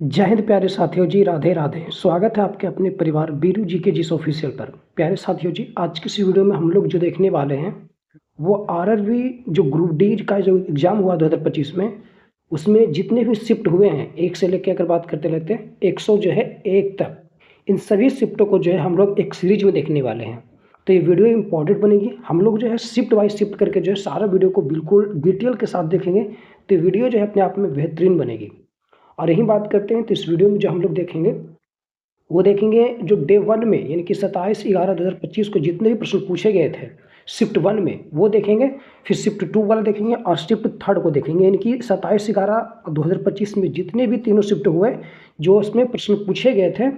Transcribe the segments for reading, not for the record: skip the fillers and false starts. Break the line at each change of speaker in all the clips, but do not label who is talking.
जय हिंद प्यारे साथियों जी, राधे राधे। स्वागत है आपके अपने परिवार बीरू जी के जिस ऑफिशियल पर। प्यारे साथियों जी, आज की इस वीडियो में हम लोग जो देखने वाले हैं वो आरआरबी जो ग्रुप डी का जो एग्ज़ाम हुआ 2025 में, उसमें जितने भी शिफ्ट हुए हैं एक से लेकर अगर बात करते रहते हैं 100 जो है एक तक, इन सभी शिफ्टों को जो है हम लोग एक सीरीज में देखने वाले हैं। तो ये वीडियो इंपॉर्टेंट बनेगी। हम लोग जो है शिफ्ट वाइज शिफ्ट करके जो है सारा वीडियो को बिल्कुल डिटेल के साथ देखेंगे, तो वीडियो जो है अपने आप में बेहतरीन बनेगी। और यही बात करते हैं तो इस वीडियो में जो हम लोग देखेंगे वो देखेंगे जो डे 1 में यानी कि 27/11/2025 को जितने भी प्रश्न पूछे गए थे शिफ्ट 1 में वो देखेंगे, फिर शिफ्ट 2 वाला देखेंगे और शिफ्ट 3 को देखेंगे। यानी कि 27/11/2025 में जितने भी तीनों शिफ्ट हुए जो उसमें प्रश्न पूछे गए थे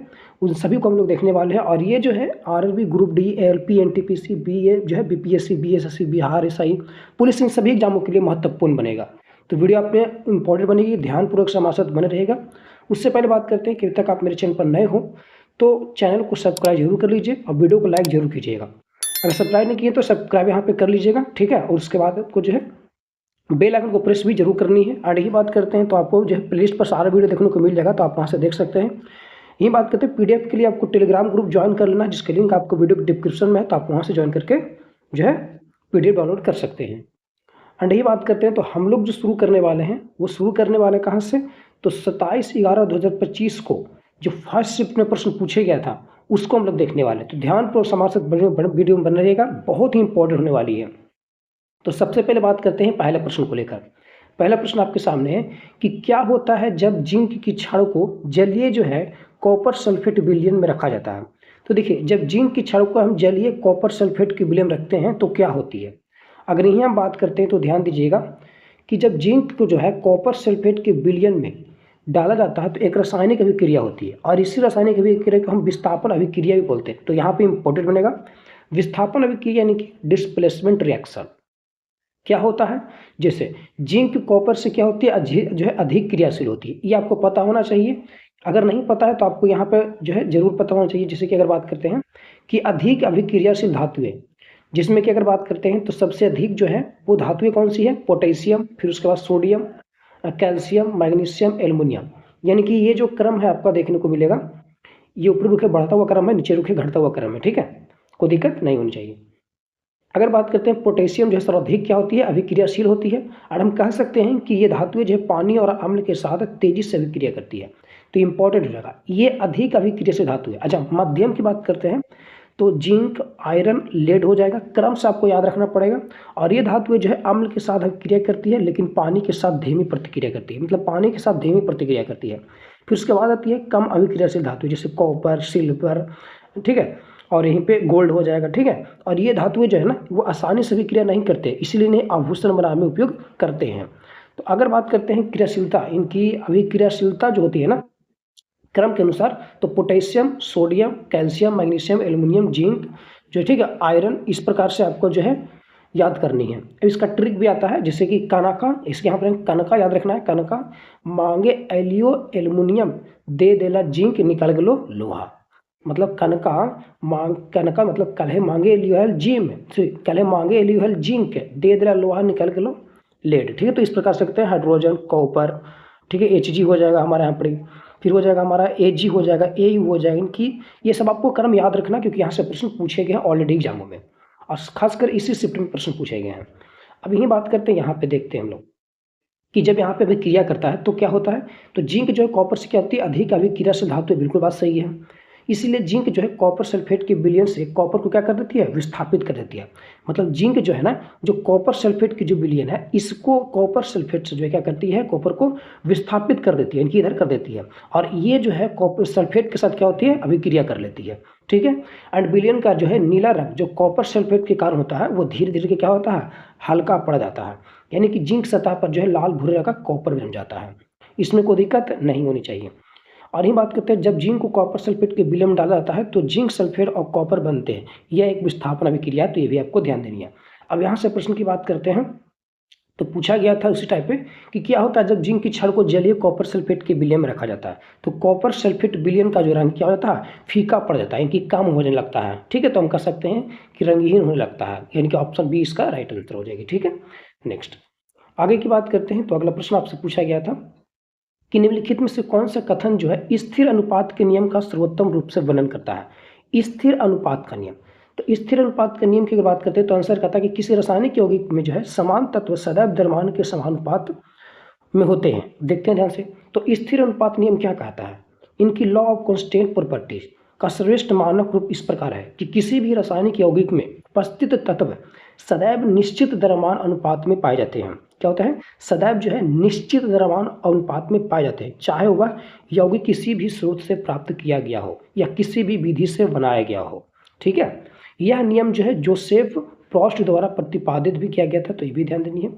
उन सभी को हम लोग देखने वाले हैं। और ये जो है RRB group D, ALP, NTPC, BA जो है BPSC, BSSC, Bihar SI, police, इन सभी एग्जामों के लिए महत्वपूर्ण बनेगा। तो वीडियो आप में इंपॉर्टेंट बनेगी, ध्यानपूर्वक से हमारे साथ बने रहेगा। उससे पहले बात करते हैं कि अभी तक आप मेरे चैनल पर नए हो तो चैनल को सब्सक्राइब जरूर कर लीजिए और वीडियो को लाइक जरूर कीजिएगा। अगर सब्सक्राइब नहीं किए तो सब्सक्राइब यहाँ पे कर लीजिएगा, ठीक है। और उसके बाद आपको जो है बेल आइकन को प्रेस भी जरूर करनी है। और यही बात करते हैं तो आपको जो है प्लेलिस्ट पर सारा वीडियो देखने को मिल जाएगा, तो आप वहाँ से देख सकते हैं। यही बात करते हैं पीडीएफ के लिए आपको टेलीग्राम ग्रुप ज्वाइन कर लेना, जिसके लिंक आपको वीडियो के डिस्क्रिप्शन में है, तो आप वहाँ से ज्वाइन करके जो है पीडीएफ डाउनलोड कर सकते हैं। एंड यही बात करते हैं तो हम लोग जो शुरू करने वाले हैं वो शुरू करने वाले कहाँ से, तो 27/11/2025 को जो फर्स्ट शिफ्ट में प्रश्न पूछे गया था उसको हम लोग देखने वाले हैं। तो ध्यानपूर्वक हमारे साथ वीडियो में बना रहेगा, बहुत ही इंपॉर्टेंट होने वाली है। तो सबसे पहले बात करते हैं पहले प्रश्न को लेकर। पहला प्रश्न आपके सामने है कि क्या होता है जब जिंक की छड़ को जलीय जो है कॉपर सल्फेट विलयन में रखा जाता है। तो देखिए, जब जिंक की छड़ को हम जलीय कॉपर सल्फेट की विलयन में रखते हैं तो क्या होती है। अगर यहीं हम बात करते हैं तो ध्यान दीजिएगा कि जब जिंक को जो है कॉपर सल्फेट के विलयन में डाला जाता है तो एक रासायनिक अभिक्रिया होती है, और इसी रासायनिक अभिक्रिया को हम विस्थापन अभिक्रिया भी बोलते हैं। तो यहाँ पे इंपॉर्टेंट बनेगा विस्थापन अभिक्रिया यानी कि डिस्प्लेसमेंट रिएक्शन। क्या होता है, जैसे जिंक कॉपर से क्या होती है, जो है अधिक क्रियाशील होती है। ये आपको पता होना चाहिए। अगर नहीं पता है तो आपको यहाँ पे जो है जरूर पता होना चाहिए। जैसे कि अगर बात करते हैं कि अधिक अभिक्रियाशील धातुएं, जिसमें कि अगर बात करते हैं तो सबसे अधिक जो है वो धातुएं कौन सी है, पोटेशियम, फिर उसके बाद सोडियम, कैल्शियम, मैग्नीशियम, एल्युमिनियम। यानी कि ये जो क्रम है आपका देखने को मिलेगा, ये ऊपरी रुखे बढ़ता हुआ क्रम है, नीचे रुखे घटता हुआ क्रम है, ठीक है। कोई दिक्कत नहीं होनी चाहिए। अगर बात करते हैं पोटेशियम जो है सर्वाधिक क्या होती है, अभिक्रियाशील होती है। और हम कह सकते हैं कि ये धातुएं जो है पानी और अम्ल के साथ तेजी से अभिक्रिया करती है। तो इंपॉर्टेंट हो जाएगा, ये अधिक अभिक्रियाशील धातु है। अच्छा, मध्यम की बात करते हैं तो जिंक, आयरन, लेड हो जाएगा। क्रम से आपको याद रखना पड़ेगा। और ये धातुएं जो है अम्ल के साथ अभिक्रिया करती है, लेकिन पानी के साथ धीमी प्रतिक्रिया करती है, मतलब पानी के साथ धीमी प्रतिक्रिया करती है। फिर उसके बाद आती है कम अभिक्रियाशील धातु, जैसे कॉपर, सिल्वर, ठीक है। और यहीं पे गोल्ड हो जाएगा, ठीक है। और ये धातुएं जो है ना वो आसानी से अभिक्रिया नहीं करते, इसलिए इन्हें आभूषण बनाने में उपयोग करते हैं। तो अगर बात करते हैं क्रियाशीलता, इनकी अभिक्रियाशीलता जो होती है ना क्रम के अनुसार, तो potassium, sodium, calcium, magnesium, aluminium, zinc जो, ठीक है, आयरन, इस प्रकार से आपको जो है याद करनी है। अब इसका ट्रिक भी आता है, जैसे कि कनका, इसके यहाँ पर कनका याद रखना है। कनका मांगे एलियो एल्युमिनियम दे देला जिंक निकल गलो लोहा। मतलब कनका कनका मतलब कलहे मांगे एलियो जिम, कलहे मांगे एलियो जिंक दे देला लोहा निकल गलो लेड, ठीक है। तो इस प्रकार से सकते हैं हाइड्रोजन, कॉपर, ठीक है, Hg हो जाएगा हमारे यहाँ पर। फिर हो जाएगा हमारा Ag हो जाएगा, Au हो जाएगा। इनकी ये सब आपको क्रम याद रखना, क्योंकि यहाँ से प्रश्न पूछे गए हैं ऑलरेडी एग्जामों में, और खासकर इसी शिफ्ट में प्रश्न पूछे गए हैं। अब यही बात करते हैं, यहाँ पे देखते हैं हम लोग कि जब यहाँ पे अभिक्रिया करता है तो क्या होता है। तो जिंक जो है कॉपर से क्या होती है, अधिक अभिक्रियाशील धातु है, बिल्कुल बात सही है। इसीलिए जिंक जो है कॉपर सल्फेट के विलयन से कॉपर को क्या कर देती है, विस्थापित कर देती है। मतलब जिंक जो है ना, जो कॉपर सल्फेट की जो विलयन है, इसको कॉपर सल्फेट से जो है क्या करती है, कॉपर को विस्थापित कर देती है, इनकी इधर कर देती है। और ये जो है कॉपर सल्फेट के साथ क्या होती है, अभिक्रिया कर लेती है, ठीक है। एंड विलयन का जो है नीला रंग जो कॉपर सल्फेट के कारण होता है वो धीरे धीरे क्या होता है, हल्का पड़ जाता है। यानी कि जिंक सतह पर जो है लाल भूरे रंग का कॉपर बन जाता है। इसमें कोई दिक्कत नहीं होनी चाहिए। और ही बात करते हैं, जब जिंक को कॉपर सल्फेट के विलयन में डाला जाता है तो जिंक सल्फेट और कॉपर बनते हैं। यह एक विस्थापन अभिक्रिया है, तो ये भी आपको ध्यान देनी है। अब यहाँ से प्रश्न की बात करते हैं तो पूछा गया था उसी टाइप पे कि क्या होता है जब जिंक की छड़ को जलीय कॉपर सल्फेट के विलयन में रखा जाता है। तो कॉपर सल्फेट विलयन का जो रंग क्या होता है, फीका पड़ जाता है, इनकी कम होने लगता है, ठीक है। तो हम कह सकते हैं कि रंगहीन होने लगता है, यानी कि ऑप्शन बी इसका राइट आंसर हो जाएगी, ठीक है। नेक्स्ट आगे की बात करते हैं तो अगला प्रश्न आपसे पूछा गया था कि निम्नलिखित में से कौन सा कथन जो है स्थिर अनुपात के नियम का सर्वोत्तम रूप से वर्णन करता है। स्थिर अनुपात का नियम, तो स्थिर अनुपात के नियम की अगर बात करते हैं तो आंसर कहता है कि किसी रासायनिक यौगिक में जो है समान तत्व सदैव द्रव्यमान के समानुपात में होते हैं। देखते हैं ध्यान से, तो स्थिर अनुपात नियम क्या कहता है, इनकी लॉ ऑफ कांस्टेंट प्रॉपर्टीज का श्रेष्ठ मानक रूप इस प्रकार है कि किसी भी रासायनिक यौगिक में उपस्थित तत्व सदैव निश्चित द्रव्यमान अनुपात में पाए जाते हैं। क्या होता है, सदैव जो है निश्चित द्रव्यमान अनुपात में पाए जाते हैं, चाहे वह यौगिक किसी भी स्रोत से प्राप्त किया गया हो या किसी भी विधि से बनाया गया हो। ठीक है, यह नियम जो है जोसेफ प्रॉस्ट द्वारा प्रतिपादित भी किया गया था, तो ये भी ध्यान देनी है।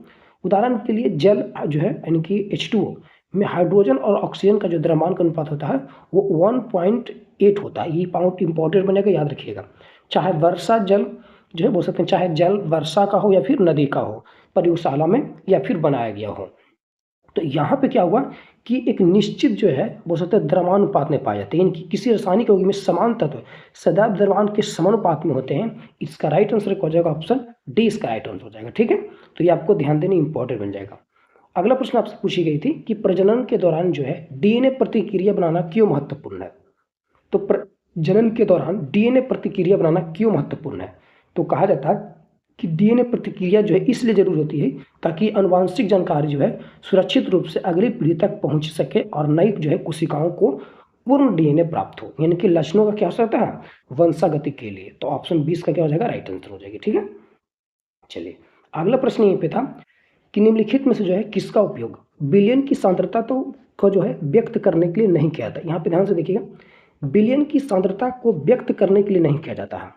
उदाहरण के लिए जल जो है यानी कि H2O में हाइड्रोजन और ऑक्सीजन का जो द्रव्यमान का अनुपात होता है वो 1.8 होता है। ये पॉइंट इंपॉर्टेंट बनेगा, याद रखिएगा। चाहे वर्षा जल जो है बोल सकते हैं, चाहे जल वर्षा का हो या फिर नदी का हो, प्रयोगशाला में या फिर बनाया गया हो, तो यहाँ पे क्या हुआ कि एक निश्चित जो है बोल सकते हैं द्रव्यमान अनुपात में पाए जाते हैं। इनकी किसी रासायनिक यौगिक में समान तत्व सदैव द्रव्यमान के समानुपात में होते हैं। इसका राइट आंसर हो जाएगा ऑप्शन डी, इसका राइट आंसर हो जाएगा। ठीक है, तो ये आपको ध्यान देने इंपॉर्टेंट बन जाएगा। अगला प्रश्न आपसे पूछी गई थी कि प्रजनन के दौरान जो है डीएनए प्रतिक्रिया बनाना क्यों महत्वपूर्ण है। तो प्रजनन के दौरान डीएनए प्रतिक्रिया बनाना क्यों महत्वपूर्ण है, तो कहा जाता है कि डीएनए प्रतिक्रिया जो है इसलिए जरूरी होती है ताकि आनुवांशिक जानकारी जो है सुरक्षित रूप से अगली पीढ़ी तक पहुंच सके और नई जो है कोशिकाओं को पूर्ण डीएनए प्राप्त हो, यानी कि लक्षणों का क्या हो सकता है, वंशागति के लिए। तो ऑप्शन 20 का क्या हो जाएगा, राइट आंसर हो जाएगी। ठीक है, चलिए अगला प्रश्न यहीं पे था कि निम्नलिखित में से जो है किसका उपयोग बिलियन की सांद्रता को जो है व्यक्त करने के लिए नहीं किया जाता। यहाँ पे ध्यान से देखिएगा, बिलियन की सांद्रता को व्यक्त करने के लिए नहीं किया जाता है।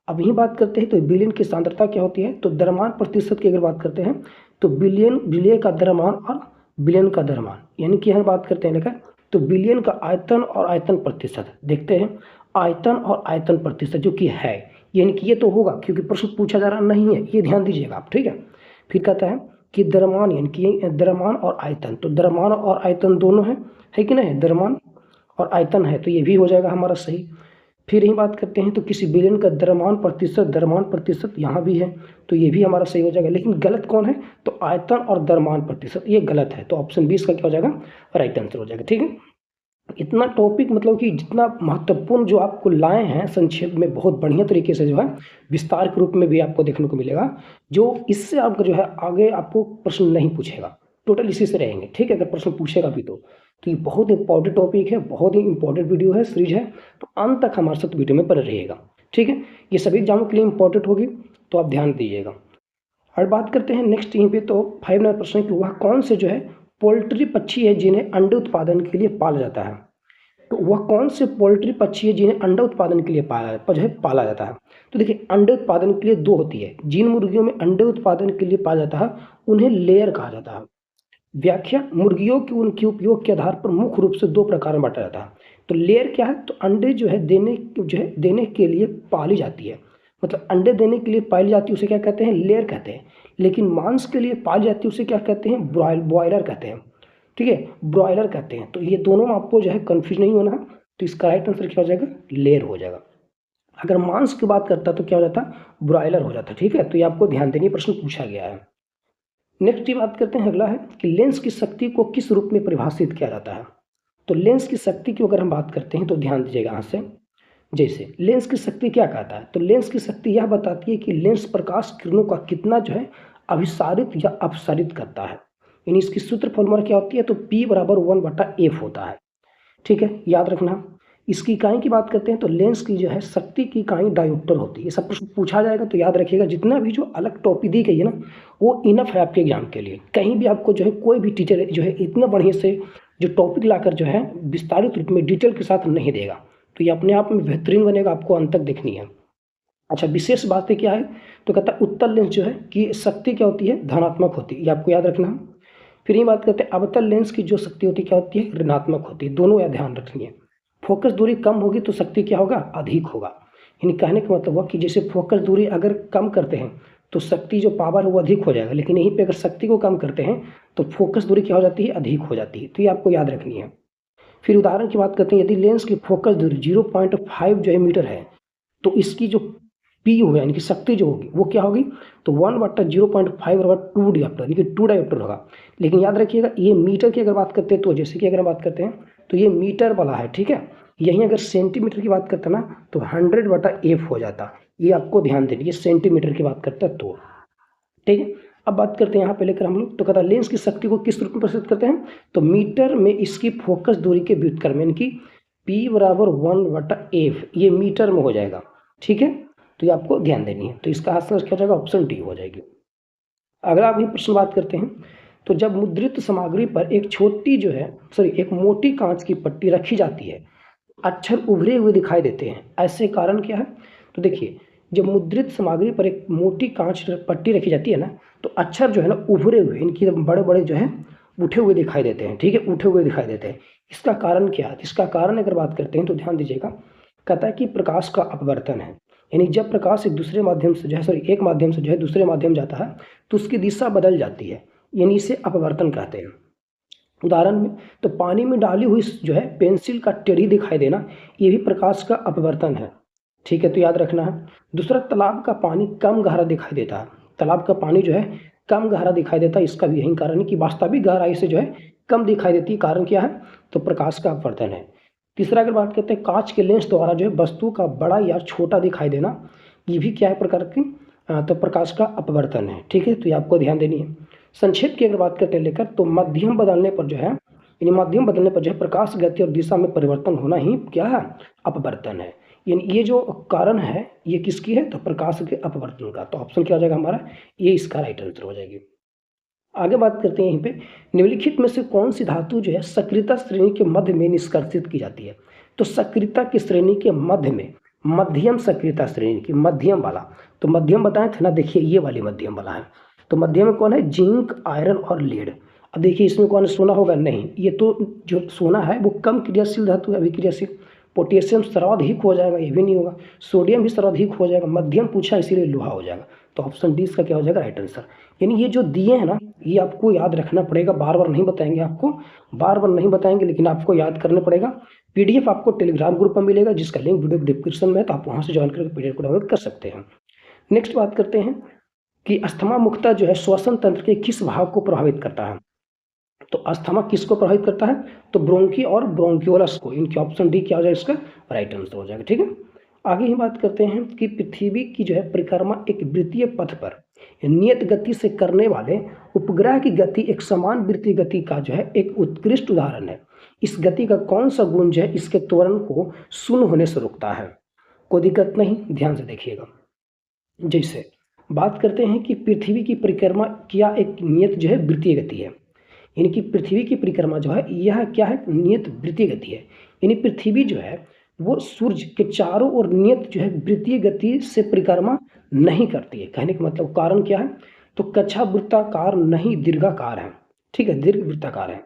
अब यही बात करते हैं तो बिलियन की सांद्रता क्या होती है, तो द्रव्यमान प्रतिशत की अगर बात करते हैं तो बिलियन का द्रव्यमान और बिलियन का द्रव्यमान, यानी कि यहाँ बात करते हैं लेकर तो बिलियन का आयतन और आयतन प्रतिशत। देखते हैं आयतन और आयतन प्रतिशत जो कि है, यानी कि ये तो होगा क्योंकि प्रश्न पूछा जा रहा नहीं है, ये ध्यान दीजिएगा आप। ठीक है, फिर कहता है कि द्रव्यमान, यानी कि द्रव्यमान और आयतन, तो द्रव्यमान और आयतन दोनों है कि नहीं, द्रव्यमान और आयतन है, तो ये भी हो जाएगा हमारा सही। फिर यही बात करते हैं तो किसी बिलियन का द्रव्यमान प्रतिशत यहाँ भी है, तो ये भी हमारा सही हो जाएगा। लेकिन गलत कौन है, तो आयतन और द्रव्यमान प्रतिशत, ये गलत है, तो ऑप्शन 20 का क्या हो जाएगा, राइट आंसर हो जाएगा। ठीक है, इतना टॉपिक मतलब कि जितना महत्वपूर्ण जो आपको लाए हैं संक्षेप में, बहुत बढ़िया तरीके से जो है विस्तार के रूप में भी आपको देखने को मिलेगा, जो इससे आपको जो है आगे आपको प्रश्न नहीं पूछेगा, टोटल इसी से रहेंगे। ठीक है, अगर प्रश्न पूछेगा भी तो ये बहुत इंपॉर्टेंट टॉपिक है, बहुत ही इंपॉर्टेंट वीडियो है, सीरीज है, तो अंत तक हमारे साथ वीडियो में बने रहिएगा। ठीक है, ये सभी एग्जामों के लिए इंपॉर्टेंट होगी, तो आप ध्यान दीजिएगा। और बात करते हैं नेक्स्ट यहीं पे, तो 5 नंबर प्रश्न कि वह कौन से जो है पोल्ट्री पक्षी है जिन्हें अंडे उत्पादन के लिए पाला जाता है। तो वह कौन से पोल्ट्री पक्षी है जिन्हें अंडा उत्पादन के लिए पाला जाता है। तो देखिए अंडे उत्पादन के लिए दो होती है, जिन मुर्गियों में अंडे उत्पादन के लिए पाला जाता है उन्हें लेयर कहा जाता है। व्याख्या, मुर्गियों की उनके उपयोग के आधार पर मुख्य रूप से 2 प्रकार में बांटा जाता है। तो लेयर क्या है, तो अंडे जो है देने के लिए पाली जाती है, मतलब अंडे देने के लिए पाली जाती है उसे क्या कहते हैं, लेयर कहते हैं। लेकिन मांस के लिए पाली जाती है उसे क्या कहते हैं, ब्रॉयलर कहते हैं। ठीक है, ब्रॉयलर कहते हैं। तो ये दोनों में आपको जो है कंफ्यूज नहीं होना है, तो इसका राइट आंसर क्या हो जाएगा, लेयर हो जाएगा। अगर मांस की बात करता तो क्या हो जाता, ब्रॉयलर हो जाता। ठीक है, तो ये आपको ध्यान देने प्रश्न पूछा गया है। नेक्स्ट ये बात करते हैं, अगला है कि लेंस की शक्ति को किस रूप में परिभाषित किया जाता है। तो लेंस की शक्ति की अगर हम बात करते हैं तो ध्यान दीजिएगा यहाँ से, जैसे लेंस की शक्ति क्या कहता है, तो लेंस की शक्ति यह बताती है कि लेंस प्रकाश किरणों का कितना जो है अभिसारित या अपसारित करता है। यानी इसकी सूत्र फॉर्मूला क्या होती है, तो P बराबर 1/F होता है। ठीक है, याद रखना। इसकी इकाई की बात करते हैं तो लेंस की जो है शक्ति की इकाई डायोप्टर होती है। ये सब प्रश्न पूछा जाएगा, तो याद रखिएगा जितना भी जो अलग टॉपिक दी गई है ना वो इनफ है आपके एग्जाम के लिए। कहीं भी आपको जो है कोई भी टीचर जो है इतना बढ़िया से जो टॉपिक लाकर जो है विस्तारित रूप में डिटेल के साथ नहीं देगा, तो ये अपने आप में बेहतरीन बनेगा, आपको अंत तक देखनी है। अच्छा, विशेष बातें क्या है, तो कहता है उत्तल लेंस जो है कि शक्ति क्या होती है, धनात्मक होती है, ये आपको याद रखना है। फिर ये बात करते हैं अवतल लेंस की जो शक्ति होती है क्या होती है, ऋणात्मक होती है। दोनों या ध्यान रखनी है। फोकस दूरी कम होगी तो शक्ति क्या होगा, अधिक होगा। यानी कहने का मतलब हुआ कि जैसे फोकस दूरी अगर कम करते हैं तो शक्ति जो पावर है वो अधिक हो जाएगा, लेकिन यहीं पे अगर शक्ति को कम करते हैं तो फोकस दूरी क्या हो जाती है, अधिक हो जाती है। तो ये आपको याद रखनी है। फिर उदाहरण की बात करते हैं, यदि लेंस की फोकस दूरी 0.5 जो है मीटर है, तो इसकी जो पी हो यानी कि शक्ति जो होगी वो क्या होगी, तो 1/0.5 बराबर 2 डायोप्टर यानी कि 2 डायोप्टर होगा। लेकिन याद रखिएगा ये मीटर की अगर बात करते हैं तो जैसे कि अगर हम बात करते हैं तो ये मीटर वाला है, ठीक है। यहीं अगर सेंटीमीटर की बात करते हैं ना तो 100/F हो जाता, ये आपको ध्यान देना, ये सेंटीमीटर की बात करते हैं तो, ठीक है। अब बात करते हैं यहाँ पे लेकर हम लोग, तो कहता है लेंस की शक्ति को किस रूप में प्रस्तुत करते हैं, तो मीटर में इसकी फोकस दूरी के व्युत्क्रम यानी कि P बराबर 1/F, ये मीटर में हो जाएगा, ठीक है। तो ये आपको ध्यान देनी है, तो इसका आंसर क्या हो जाएगा, ऑप्शन डी हो जाएगी। अगला अभी प्रश्न बात करते हैं, तो जब मुद्रित सामग्री पर एक छोटी जो है एक मोटी कांच की पट्टी रखी जाती है, अक्षर उभरे हुए दिखाई देते हैं, ऐसे कारण क्या है, तो देखिए जब मुद्रित सामग्री पर एक मोटी कांच पट्टी रखी जाती है ना तो अक्षर जो है ना उभरे हुए, इनकी बड़े बड़े जो है उठे हुए दिखाई देते हैं, ठीक है, उठे हुए दिखाई देते हैं। इसका कारण क्या है, इसका कारण अगर बात करते हैं तो ध्यान दीजिएगा, कहता है कि प्रकाश का अपवर्तन है, यानी जब प्रकाश एक दूसरे माध्यम से जो है एक माध्यम से जो है दूसरे माध्यम जाता है तो उसकी दिशा बदल जाती है, यानी इसे अपवर्तन कहते हैं। उदाहरण में तो पानी में डाली हुई जो है पेंसिल का टेढ़ी दिखाई देना, ये भी प्रकाश का अपवर्तन है, ठीक है, तो याद रखना है। दूसरा, तालाब का पानी कम गहरा दिखाई देता है, तालाब का पानी जो है कम गहरा दिखाई देता है, इसका भी यही कारण है कि वास्तविक गहराई से जो है कम दिखाई देती है, कारण क्या है, तो प्रकाश का अपवर्तन है। तीसरा अगर बात करते हैं कांच के लेंस द्वारा जो है वस्तु का बड़ा या छोटा दिखाई देना, ये भी क्या है प्रकार की, तो प्रकाश का अपवर्तन है, ठीक है, तो ये आपको ध्यान देनी है। संक्षेप की अगर बात करते हैं लेकर, तो माध्यम बदलने पर जो है यानी माध्यम बदलने पर जो है प्रकाश गति और दिशा में परिवर्तन होना ही क्या है, अपवर्तन है। यानी ये जो कारण है ये किसकी है, तो प्रकाश के अपवर्तन का, तो ऑप्शन क्या हो जाएगा हमारा, ये इसका राइट आंसर हो जाएगी। आगे बात करते हैं यहीं पे, निम्नलिखित में से कौन सी धातु जो है सक्रियता श्रेणी के मध्य में निष्कर्षित की जाती है, तो सक्रियता की श्रेणी के मध्य में, मध्यम सक्रियता श्रेणी की मध्यम वाला, तो मध्यम बताए थे ना, देखिए ये वाली मध्यम वाला है, तो मध्यम में कौन है, जिंक, आयरन और लीड। अब देखिए इसमें कौन सोना होगा, नहीं, ये तो जो सोना है वो कम क्रियाशील धातु है, अभिक्रियाशील। पोटेशियम सर्वाधिक हो जाएगा, ये भी नहीं होगा। सोडियम भी सर्वाधिक हो जाएगा, मध्यम पूछा इसीलिए लोहा हो जाएगा, तो ऑप्शन डी इसका क्या हो जाएगा, राइट आंसर। यानी ये जो दिए हैं ना ये आपको याद रखना पड़ेगा, बार बार नहीं बताएंगे आपको, बार बार नहीं बताएंगे, लेकिन आपको याद करना पड़ेगा। पीडीएफ आपको टेलीग्राम ग्रुप में मिलेगा, जिसका लिंक वीडियो डिस्क्रिप्शन में है, तो आप वहाँ से ज्वाइन करके पीडीएफ को डाउनलोड कर सकते हैं। नेक्स्ट बात करते हैं कि अस्थमा मुक्ता जो है श्वसन तंत्र के किस भाग को प्रभावित करता है, तो अस्थमा किसको प्रभावित करता है, तो ब्रोंकी और ब्रोंकियोलस को, इनके ऑप्शन डी क्या हो जाएगा, इसका राइट आंसर हो जाएगा, ठीक है। आगे ही बात करते हैं कि पृथ्वी की जो है परिक्रमा एक वृत्तीय पथ पर नियत गति से करने वाले उपग्रह की गति एक समान वृत्तीय गति का जो है एक उत्कृष्ट उदाहरण है। इस गति का कौन सा गुण जो है इसके त्वरण को शून्य होने से रोकता है, कोई दिक्कत नहीं, ध्यान से देखिएगा। जैसे बात करते हैं कि पृथ्वी की परिक्रमा क्या एक नियत जो है वृत्तीय गति है, यानी कि पृथ्वी की परिक्रमा जो है यह क्या है, नियत वृत्तीय गति है, यानी पृथ्वी जो है वो सूर्य के चारों ओर नियत जो है वृत्तीय गति से परिक्रमा नहीं करती है। कहने का मतलब कारण क्या है, तो कक्षा वृत्ताकार नहीं दीर्घाकार है, ठीक है, दीर्घ वृत्ताकार है।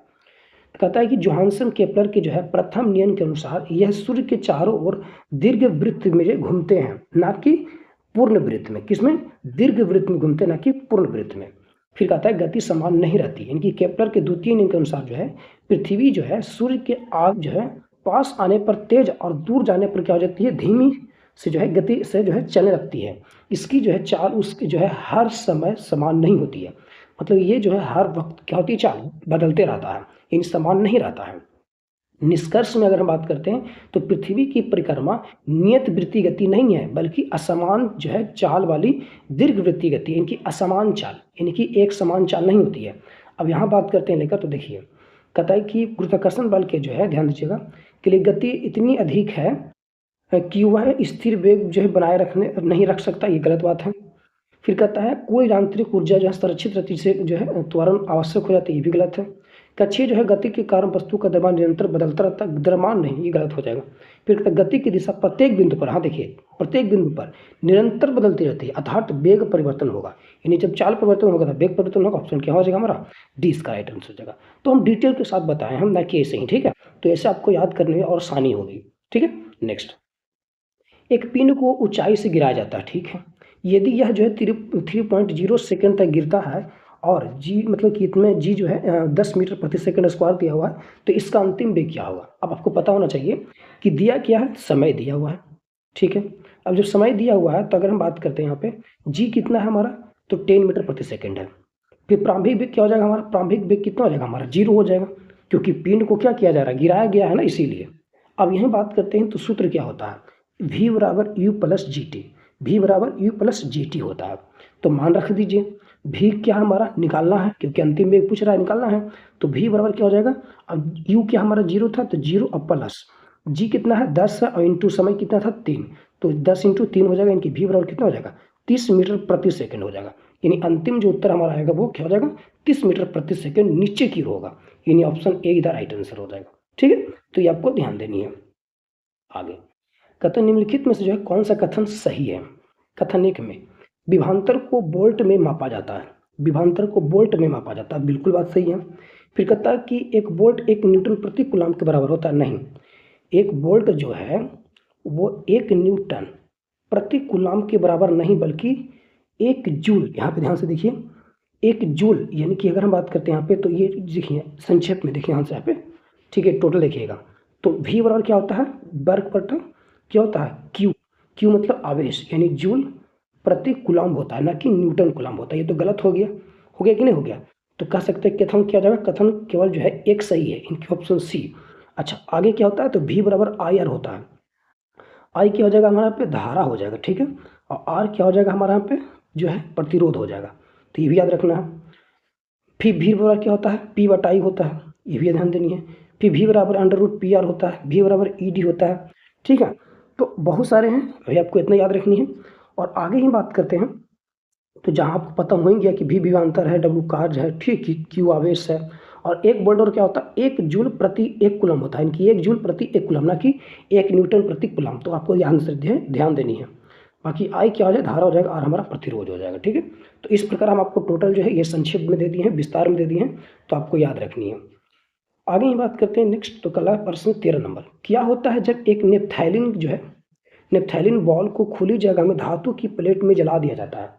कहता है कि जोहानसन केपलर के जो है प्रथम नियम के अनुसार यह सूर्य के चारों ओर दीर्घ वृत्त में घूमते हैं, ना कि पूर्ण वृत्त में, किसमें, दीर्घ वृत्त में घूमते हैं, ना कि पूर्ण वृत्त में। फिर कहता है गति समान नहीं रहती, यानी केपलर के द्वितीय नियम के अनुसार जो है पृथ्वी जो है सूर्य के आग जो है पास आने पर तेज और दूर जाने पर क्या हो जाती है, धीमी से जो है गति से जो है चलने लगती है। इसकी जो है चाल उसकी जो है हर समय समान नहीं होती है, मतलब ये जो है हर वक्त क्या होती है, चाल बदलते रहता है, इन समान नहीं रहता है। निष्कर्ष में अगर हम बात करते हैं तो पृथ्वी की परिक्रमा नियत वृत्तीय गति नहीं है, बल्कि असमान जो है चाल वाली दीर्घ वृत्तीय गति, इनकी असमान चाल, यानी कि एक समान चाल नहीं होती है। अब यहाँ बात करते हैं लेकर, तो देखिए कहता है कि गुरुत्वाकर्षण बल के जो है ध्यान दीजिएगा के लिए गति इतनी अधिक है कि वह स्थिर वेग जो है बनाए रखने नहीं रख सकता, ये गलत बात है। फिर कहता है कोई यांत्रिक ऊर्जा जो है संरक्षित गति से जो है त्वरण आवश्यक हो जाती है, ये भी गलत है। कक्षीय जो है गति के कारण वस्तु का द्रव्यमान निरंतर बदलता रहता है, द्रव्यमान नहीं, ये गलत हो जाएगा। फिर कहता है गति की दिशा प्रत्येक बिंदु पर, हाँ देखिए प्रत्येक बिंदु पर निरंतर बदलती रहती है, अर्थात वेग परिवर्तन होगा, यानी जब चाल परिवर्तन होगा तो वेग परिवर्तन होगा, ऑप्शन क्या हो जाएगा हमारा, डी इसका राइट आंसर हो जाएगा। तो हम डिटेल के साथ बताएं हम, ना कि ऐसे ही, ठीक है, तो ऐसे आपको याद करने में और आसानी होगी, ठीक है। नेक्स्ट, एक पिन को ऊंचाई से गिराया जाता है, ठीक है, यदि यह जो है 3.0 सेकेंड तक गिरता है और जी मतलब कि इसमें जी जो है 10 मीटर प्रति सेकंड स्क्वायर दिया हुआ है, तो इसका अंतिम वेग क्या होगा। अब आपको पता होना चाहिए कि दिया क्या है, समय दिया हुआ है, ठीक है। अब जब समय दिया हुआ है तो अगर हम बात करते हैं यहाँ पे जी कितना है हमारा, तो 10 मीटर प्रति सेकेंड है। फिर प्रारंभिक वेग क्या हो जाएगा हमारा, प्रारंभिक वेग कितना हो जाएगा हमारा, 0 हो जाएगा, क्योंकि पिंड को क्या किया जा रहा है, गिराया गया है ना, इसीलिए। अब यहीं बात करते हैं तो सूत्र क्या होता है, v बराबर U plus G T, V बराबर यू प्लस जी टी होता है। तो मान रख दीजिए v क्या हमारा निकालना है, क्योंकि अंतिम वेग पूछ रहा है, निकालना है, तो v बराबर क्या हो जाएगा, अब u क्या हमारा 0 था, तो 0 अब प्लस g कितना है 10 है, और इंटू समय कितना था 3, तो 10 इंटू 3 हो जाएगा, इनकी v बराबर कितना हो जाएगा 30 मीटर प्रति सेकंड हो जाएगा। यानी अंतिम जो उत्तर हमारा आएगा वो क्या हो जाएगा, 30 मीटर प्रति सेकंड नीचे की ओर होगा, यानी ऑप्शन ए इधर राइट आंसर हो जाएगा। ठीक है, तो ये आपको ध्यान देनी है। आगे कथन निम्नलिखित में से जो है कौन सा कथन सही है। कथन 1 में विभवांतर को वोल्ट में मापा जाता है, विभवांतर को वोल्ट में मापा जाता है, बिल्कुल बात सही है। फिर कहता है कि 1 वोल्ट 1 न्यूटन प्रति कूलम के बराबर होता है, नहीं, 1 वोल्ट जो है वो 1 न्यूटन प्रति कूलम के बराबर नहीं, बल्कि 1 जूल, यहाँ पे ध्यान से देखिए, 1 जूल, यानी कि अगर हम बात करते हैं यहाँ पे तो ये देखिए संक्षेप में देखिए यहाँ से यहाँ पे, ठीक है, टोटल देखिएगा, तो v बराबर क्या होता है, वर्ग बटा क्या होता है q, q मतलब आवेश, यानी जूल प्रति कूलम होता है, ना कि न्यूटन कूलम होता है। ये तो गलत हो गया कि नहीं हो गया, तो कह सकते हैं कथन क्या जाएगा, कथन केवल जो है एक सही है, इनकी ऑप्शन सी। अच्छा आगे क्या होता है, तो v बराबर आई आर होता है, आई क्या हो जाएगा हमारा पे धारा हो जाएगा, ठीक है, और आर क्या हो जाएगा हमारा यहाँ पे जो है प्रतिरोध हो जाएगा, तो ये भी याद रखना है। फिर v बराबर क्या होता है, p बटा i होता है, ये भी ध्यान देनी है। फिर v बराबर अंडर रूट पी आर होता है, v बराबर ई डी होता है, ठीक है, तो बहुत सारे हैं, अभी आपको इतना याद रखनी है। और आगे ही बात करते हैं, तो जहाँ आपको पता हो गया कि v विभवांतर है, w कार्य है, ठीक, q आवेश है, और 1 वोल्ट और क्या होता है 1 जूल प्रति 1 कूलम होता है, इनकी 1 जूल प्रति 1 कूलम, ना कि 1 न्यूटन प्रति कूलम, तो आपको ध्यान से ध्यान देनी है। बाकी आई क्या हो जाएगा, धारा हो जाएगा, और हमारा प्रतिरोध हो जाएगा, ठीक है। तो इस प्रकार हम आपको टोटल जो है ये संक्षेप में दे दिए हैं, विस्तार में दे दिए हैं, तो आपको याद रखनी है। आगे ही बात करते हैं नेक्स्ट, तो कला प्रश्न 13 नंबर, क्या होता है जब एक नेप्थैलिन जो है, नेप्थैलिन बॉल को खुली जगह में धातु की प्लेट में जला दिया जाता है,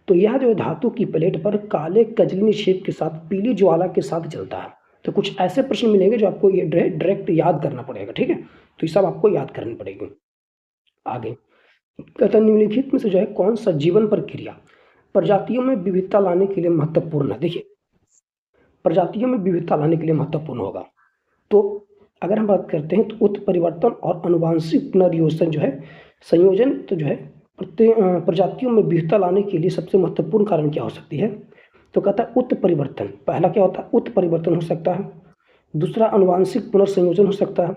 तो यह जो है धातु की प्लेट पर काले कजली छेद के साथ पीली ज्वाला के साथ जलता है। तो कुछ ऐसे प्रश्न मिलेंगे जो आपको ये डायरेक्ट याद करना पड़ेगा, ठीक है, तो ये सब आपको याद करनी पड़ेगी। आगे कथन निम्नलिखित में से जो है कौन सा जीवन प्रक्रिया प्रजातियों में विविधता लाने के लिए महत्वपूर्ण है। देखिए प्रजातियों में विविधता लाने के लिए महत्वपूर्ण होगा, तो अगर हम बात करते हैं तो उत्परिवर्तन और अनुवांशिक पुनर्योजन जो है संयोजन, तो जो है प्रजातियों में विविधता लाने के लिए सबसे महत्वपूर्ण कारण क्या हो सकती है, तो कहता है उत्परिवर्तन, पहला क्या होता है उत्परिवर्तन हो सकता है, दूसरा अनुवांशिक पुनर्संयोजन हो सकता है,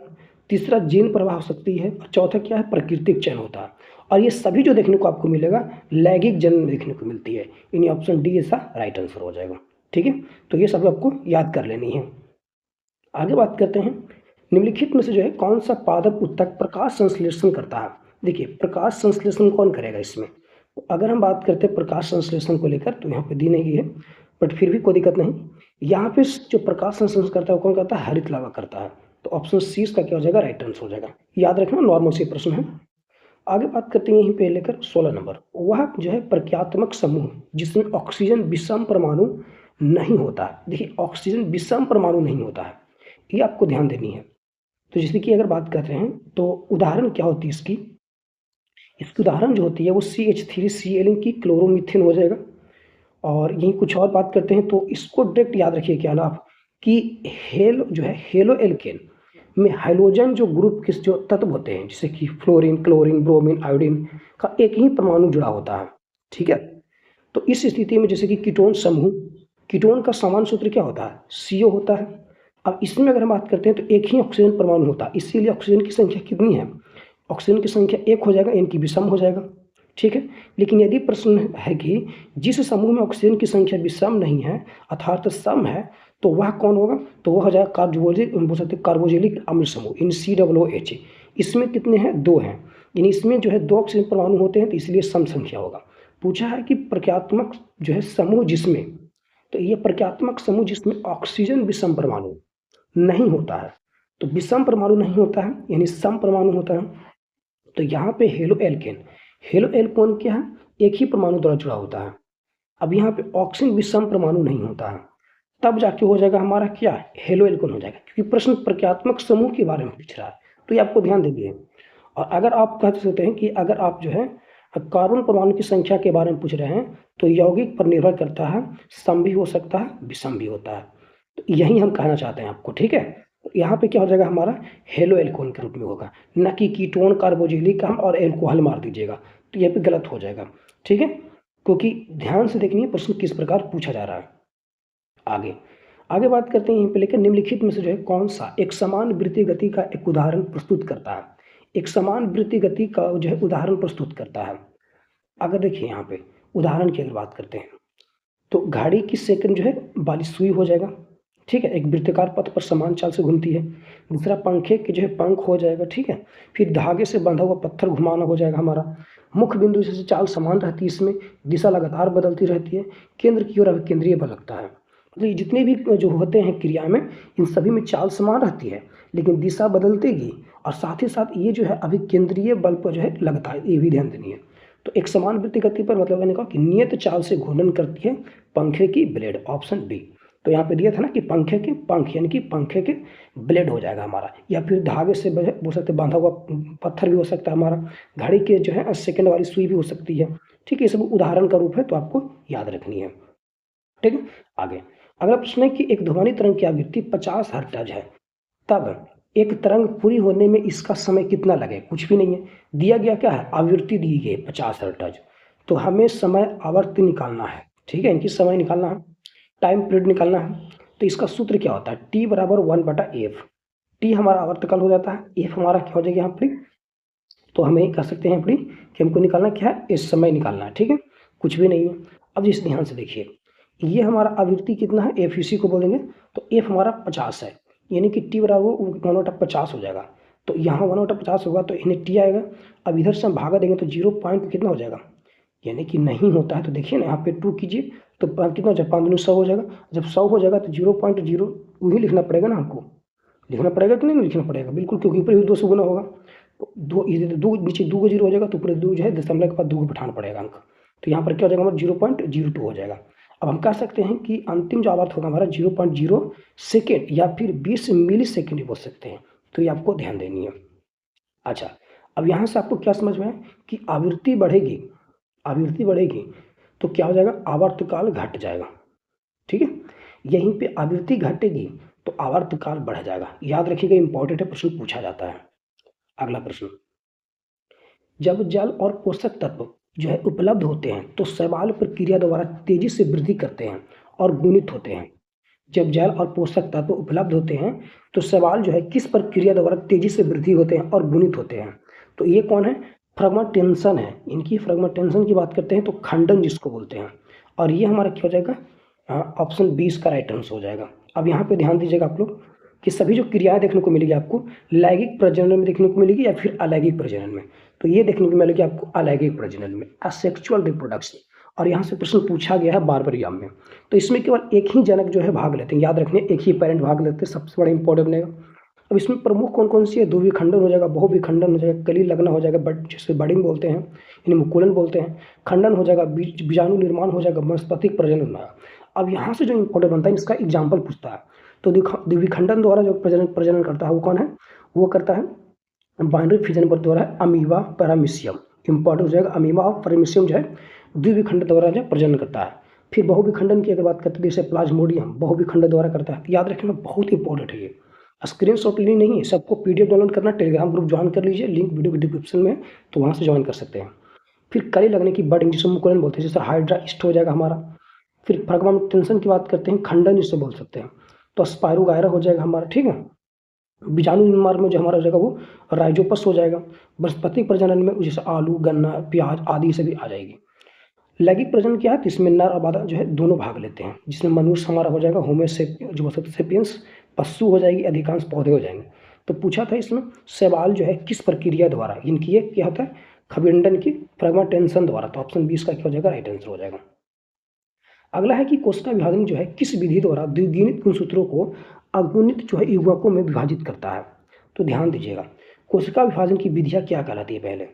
तीसरा जीन प्रवाह हो सकती है, और चौथा क्या है प्राकृतिक चयन होता है। और ये सभी जो देखने को आपको मिलेगा लैंगिक जन्म में देखने को मिलती है, यानी ऑप्शन डी ऐसा राइट आंसर हो जाएगा, ठीक है, तो ये सब आपको याद कर लेनी है। आगे बात करते हैं निम्नलिखित में से जो है कौन सा पादप उत्तक प्रकाश संश्लेषण करता है। देखिए प्रकाश संश्लेषण कौन करेगा इसमें, तो अगर हम बात करते हैं प्रकाश संश्लेषण को लेकर, तो यहाँ पे दी नहीं है, बट फिर भी कोई दिक्कत नहीं, यहाँ पे जो प्रकाश संश्लेषण करता है वो कौन करता है, हरित लावा करता है, तो ऑप्शन सी इसका क्या हो जाएगा, राइट आंसर हो जाएगा। याद रखना नॉर्मल से प्रश्न है। आगे बात करते हैं यहीं पे लेकर 16 नंबर, वह जो है प्रक्रियात्मक समूह जिसमें ऑक्सीजन विषम परमाणु नहीं होता है। देखिए ऑक्सीजन विषम परमाणु नहीं होता है, ये आपको ध्यान देनी है। तो जैसे कि अगर बात कर रहे हैं तो उदाहरण क्या होती है इसकी उदाहरण जो होती है वो CH3Cl की क्लोरोमीथेन हो जाएगा। और यहीं कुछ और बात करते हैं तो इसको डायरेक्ट याद रखिए क्या ना आप, कि हेल जो है हेलो एल्केन में हाइड्रोजन जो ग्रुप के जो तत्व होते हैं, जैसे कि फ्लोरीन, क्लोरीन, ब्रोमीन, आयोडीन का एक ही परमाणु जुड़ा होता है, ठीक है। तो इस स्थिति में जैसे कि कीटोन समूह, कीटोन का समान सूत्र क्या होता है, CO होता है। अब इसमें अगर हम बात करते हैं तो एक ही ऑक्सीजन परमाणु होता है, इसीलिए ऑक्सीजन की संख्या कितनी है, ऑक्सीजन की संख्या 1 हो जाएगा, इनकी विषम हो जाएगा, ठीक है। लेकिन यदि प्रश्न है कि जिस समूह में ऑक्सीजन की संख्या विषम नहीं है अर्थात सम है, तो वह कौन होगा, तो वह हो जाएगा कार्बोजिलिक अम्ल समूह, इन COOH। इसमें कितने हैं, 2 हैं, यानी इसमें जो है 2 ऑक्सीजन परमाणु होते हैं, तो इसलिए सम संख्या होगा। पूछा है कि प्रक्रियात्मक जो है समूह जिसमें, तो ये प्रक्रियात्मक समूह जिसमें ऑक्सीजन विषम परमाणु नहीं होता है, तो विषम परमाणु नहीं होता है यानी सम परमाणु होता है। तो यहाँ पे हेलो एल्केन क्या है, एक ही परमाणु द्वारा जुड़ा होता है। अब यहाँ पे ऑक्सीजन विषम परमाणु नहीं होता है, तब जाके हो जाएगा हमारा क्या, हेलो एल्केन हो जाएगा, क्योंकि प्रश्न प्रक्रियात्मक समूह के बारे में पूछ रहा है, तो ये आपको ध्यान दीजिए। और अगर आप कह सकते हैं कि अगर आप जो है कार्बन परमाणु की संख्या के बारे में पूछ रहे हैं तो यौगिक पर निर्भर करता है, सम भी हो सकता है, विषम भी होता है। तो यही हम कहना चाहते हैं आपको, ठीक है। तो यहाँ पे क्या हो जाएगा हमारा हेलो एल्कोहल के रूप में होगा, न कि कीटोन कार्बोजिलिक अम्ल और एल्कोहल मार दीजिएगा, तो यहाँ पे गलत हो जाएगा, ठीक है। क्योंकि ध्यान से देखिए प्रश्न किस प्रकार पूछा जा रहा है। आगे आगे बात करते हैं यहाँ पे, लेकर निम्नलिखित में से जो है कौन सा एक समान वृत्तीय गति का एक उदाहरण प्रस्तुत करता है। एक समान वृत्तीय गति का जो है उदाहरण प्रस्तुत करता है। अगर देखिए यहाँ पे उदाहरण की अगर बात करते हैं तो घड़ी की सेकंड जो है 42 सुई हो जाएगा, ठीक है, एक वृत्ताकार पथ पर समान चाल से घूमती है। दूसरा पंखे के जो है पंख हो जाएगा, ठीक है। फिर धागे से बंधा हुआ पत्थर घुमाना हो जाएगा हमारा। मुख्य बिंदु से चाल समान रहती है, इसमें दिशा लगातार बदलती रहती है, केंद्र की ओर अभिकेंद्रीय बल लगता है। मतलब ये जितने भी जो होते हैं क्रिया में, इन सभी में चाल समान रहती है लेकिन दिशा बदलतेगी, और साथ ही साथ ये जो है अभिकेंद्रीय बल पर जो है लगता है, ये भी ध्यान देनी है। तो एक समान वृत्तीय गति पर मतलब मैंने कहा कि नियत चाल से घूर्णन करती है पंखे की ब्लेड, ऑप्शन बी। तो यहाँ पे दिया था ना कि पंखे के पंख यानी कि पंखे के ब्लेड हो जाएगा हमारा, या फिर धागे से बोल सकते बांधा हुआ पत्थर भी हो सकता है हमारा, घड़ी के जो है सेकंड वाली सुई भी हो सकती है, ठीक है। ये सब उदाहरण का रूप है तो आपको याद रखनी है, ठीक है। आगे अगला प्रश्न है कि एक ध्वनि तरंग की आवृत्ति 50 हर्ट्ज है, तब एक तरंग पूरी होने में इसका समय कितना लगे। कुछ भी नहीं है, दिया गया क्या है, आवृत्ति दी गई 50 हर्ट्ज, तो हमें समय आवर्ती निकालना है, ठीक है, इनकी समय निकालना है, टाइम पीरियड निकालना है। तो इसका सूत्र क्या होता है, टी बराबर 1/f। टी हमारा आवर्तकाल हो जाता है, एफ हमारा क्या हो जाएगा यहाँ पर, तो हमें कह सकते हैं यहाँ पर कि हमको निकालना क्या है, इस समय निकालना है, ठीक है, कुछ भी नहीं है। अब इस ध्यान से देखिए, ये हमारा आवृत्ति कितना है, एफ इसी को बोलेंगे, तो एफ हमारा 50 है, यानी कि टी बराबर 1/50 हो जाएगा। तो यहाँ 1/50 होगा तो इन्हें टी आएगा। अब इधर से हम भागा देंगे तो 0 पॉइंट कितना हो जाएगा, यानी कि नहीं होता है। तो देखिए ना यहाँ पे 2 कीजिए तो कितना हो जाएगा, 5 दूनी 100 हो जाएगा। जब 100 हो जाएगा तो 0.0 वही लिखना पड़ेगा ना, हमको लिखना पड़ेगा कि नहीं लिखना पड़ेगा, बिल्कुल, क्योंकि ऊपर भी 2 से गुना होगा। तो दो नीचे 2 का 0 हो जाएगा तो ऊपर 2 जो है दशमलव के बाद 2 को बैठाना पड़ेगा अंक। तो यहाँ पर क्या हो जाएगा हमारा 0.02 हो जाएगा। अब हम कह सकते हैं कि अंतिम जो आवर्त होगा हमारा 0.0 सेकेंड या फिर 20 मिली सेकेंड भी बोल सकते हैं, तो ये आपको ध्यान देनी है। अच्छा, अब यहाँ से आपको क्या समझ में है कि आवृत्ति बढ़ेगी तो क्या हो जाएगा, आवर्तकाल घट जाएगा, ठीक है। यहीं पे आवृत्ति घटेगी तो आवर्तकाल बढ़ जाएगा, याद रखिएगा, इंपॉर्टेंट है, प्रश्न पूछा जाता है। अगला प्रश्न, जब जल और पोषक तत्व जो है उपलब्ध होते हैं तो शैवाल प्रक्रिया द्वारा तेजी से वृद्धि करते हैं और गुणित होते हैं। जब जल और पोषक तत्व उपलब्ध होते हैं तो शैवाल जो है किस प्रक्रिया द्वारा तेजी से वृद्धि होते हैं और गुणित होते हैं। तो ये कौन है, फ्रेगमेंटेशन है। इनकी फ्रेगमेंटेशन की बात करते हैं तो खंडन जिसको बोलते हैं, और ये हमारा क्या हो जाएगा, ऑप्शन 20 का राइट आंसर हो जाएगा। अब यहाँ पे ध्यान दीजिएगा आप लोग कि सभी जो क्रियाएं देखने को मिलेगी आपको लैंगिक प्रजनन में देखने को मिलेगी या फिर अलैंगिक प्रजनन में। तो ये देखने को मिलेगी आपको अलैंगिक प्रजनन में, असेक्सुअल रिप्रोडक्शन। और यहाँ से प्रश्न पूछा गया है बार एग्जाम में, तो इसमें केवल एक ही जनक जो है भाग लेते हैं, याद रखने, एक ही पेरेंट भाग लेते हैं, सबसे बड़ा इंपॉर्टेंट बनेगा। अब इसमें प्रमुख कौन कौन सी है, द्विविखंडन हो जाएगा, बहुविखंडन हो जाएगा, कली लगना हो जाएगा, बट जिसे बडिंग बोलते हैं, यानी मुकुलन बोलते हैं, खंडन हो जाएगा, बीजाणु निर्माण हो जाएगा, वनस्पतिक प्रजनन होगा। अब यहाँ से जो इंपॉर्टेंट बनता है इसका एग्जाम्पल पूछता है, तो द्विविखंडन द्वारा जो प्रजनन करता है वो कौन है, वो करता है बाइनरी फिजन पर द्वारा अमीबा पैरामीशियम, इंपॉर्टेंट हो जाएगा, अमीबा और पैरामीशियम जो है द्विविखंड द्वारा जो प्रजनन करता है। फिर बहुविखंडन की अगर बात करते हैं जैसे प्लाज्मोडियम बहुविखंड द्वारा करता है, याद रखना बहुत इंपॉर्टेंट है ये, स्क्रीन शॉट लेनी नहीं है, सबको PDF डाउनलोड करना, टेलीग्राम ग्रुप ज्वाइन कर लीजिए, लिंक वीडियो के डिस्क्रिप्शन में, तो वहाँ से ज्वाइन कर सकते हैं। फिर कली लगने की बडिंग जिसे मुकुलन बोलते हैं, जैसे हाइड्रा ईस्ट हो जाएगा हमारा। फिर फ्रेगमेंटेशन की बात करते हैं, खंडन जिसे बोल सकते हैं, तो स्पाइरोगायरा हो जाएगा हमारा, ठीक है। बीजाणु निर्माण में जो हमारा हो जाएगा वो राइजोपस हो जाएगा। वनस्पतिक प्रजनन में जैसे आलू, गन्ना, प्याज आदि से भी आ जाएगी। लैंगिक प्रजनन क्या है, तो इसमें नर और मादा जो है दोनों भाग लेते हैं, जिसमें मनुष्य हमारा हो जाएगा होमोसेपियंस, पशु हो जाएगी, अधिकांश पौधे हो जाएंगे। तो पूछा था इसमें शैवाल जो है किस प्रक्रिया द्वारा, इनकी ये क्या होता है, खविंडन की फ्रेगमेंटेशन द्वारा, तो ऑप्शन 20 का क्या हो जाएगा, राइट आंसर हो जाएगा। अगला है कि कोशिका विभाजन जो है किस विधि द्वारा द्विगुणित गुणसूत्रों को अगुणित जो है युग्मकों में विभाजित करता है। तो ध्यान दीजिएगा, कोशिका विभाजन की विधियां क्या कहलाती है पहले,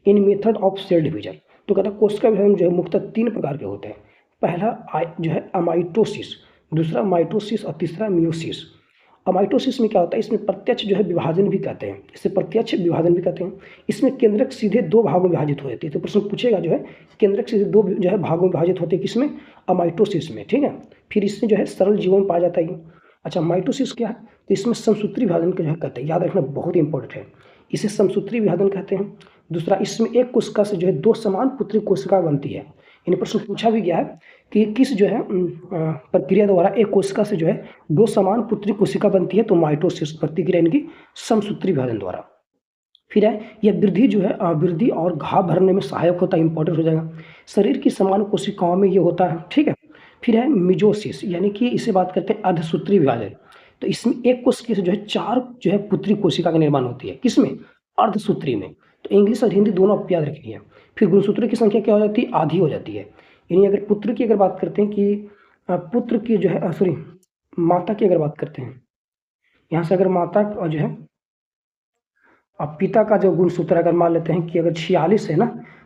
इन मेथड ऑफ सेल डिवीजन। तो कहता है कोशिका विभाजन जो है मुख्यतः 3 प्रकार के होते हैं। पहला जो है अमाइटोसिस, दूसरा माइटोसिस और तीसरा मियोसिस। अब माइटोसिस में क्या होता है, इसमें प्रत्यक्ष जो है विभाजन भी कहते हैं, इसे प्रत्यक्ष विभाजन भी कहते हैं। इसमें केंद्रक सीधे दो भागों में विभाजित हो जाती है। तो प्रश्न पूछेगा जो है केंद्रक सीधे दो जो है भागों में विभाजित होते हैं, किसमें, अमाइटोसिस में, ठीक है। फिर इसमें जो है सरल जीवों में पाया जाता है ये। अच्छा, माइटोसिस क्या है, तो इसमें समसूत्री विभाजन का जो है कहते हैं, याद रखना बहुत इंपॉर्टेंट है, इसे समसूत्री विभाजन कहते हैं। दूसरा, इसमें एक कोशिका से जो है दो समान पुत्री कोशिका बनती है। यानी प्रश्न पूछा भी गया है कि किस जो है प्रक्रिया द्वारा एक कोशिका से जो है दो समान पुत्री कोशिका बनती है, तो माइटोसिस प्रतिक्रिया इनकी समसूत्री विभाजन द्वारा। फिर है यह वृद्धि जो है वृद्धि और घाव भरने में सहायक होता है, इंपॉर्टेंट हो जाएगा। शरीर की समान कोशिकाओं में ये होता है, ठीक है। फिर है मिजोसिस, यानी कि इसे बात करते हैं अर्धसूत्री विभाजन। तो इसमें एक कोशिका से जो है चार जो है पुत्री कोशिका का निर्माण होती है, किसमें, अर्धसूत्री में। तो इंग्लिश और हिंदी दोनों आप याद रखनी है। फिर गुणसूत्री की संख्या क्या हो जाती है, आधी हो जाती है। यानी अगर पुत्र की अगर बात करते हैं कि पुत्र की जो है सॉरी माता की अगर बात करते हैं, यहाँ से अगर माता जो है अब पिता का जो गुणसूत्र अगर मान लेते हैं कि अगर 46 है ना,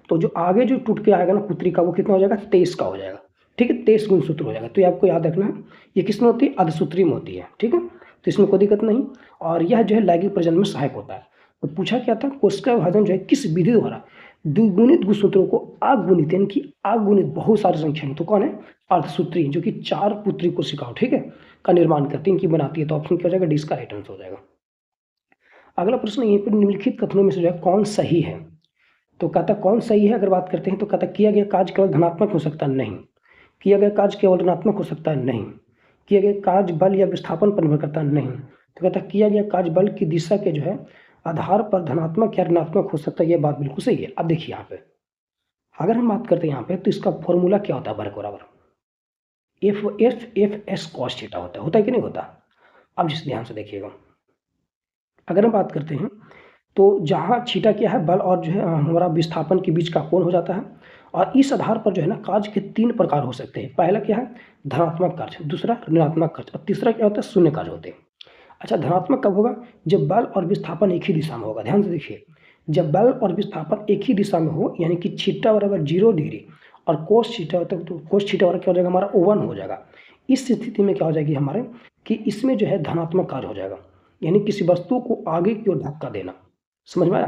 तो जो आगे जो टूट के आएगा ना पुत्री का, वो कितना हो जाएगा, 23 का हो जाएगा, ठीक है। 23 गुणसूत्र हो जाएगा। तो ये आपको याद रखना है, ये किसमें होती है, अर्धसूत्री में होती है, ठीक है। तो इसमें कोई दिक्कत नहीं। और यह जो है लैंगिक प्रजनन में सहायक होता है। तो पूछा क्या था, कोशिका विभाजन जो है किस विधि द्वारा द्विगुणित गुणसूत्रों को अगुणित, यानी कि अगुणित बहुत सारी संख्या में, तो कौन है, अर्धसूत्री, जो कि चार पुत्री कोशिकाओं, ठीक है, का निर्माण करती है, इनकी बनाती है। तो ऑप्शन क्या हो जाएगा, डी का राइट आंसर हो जाएगा। अगला प्रश्न यहीं पर निम्नलिखित कथनों में से जो है कौन सही है। तो कहता कौन सही है अगर बात करते हैं, तो कहता किया गया कार्य केवल धनात्मक हो सकता है, नहीं। किया गया कार्य केवल ऋणात्मक हो सकता है, नहीं। किया गया कार्य बल या विस्थापन पर निर्भर करता है, नहीं। तो कहता किया गया कार्य बल की दिशा के जो है आधार पर धनात्मक या ऋणात्मक हो सकता है, यह बात बिल्कुल सही है। अब देखिए यहाँ पे अगर हम बात करते हैं यहाँ पे, तो इसका फॉर्मूला क्या होता है, वर्ग बराबर एफ एस कॉस थीटा होता है कि नहीं होता। अब जिस ध्यान से देखिएगा, अगर हम बात करते हैं तो जहाँ थीटा क्या है, बल और जो है हमारा विस्थापन के बीच का कोण हो जाता है। और इस आधार पर जो है ना कार्य के तीन प्रकार हो सकते हैं। पहला क्या है, धनात्मक कार्य, दूसरा ऋणात्मक कार्य, और तीसरा क्या होता है, शून्य कार्य होते हैं। अच्छा, धनात्मक कब होगा, जब बल और विस्थापन एक ही दिशा में होगा। ध्यान से देखिए, जब बल और विस्थापन एक ही दिशा में हो, यानी कि थीटा बराबर 0 डिग्री और कोस थीटा होता है, तो कोस थीटा बराबर क्या हो जाएगा, हमारा 1 हो जाएगा। इस स्थिति में क्या हो जाएगी हमारे कि इसमें जो है धनात्मक कार्य हो जाएगा, यानी किसी वस्तु को आगे की ओर धक्का देना। समझ में आया,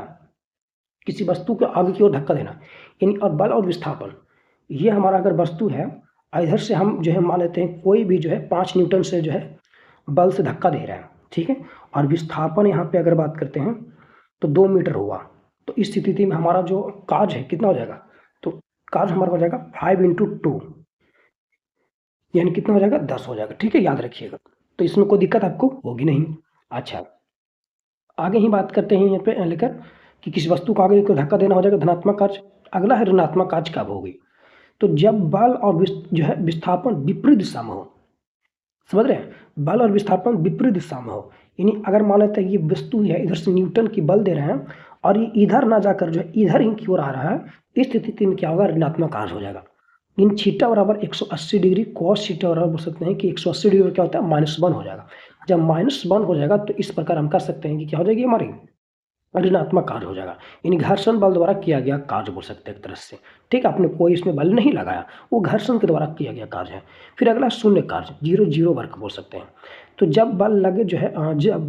किसी वस्तु को आगे की ओर धक्का देना, यानी और बल और विस्थापन, ये हमारा अगर वस्तु है, इधर से हम जो है मान लेते हैं कोई भी जो है 5 न्यूटन से जो है बल से धक्का दे रहा है, ठीक है। और विस्थापन यहाँ पे अगर बात करते हैं तो 2 मीटर हुआ, तो इस स्थिति में हमारा जो कार्य है कितना हो जाएगा, तो कार्य हमारा हो जाएगा 5 × 2, यानी कितना हो जाएगा, 10 हो जाएगा, ठीक है, याद रखिएगा। तो इसमें कोई दिक्कत आपको होगी नहीं। अच्छा, आगे ही बात करते हैं यहाँ पे लेकर कि किसी वस्तु को आगे को धक्का देना हो जाएगा धनात्मक कार्य। अगला है ऋणात्मक कार्य कब होगी, तो जब बल और जो है विस्थापन विपरीत दिशा में हो। समझ रहे हैं, बल और विस्थापन विपरीत दिशा में हो, यानी अगर मान लेते हैं ये वस्तु है, इधर से न्यूटन की बल दे रहे हैं और ये इधर ना जाकर जो है इधर ही की ओर आ रहा है, इस स्थिति में क्या होगा, ऋणात्मक कार्य हो जाएगा। इन थीटा बराबर 180 डिग्री, कॉस थीटा बराबर बोल सकते हैं कि 180 डिग्री क्या होता है, -1 हो जाएगा। जब -1 हो जाएगा तो इस प्रकार हम कर सकते हैं कि क्या हो जाएगी, हमारी ऋणात्मक कार्य हो जाएगा, यानी घर्षण बल द्वारा किया गया कार्य बोल सकते हैं एक तरह से, ठीक है। आपने कोई इसमें बल नहीं लगाया, वो घर्षण के द्वारा किया गया कार्य है। फिर अगला शून्य कार्य, 0 वर्ग बोल सकते हैं। तो जब बल लगे जो है जब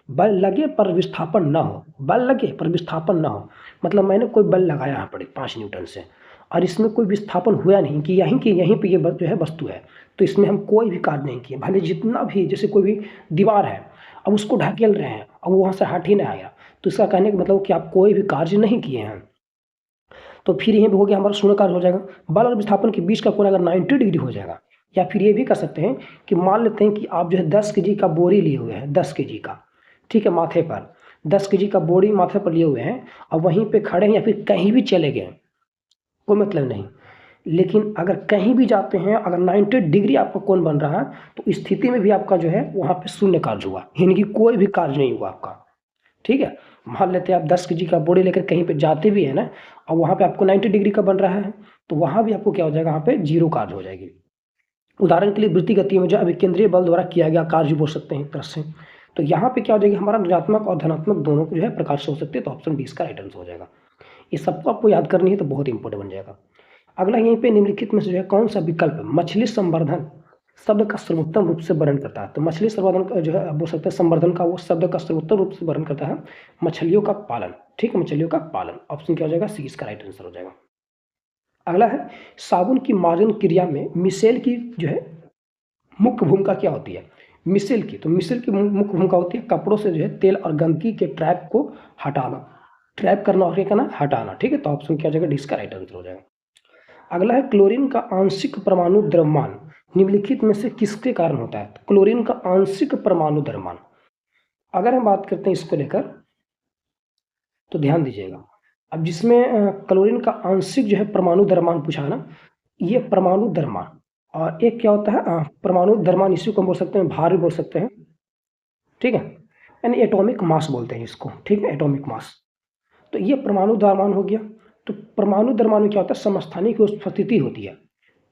बल लगे पर विस्थापन ना हो, बल लगे पर विस्थापन ना हो, मतलब मैंने कोई बल लगाया यहाँ पर 5 न्यूटन से और इसमें कोई विस्थापन हुआ नहीं कि यहीं पे ये जो है वस्तु है, तो इसमें हम कोई भी कार्य नहीं किए, भले जितना भी, जैसे कोई भी दीवार है, अब उसको ढकेल रहे हैं, अब वहाँ से हट ही नहीं आया, तो इसका कहने का मतलब कि आप कोई भी कार्य नहीं किए हैं, तो फिर यहीं पे हो गया हमारा शून्य कार्य हो जाएगा। बल और विस्थापन के बीच का कोण अगर 90 डिग्री हो जाएगा, या फिर ये भी कर सकते हैं कि मान लेते हैं कि आप जो है 10 kg का बोरी लिए हुए हैं, 10 kg का, ठीक है, माथे पर 10 kg का बोरी माथे पर लिए हुए हैं और वहीं पे खड़े हैं या फिर कहीं भी चले गए, कोई मतलब नहीं। लेकिन अगर कहीं भी जाते हैं, अगर 90 डिग्री आपका कोण बन रहा है, तो इस स्थिति में भी आपका जो है वहाँ पे शून्य कार्य हुआ, यानी कि कोई भी कार्य नहीं हुआ आपका, ठीक है। मान लेते हैं आप 10 kg का बोरी लेकर कहीं पे जाते भी है ना, और वहाँ पे आपको 90 डिग्री का बन रहा है, तो वहाँ भी आपको क्या हो जाएगा, यहाँ पे 0 कार्य हो जाएगी। उदाहरण के लिए वृत्तीय गति में जो अभिकेंद्रीय बल द्वारा किया गया कार्य बोल सकते हैं एक तरह से। तो यहाँ पे क्या हो जाएगी, हमारा ऋणात्मक और धनात्मक दोनों को जो है प्रकार से हो सकते हैं, तो ऑप्शन 20 का राइट आंसर हो जाएगा। ये सबको आपको याद करनी है, तो बहुत इंपॉर्टेंट बन जाएगा। अगला यहीं पे निम्नलिखित में से जो है कौन सा विकल्प मछली संवर्धन शब्द का सर्वोत्तम रूप से वर्णन करता है। तो मछली संवर्धन का जो है बोल सकते हैं संवर्धन का वो शब्द का सर्वोत्तम रूप से वर्णन करता है मछलियों का पालन। ठीक है, मछलियों का पालन। ऑप्शन क्या हो जाएगा? सी इसका राइट आंसर हो जाएगा। अगला है साबुन की मार्जन क्रिया में मिसेल की जो है मुख्य भूमिका क्या होती है? मिसेल की, तो मिसेल की मुख्य भूमिका होती है कपड़ों से जो है तेल और गंदगी के ट्रैप को हटाना। ट्रैप करना और क्या करना? हटाना। ठीक है, तो ऑप्शन क्या हो जाएगा? डी इसका राइट आंसर हो जाएगा। अगला है क्लोरीन का आंशिक परमाणु द्रव्यमान निम्नलिखित में से किसके कारण होता है? तो क्लोरीन का आंशिक परमाणु द्रव्यमान, अगर हम बात करते हैं इसको लेकर तो ध्यान दीजिएगा। अब जिसमें क्लोरीन का आंशिक जो है परमाणु द्रव्यमान पूछा है ना, ये परमाणु द्रव्यमान, और एक क्या होता है परमाणु द्रव्यमान, इसी को हम बोल सकते हैं भार भी बोल सकते हैं। ठीक है, यानी एटॉमिक मास बोलते हैं इसको। ठीक है, एटॉमिक मास। तो ये परमाणु द्रव्यमान हो गया। तो परमाणु द्रव्यमान में क्या होता है? समस्थानिक की उपस्थिति होती है।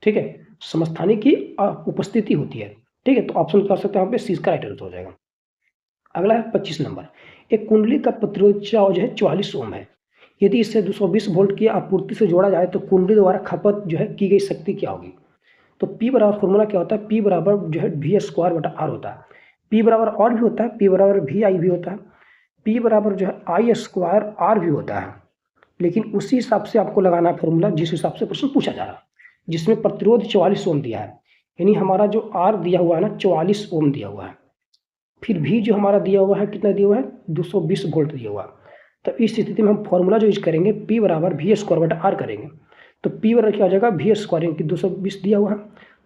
ठीक है, समस्थानिक की उपस्थिति होती है। ठीक है, तो ऑप्शन कर सकते हैं यहाँ पे सी का राइट आंसर हो जाएगा। अगला है 25 नंबर। एक कुंडली का प्रतिरोध जो है 44 ओम है। यदि इसे 220 वोल्ट की आपूर्ति से जोड़ा जाए तो कुंडली द्वारा खपत जो है की गई शक्ति क्या होगी? तो P बराबर फॉर्मूला क्या होता है? P बराबर जो है वी स्क्वायर बटा आर होता है। P बराबर और भी होता है, P बराबर वी आई भी होता है, P बराबर जो है आई स्क्वायर आर भी होता है। लेकिन उसी हिसाब से आपको लगाना है फॉर्मूला जिस हिसाब से प्रश्न पूछा जा रहा है, जिसमें प्रतिरोध 44 ओम दिया है, यानी हमारा जो आर दिया हुआ है ना 44 ओम दिया हुआ है। फिर भी जो हमारा दिया हुआ है कितना दिया हुआ है? 220 वोल्ट दिया हुआ है। तो इस स्थिति में हम फॉर्मूला जो यूज करेंगे P बराबर वी स्क्वायर बटा आर करेंगे। तो P बराबर क्या हो जाएगा? वी स्क्वायर, इनकी 220 दिया हुआ है,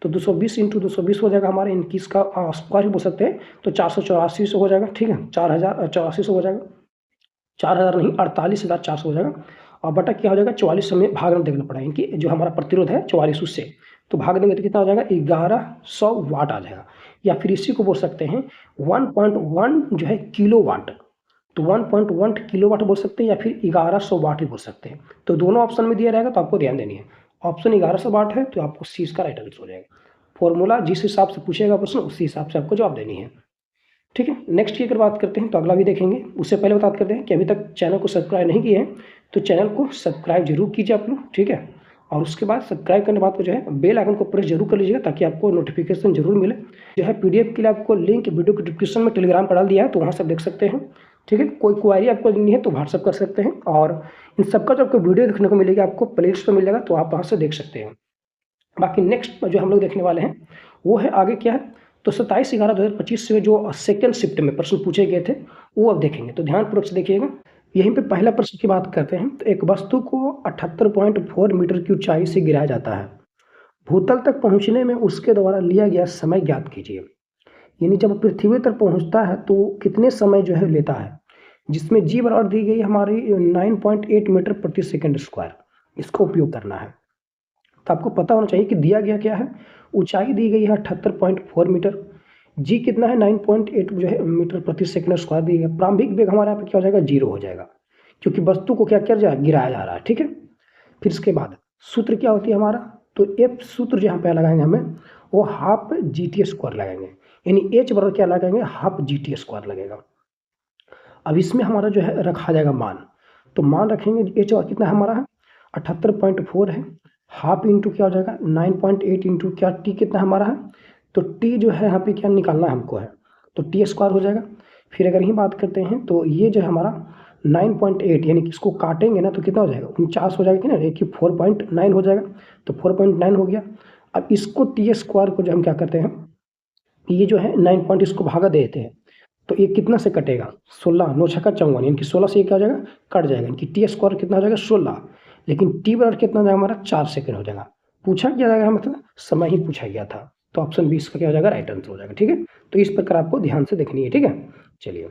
तो 220 इंटू 220 हो जाएगा हमारा, इनकी इसका स्क्वायर भी बोल सकते हैं, तो 484 से हो जाएगा। ठीक है, 4084 से हो जाएगा, 4000 नहीं 48,400 हो जाएगा। और बटा क्या हो जाएगा? 44 में भाग में देखना पड़ा, इनकी जो हमारा प्रतिरोध है 44 उससे, तो भाग देंगे तो कितना हो जाएगा? 1100 वाट आ जाएगा। या फिर इसी को बोल सकते हैं 1.1 जो है किलो वाट, तो 1.1 किलो वाट बोल सकते हैं, या फिर 1100 वाट भी बोल सकते हैं। तो दोनों ऑप्शन में दिया रहेगा, तो आपको ध्यान देनी है। ऑप्शन 1100 वाट है, तो आपको सी का राइट आंसर हो जाएगा। फॉर्मूला जिस हिसाब से पूछेगा प्रश्न उसी हिसाब से आपको जवाब देनी है। ठीक है, नेक्स्ट की अगर बात करते हैं तो अगला भी देखेंगे। उससे पहले बात करते हैं कि अभी तक चैनल को सब्सक्राइब नहीं किए हैं तो चैनल को सब्सक्राइब जरूर कीजिए आप लोग। ठीक है, और उसके बाद सब्सक्राइब करने के बाद जो है बेल आइकन को प्रेस जरूर कर लीजिएगा ताकि आपको नोटिफिकेशन जरूर मिले। जो है पीडीएफ के लिए आपको लिंक वीडियो के डिस्क्रिप्शन में टेलीग्राम पर डाल दिया है, तो वहाँ से देख सकते हैं। ठीक है, कोई क्वारी आपको नहीं है तो व्हाट्सअप कर सकते हैं, और इन सबका जो आपको वीडियो देखने को मिलेगी आपको प्लेलिस्ट पर मिल जाएगा, तो आप वहाँ से देख सकते हैं। बाकी नेक्स्ट जो हम लोग देखने वाले हैं वो है आगे क्या है, तो 27/11/2025 से जो सेकेंड शिफ्ट में प्रश्न पूछे गए थे वो अब देखेंगे, तो ध्यानपूर्वक से देखिएगा। यहीं पे पहला प्रश्न की बात करते हैं। तो एक वस्तु को 78.4 मीटर की ऊंचाई से गिराया जाता है, भूतल तक पहुंचने में उसके द्वारा लिया गया समय ज्ञात कीजिए। यानी जब पृथ्वी तक पहुंचता है तो कितने समय जो है लेता है, जिसमें जी बराबर दी गई हमारी 9.8 मीटर प्रति सेकेंड स्क्वायर, इसका उपयोग करना है। तो आपको पता होना चाहिए कि दिया गया क्या है, ऊंचाई दी गई है 78.4 मीटर, जी कितना है 9.8 जो है मीटर प्रति सेकंड स्क्वायर दी गई। प्रारंभिक वेग हमारे यहाँ पे क्या हो जाएगा? 0 हो जाएगा, क्योंकि वस्तु को क्या किया जाए? गिराया जा रहा है। ठीक है, फिर इसके बाद सूत्र क्या होती है हमारा, तो एफ सूत्र जहाँ पे लगाएंगे हमें वो हाफ जी टी स्क्वायर लगाएंगे, यानी एच बराबर क्या लगाएंगे? हाफ जी टी स्क्वायर लगेगा। अब इसमें हमारा जो है रखा जाएगा मान, तो मान रखेंगे एच कितना हमारा है 78.4 है, हाफ इंटू क्या हो जाएगा 9.8 इंटू क्या टी कितना हमारा है, तो टी जो है यहाँ पे क्या निकालना हमको है, तो टी स्क्वायर हो जाएगा। फिर अगर यही बात करते हैं तो ये जो है हमारा 9.8, यानी कि इसको काटेंगे ना तो कितना हो जाएगा 49 हो जाएगा कि ना, एक 4.9 हो जाएगा, तो 4.9 हो गया। अब इसको टी स्क्वायर को जो हम क्या करते हैं, ये जो है 9 पॉइंट इसको भागा देते हैं, तो ये कितना से कटेगा 16, 9 छक्का 54, यानी कि 16 से ये क्या हो जाएगा? कट जाएगा, यानी कि टी स्क्वायर कितना हो जाएगा 16, लेकिन टी बराबर कितना हो जाएगा हमारा 4 सेकंड हो जाएगा। पूछा क्या जाएगा, मतलब समय ही पूछा गया था, तो ऑप्शन 20 का क्या हो जाएगा? राइट आंसर हो जाएगा। ठीक है, तो इस प्रकार आपको ध्यान से देखनी है। ठीक है, चलिए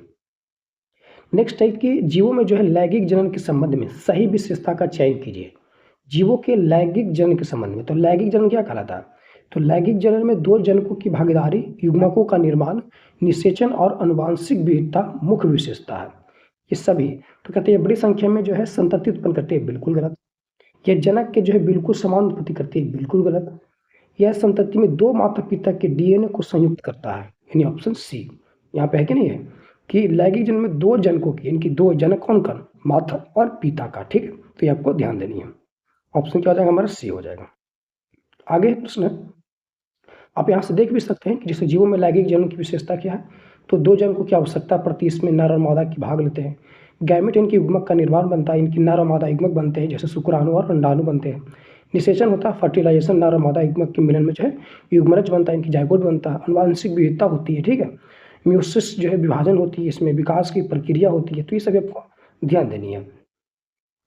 नेक्स्ट टाइप की जीवों में जो है लैंगिक जनन के संबंध में सही विशेषता का चयन कीजिए। जीवों के लैंगिक जनन के संबंध में, तो लैंगिक जनन क्या कहलाता है, तो लैंगिक जनन में दो जनकों की भागीदारी, युग्मकों का निर्माण, निषेचन और अनुवांशिक विविधता मुख्य विशेषता है। ये सभी तो कहते हैं बड़ी संख्या में जो है संतति उत्पन्न करती है, बिल्कुल गलत। यह जनक के जो है बिल्कुल समान उत्पत्ति करती है, बिल्कुल गलत। यह संतति में दो माता पिता के डीएनए को संयुक्त करता है, यानी ऑप्शन सी यहाँ पे है कि नहीं है, कि लैंगिक जनन में दो जनकों की, यानी कि दो जनक कौन का, माता और पिता का। ठीक है, तो ये आपको ध्यान देनी है। ऑप्शन क्या हो जाएगा हमारा? सी हो जाएगा। आगे प्रश्न है आप यहाँ से देख भी सकते हैं कि जैसे जीवों में लैंगिक जनन की विशेषता क्या है, तो 2 जन को क्या आवश्यकता पड़ती है, इसमें नर और मादा की भाग लेते हैं। गैमेट इनकी युग्मक का निर्माण बनता है, इनकी नर और मादा युग्मक बनते हैं, जैसे शुक्राणु और अंडाणु बनते हैं। निषेचन होता है, फर्टिलाइजेशन, नर और मादा युग्मक के मिलन में जो है युग्मनज बनता है, इनकी जाइगोट बनता है। आनुवांशिक विविधता होती है, ठीक है। म्यूसिस जो है विभाजन होती है, इसमें विकास की प्रक्रिया होती है, तो ये सभी आपको ध्यान देनी है।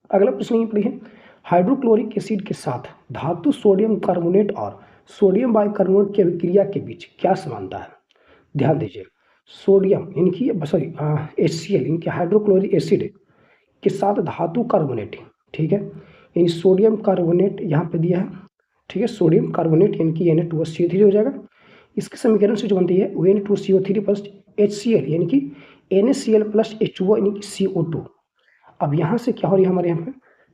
अगला प्रश्न ये पढ़िए, हाइड्रोक्लोरिक एसिड के साथ धातु सोडियम कार्बोनेट और सोडियम बाइकार्बोनेट की अभिक्रिया के बीच क्या समानता है? ध्यान दीजिए, सोडियम इनकी सॉरी HCl इनके हाइड्रोक्लोरिक एसिड के साथ धातु कार्बोनेट, ठीक है, यानी सोडियम कार्बोनेट यहाँ पे दिया है, ठीक है, सोडियम कार्बोनेट यानी कि Na2CO3 हो जाएगा। इसके समीकरण से जो बनती है वो Na2CO3 प्लस HCl यानी कि NaCl प्लस H2O यानी कि CO2। अब यहाँ से क्या हो रही है हमारे यहाँ पे,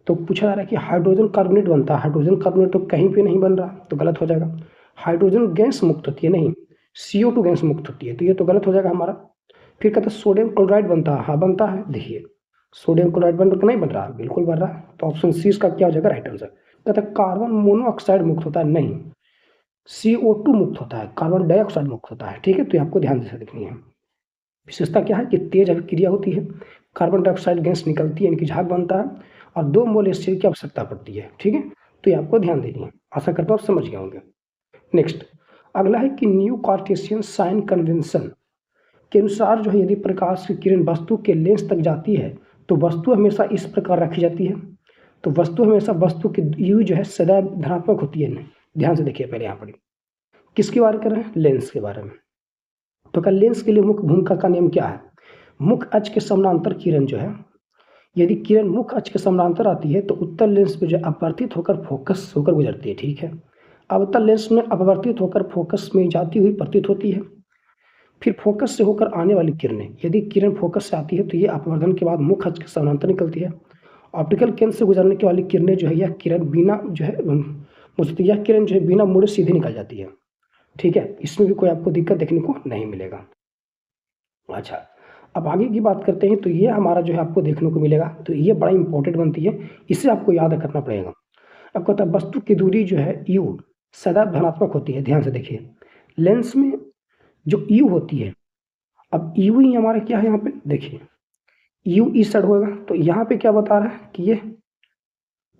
तो पूछा जा रहा है कि हाइड्रोजन कार्बोनेट बनता है, हाइड्रोजन कार्बोनेट तो कहीं पे नहीं बन रहा, तो गलत हो जाएगा। हाइड्रोजन गैस मुक्त होती है, नहीं CO2 गैस मुक्त होती है, तो ये तो गलत हो जाएगा हमारा। फिर कहते हैं सोडियम क्लोराइड बनता है, हाँ बनता है, देखिए सोडियम क्लोराइड बन रहा नहीं बन रहा, बिल्कुल बन रहा है, तो ऑप्शन सी इसका क्या हो जाएगा राइट आंसर। कहता है कार्बन मोनोऑक्साइड मुक्त होता है, नहीं CO2 मुक्त होता है, कार्बन डाइऑक्साइड मुक्त होता है, ठीक है, तो ये आपको ध्यान से देखनी है। विशेषता क्या है कि तेज अभिक्रिया होती है, कार्बन डाइऑक्साइड गैस निकलती है, इनकी झाग बनता है और 2 मोल HCl की आवश्यकता पड़ती है, ठीक है, तो ये आपको ध्यान देनी है। आशा करता हूँ आप समझ गए होंगे। नेक्स्ट अगला है कि न्यू कार्टेशियन साइन कन्वेंशन के अनुसार जो है यदि प्रकाश की किरण वस्तु के लेंस तक जाती है तो वस्तु हमेशा इस प्रकार रखी जाती है, तो वस्तु हमेशा वस्तु की यू जो है सदैव धनात्मक होती है। नहीं, ध्यान से देखिए, पहले यहाँ पर किसकी बात कर रहे हैं, लेंस के बारे में। तो क्या लेंस के लिए मुख्य भूमिका का नियम क्या है, मुख्य अक्ष के समानांतर किरण जो है, यदि किरण मुख्य अक्ष के समानांतर आती है तो उत्तल लेंस पे जो अपवर्तित होकर फोकस होकर गुजरती है, ठीक है। अवतल लेंस में अपवर्तित होकर फोकस में जाती हुई प्रतीत होती है। फिर फोकस से होकर आने वाली किरणें, यदि किरण फोकस से आती है तो ये अपवर्धन के बाद मुख्य अक्ष के समानांतर निकलती है। ऑप्टिकल केंद्र से गुजरने के वाली किरणें जो है यह किरण बिना जो है यह किरण जो है बिना मुड़े सीधे निकल जाती है, ठीक है, इसमें भी कोई आपको दिक्कत देखने को नहीं मिलेगा। अच्छा, अब आगे की बात करते हैं, तो ये हमारा जो है आपको देखने को मिलेगा, तो ये बड़ा इंपॉर्टेंट बनती है, इसे आपको याद करना पड़ेगा। अब कहता है वस्तु की दूरी जो है यू सदैव धनात्मक होती है, ध्यान से देखिए, लेंस में जो यू होती है, अब यू ही हमारा क्या है यहाँ पे देखिए, यू इस साइड होगा, तो यहाँ पे क्या बता रहा है कि ये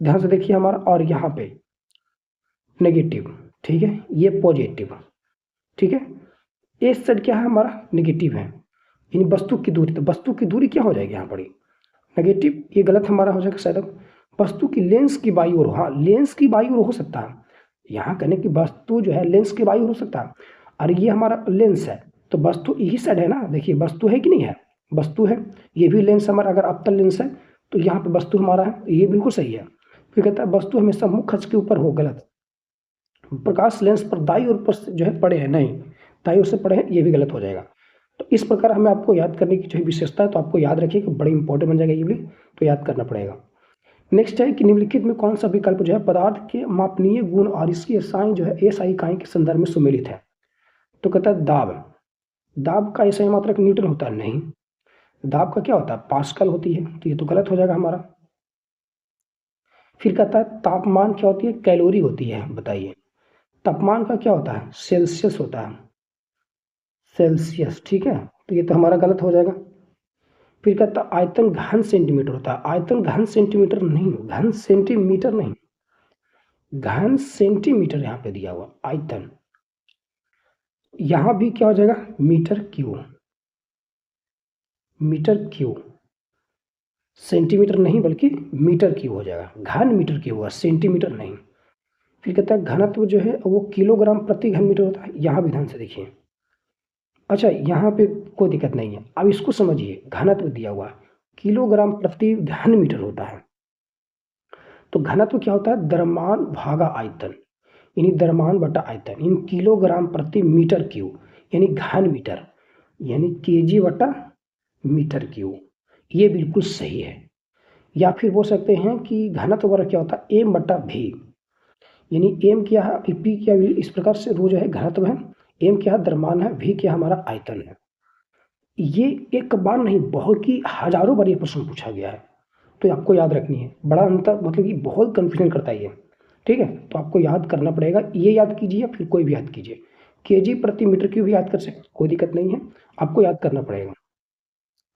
ध्यान से देखिए हमारा, और यहाँ पे नेगेटिव, ठीक है, ये पॉजिटिव, ठीक है, इस साइड क्या है हमारा नेगेटिव है, यानी वस्तु की दूरी, तो वस्तु की दूरी क्या हो जाएगी यहाँ पर नेगेटिव, ये गलत हमारा हो जाएगा शायद। वस्तु की लेंस की बाई ओर, हाँ लेंस की बाई ओर हो सकता है, यहाँ कहने की वस्तु जो है लेंस की बाई ओर हो सकता है, और ये हमारा लेंस है, तो वस्तु यही साइड है ना, देखिए वस्तु है कि नहीं है, वस्तु है, ये भी लेंस हमारा अगर अवतल लेंस है तो यहाँ पे वस्तु हमारा है, ये बिल्कुल सही है। फिर कहता है वस्तु हमेशा मुख्य अक्ष के ऊपर हो, गलत, प्रकाश लेंस पर दाई ओर पर जो है पड़े हैं, नहीं दाई ओर से पड़े हैं, ये भी गलत हो जाएगा। तो इस प्रकार हमें आपको याद करने की जो है विशेषता है, तो आपको याद रखिए कि बड़ी इंपॉर्टेंट बन जाएगा ये भी, तो याद करना पड़ेगा। नेक्स्ट है कि निम्नलिखित में कौन सा विकल्प जो है पदार्थ के मापनीय गुण और इसकी एसआई जो है एसआई इकाई के संदर्भ में सुमेलित है, तो कहता है दाब, दाब का एसआई मात्रक न्यूटन होता है, नहीं, दाब का क्या होता है पास्कल होती है, तो ये तो गलत हो जाएगा हमारा। फिर कहता है तापमान क्या होती है, कैलोरी होती है, बताइए तापमान का क्या होता है सेल्सियस होता है, सेल्सियस, ठीक है, तो ये तो हमारा गलत हो जाएगा। फिर कहता है आयतन घन सेंटीमीटर होता है, आयतन घन सेंटीमीटर नहीं, घन सेंटीमीटर नहीं, घन सेंटीमीटर यहाँ पे दिया हुआ आयतन, यहाँ भी क्या हो जाएगा metre cube, metre cube, centimetre नहीं बल्कि मीटर क्यू हो जाएगा, घन मीटर क्यू हुआ, सेंटीमीटर नहीं। फिर कहता है घनत्व जो है वो किलोग्राम प्रति घन मीटर होता है, यहाँ भी ध्यान से देखिए। अच्छा, यहाँ पे कोई दिक्कत नहीं है, अब इसको समझिए, घनत्व दिया हुआ किलोग्राम प्रति घन मीटर होता है, तो घनत्व क्या होता है द्रव्यमान भागा आयतन, यानी द्रव्यमान बटा आयतन, इन किलोग्राम प्रति मीटर क्यूब, यानी घन मीटर, यानी केजी बटा मीटर क्यूब, ये बिल्कुल सही है। या फिर बोल सकते हैं कि घनत्व वर्ग क्या होता है एम बटा भी, यानी एम क्या है पी क्या, इस प्रकार से रो जो है घनत्व है, एम क्या है द्रव्यमान है, भी क्या हमारा आयतन है। ये एक बार नहीं बहुत ही हजारों बार ये प्रश्न पूछा गया है, तो आपको याद रखनी है, बड़ा अंतर मतलब कि बहुत कन्फ्यूजन करता है ये, ठीक है, तो आपको याद करना पड़ेगा, ये याद कीजिए या फिर कोई भी याद कीजिए, केजी प्रति मीटर क्यूब याद कर सकते, कोई दिक्कत नहीं है, आपको याद करना पड़ेगा।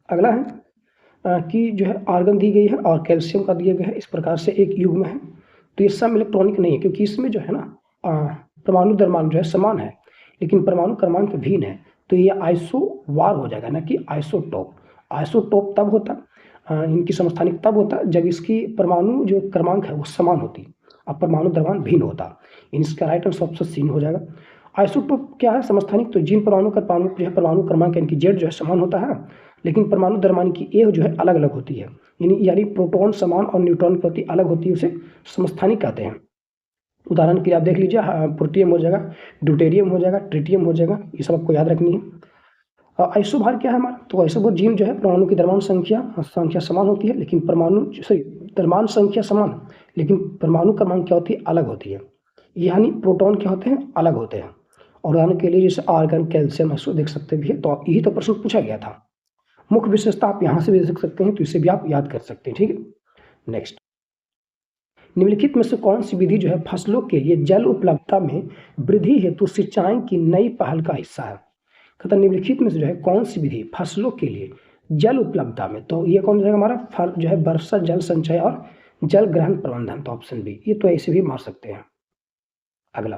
अगला है कि जो है आर्गन दी गई है और कैल्शियम का दिया गया है, इस प्रकार से एक युग्म है। तो ये सब इलेक्ट्रॉनिक नहीं है, क्योंकि इसमें जो है ना परमाणु द्रव्यमान जो है समान है, लेकिन परमाणु क्रमांक भिन्न है। तो ये आइसोवार हो जाएगा, ना कि आइसोटोप। आइसोटोप तब होता, इनकी समस्थानिक तब होता जब इसकी परमाणु जो क्रमांक है वो समान होती और परमाणु द्रव्यमान भिन्न होता। इसका राइट आंसर ऑप्शन सी हो जाएगा। आइसोटोप क्या है समस्थानिक, तो जिन परमाणु का परमाणु क्रमांक इनकी जेड जो है समान होता है, लेकिन परमाणु द्रव्यमान की ए जो है अलग अलग होती है, यानी प्रोटॉन समान और न्यूट्रॉन की होती अलग होती है, उसे समस्थानिक कहते हैं। उदाहरण के लिए आप देख लीजिए, प्रोटियम हो जाएगा, ड्यूटेरियम हो जाएगा, ट्रिटियम हो जाएगा, ये सब आपको याद रखनी है। आइसोभार क्या है हमारा, तो आइसोभार जीव जो है परमाणु की द्रव्यमान संख्या समान होती है, लेकिन द्रव्यमान संख्या समान, लेकिन परमाणु क्रमांक क्या होती है, अलग होती है। यानी प्रोटॉन क्या होते हैं, अलग होते हैं। और उदाहरण के लिए जैसे आर्गन, कैल्शियम, इसको देख सकते भी है। तो यही तो प्रश्न पूछा गया था। मुख्य विशेषता आप यहाँ से भी देख सकते हैं, तो इसे भी आप याद कर सकते हैं। ठीक है, नेक्स्ट, निम्नलिखित में से कौन सी विधि जो है फसलों के लिए जल उपलब्धता में वृद्धि हेतु सिंचाई की नई पहल का हिस्सा है। कहता निम्नलिखित में से जो है कौन सी विधि फसलों के लिए जल उपलब्धता में, तो ये कौन जाएगा हमारा जो है वर्षा जल संचय और जल ग्रहण प्रबंधन, तो ऑप्शन बी। ये तो ऐसे भी मार सकते हैं। अगला,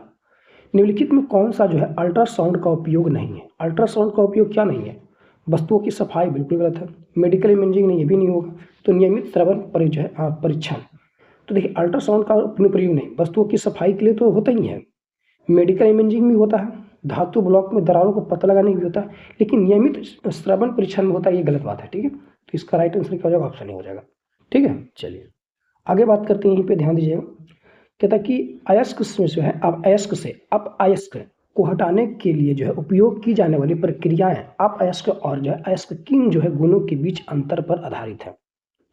निम्नलिखित में कौन सा जो है अल्ट्रासाउंड का उपयोग नहीं है। अल्ट्रासाउंड का उपयोग क्या नहीं है, वस्तुओं की सफाई, बिल्कुल गलत है। मेडिकल इमेजिंग नहीं, ये भी नहीं होगा। तो नियमित श्रवण परीक्षण, तो देखिए अल्ट्रासाउंड का प्रयोग नहीं, वस्तुओं की सफाई के लिए तो होता ही है, मेडिकल इमेजिंग में होता है, धातु ब्लॉक में दरारों को पता लगाने भी होता है, लेकिन नियमित श्रवण परीक्षण में होता है, ये गलत बात है। ठीक है, तो इसका राइट आंसर क्या हो जाएगा, ऑप्शन नहीं हो जाएगा। ठीक है, चलिए आगे बात करते हैं। यहीं पे ध्यान दीजिएगा, कहता कि अयस्क में जो है, अब अयस्क से अब अयस्क को हटाने के लिए जो है उपयोग की जाने वाली प्रक्रियाएं अब अयस्क और जो है अयस्क किन जो है गुणों के बीच अंतर पर आधारित है।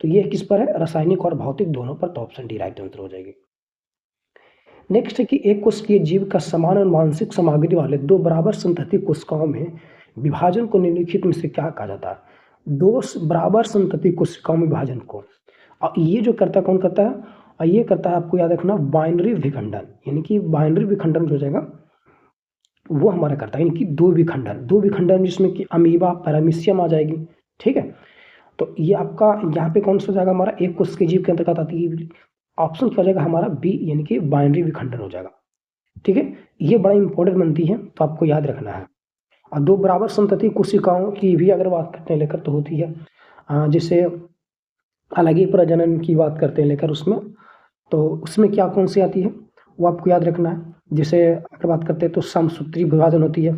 तो ये किस पर है, रासायनिक और भौतिक दोनों पर। तो ऑप्शन डी राइट आंसर हो जाएगी। नेक्स्ट है कि एक कोशिकीय जीव का समान अनुवांशिक सामग्री वाले दो बराबर संतति कोशिकाओं में विभाजन को निम्नलिखित में से क्या कहा जाता है। दो बराबर संतति कोशिकाओं में विभाजन को, और ये जो करता है कौन करता है, और ये करता है, आपको याद रखना, बाइनरी विखंडन। यानी कि बाइनरी विखंडन जो जाएगा वो हमारा करता है, यानी कि दो विखंडन जिसमें कि अमीबा, पैरामीशियम आ जाएगी। ठीक है, तो ये आपका यहाँ पे कौन सा जाएगा हमारा, एक कोशिकीय जीव के अंतर्गत आती है। ऑप्शन क्या हो जाएगा हमारा बी, यानी कि बाइनरी विखंडन हो जाएगा। ठीक है, ये बड़ा इंपॉर्टेंट बनती है, तो आपको याद रखना है। और दो बराबर संतति कोशिकाओं की भी अगर बात करते हैं लेकर, तो होती है जिसे अलग ही प्रजनन की बात करते हैं लेकर, उसमें तो उसमें क्या कौन सी आती है वो आपको याद रखना है। जैसे अगर बात करते हैं तो समसूत्री विभाजन होती है,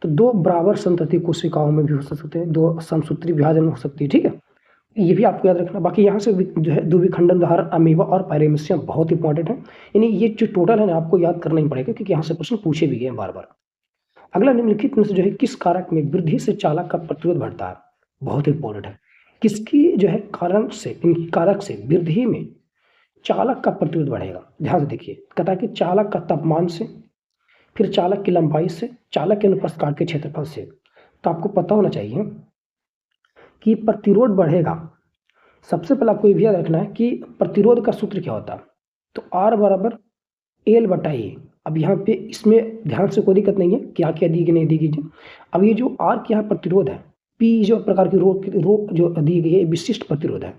तो दो बराबर संतति कोशिकाओं में भी हो सकते हैं, दो समसूत्री विभाजन हो सकती है। ठीक है, ये भी आपको याद रखना। बाकी यहाँ से जो है द्विविखंडन, उदाहरण अमीबा और पैरामीशियम बहुत इंपॉर्टेंट है, यानी ये जो टोटल है ना आपको याद करना ही पड़ेगा, क्योंकि यहाँ से प्रश्न पूछे भी गए बार बार। अगला, निम्नलिखित में से जो है किस कारक में वृद्धि से चालक का प्रतिरोध बढ़ता है, बहुत इंपॉर्टेंट है। किसकी जो है कारण से, इनकी कारक से वृद्धि में चालक का प्रतिरोध बढ़ेगा। ध्यान से देखिए, कहता है कि चालक का तापमान से, फिर चालक की लंबाई से, चालक के अनुप्रस्थ काट के क्षेत्रफल से। तो आपको पता होना चाहिए कि प्रतिरोध बढ़ेगा। सबसे पहले आपको ये भी याद रखना है कि प्रतिरोध का सूत्र क्या होता है, तो R बराबर L बटा A। अब यहाँ पे इसमें ध्यान से कोई दिक्कत नहीं है, क्या क्या दी गई नहीं दी गई। अब ये जो R क्या है प्रतिरोध है, P जो प्रकार की रो जो दी गई है विशिष्ट प्रतिरोध है,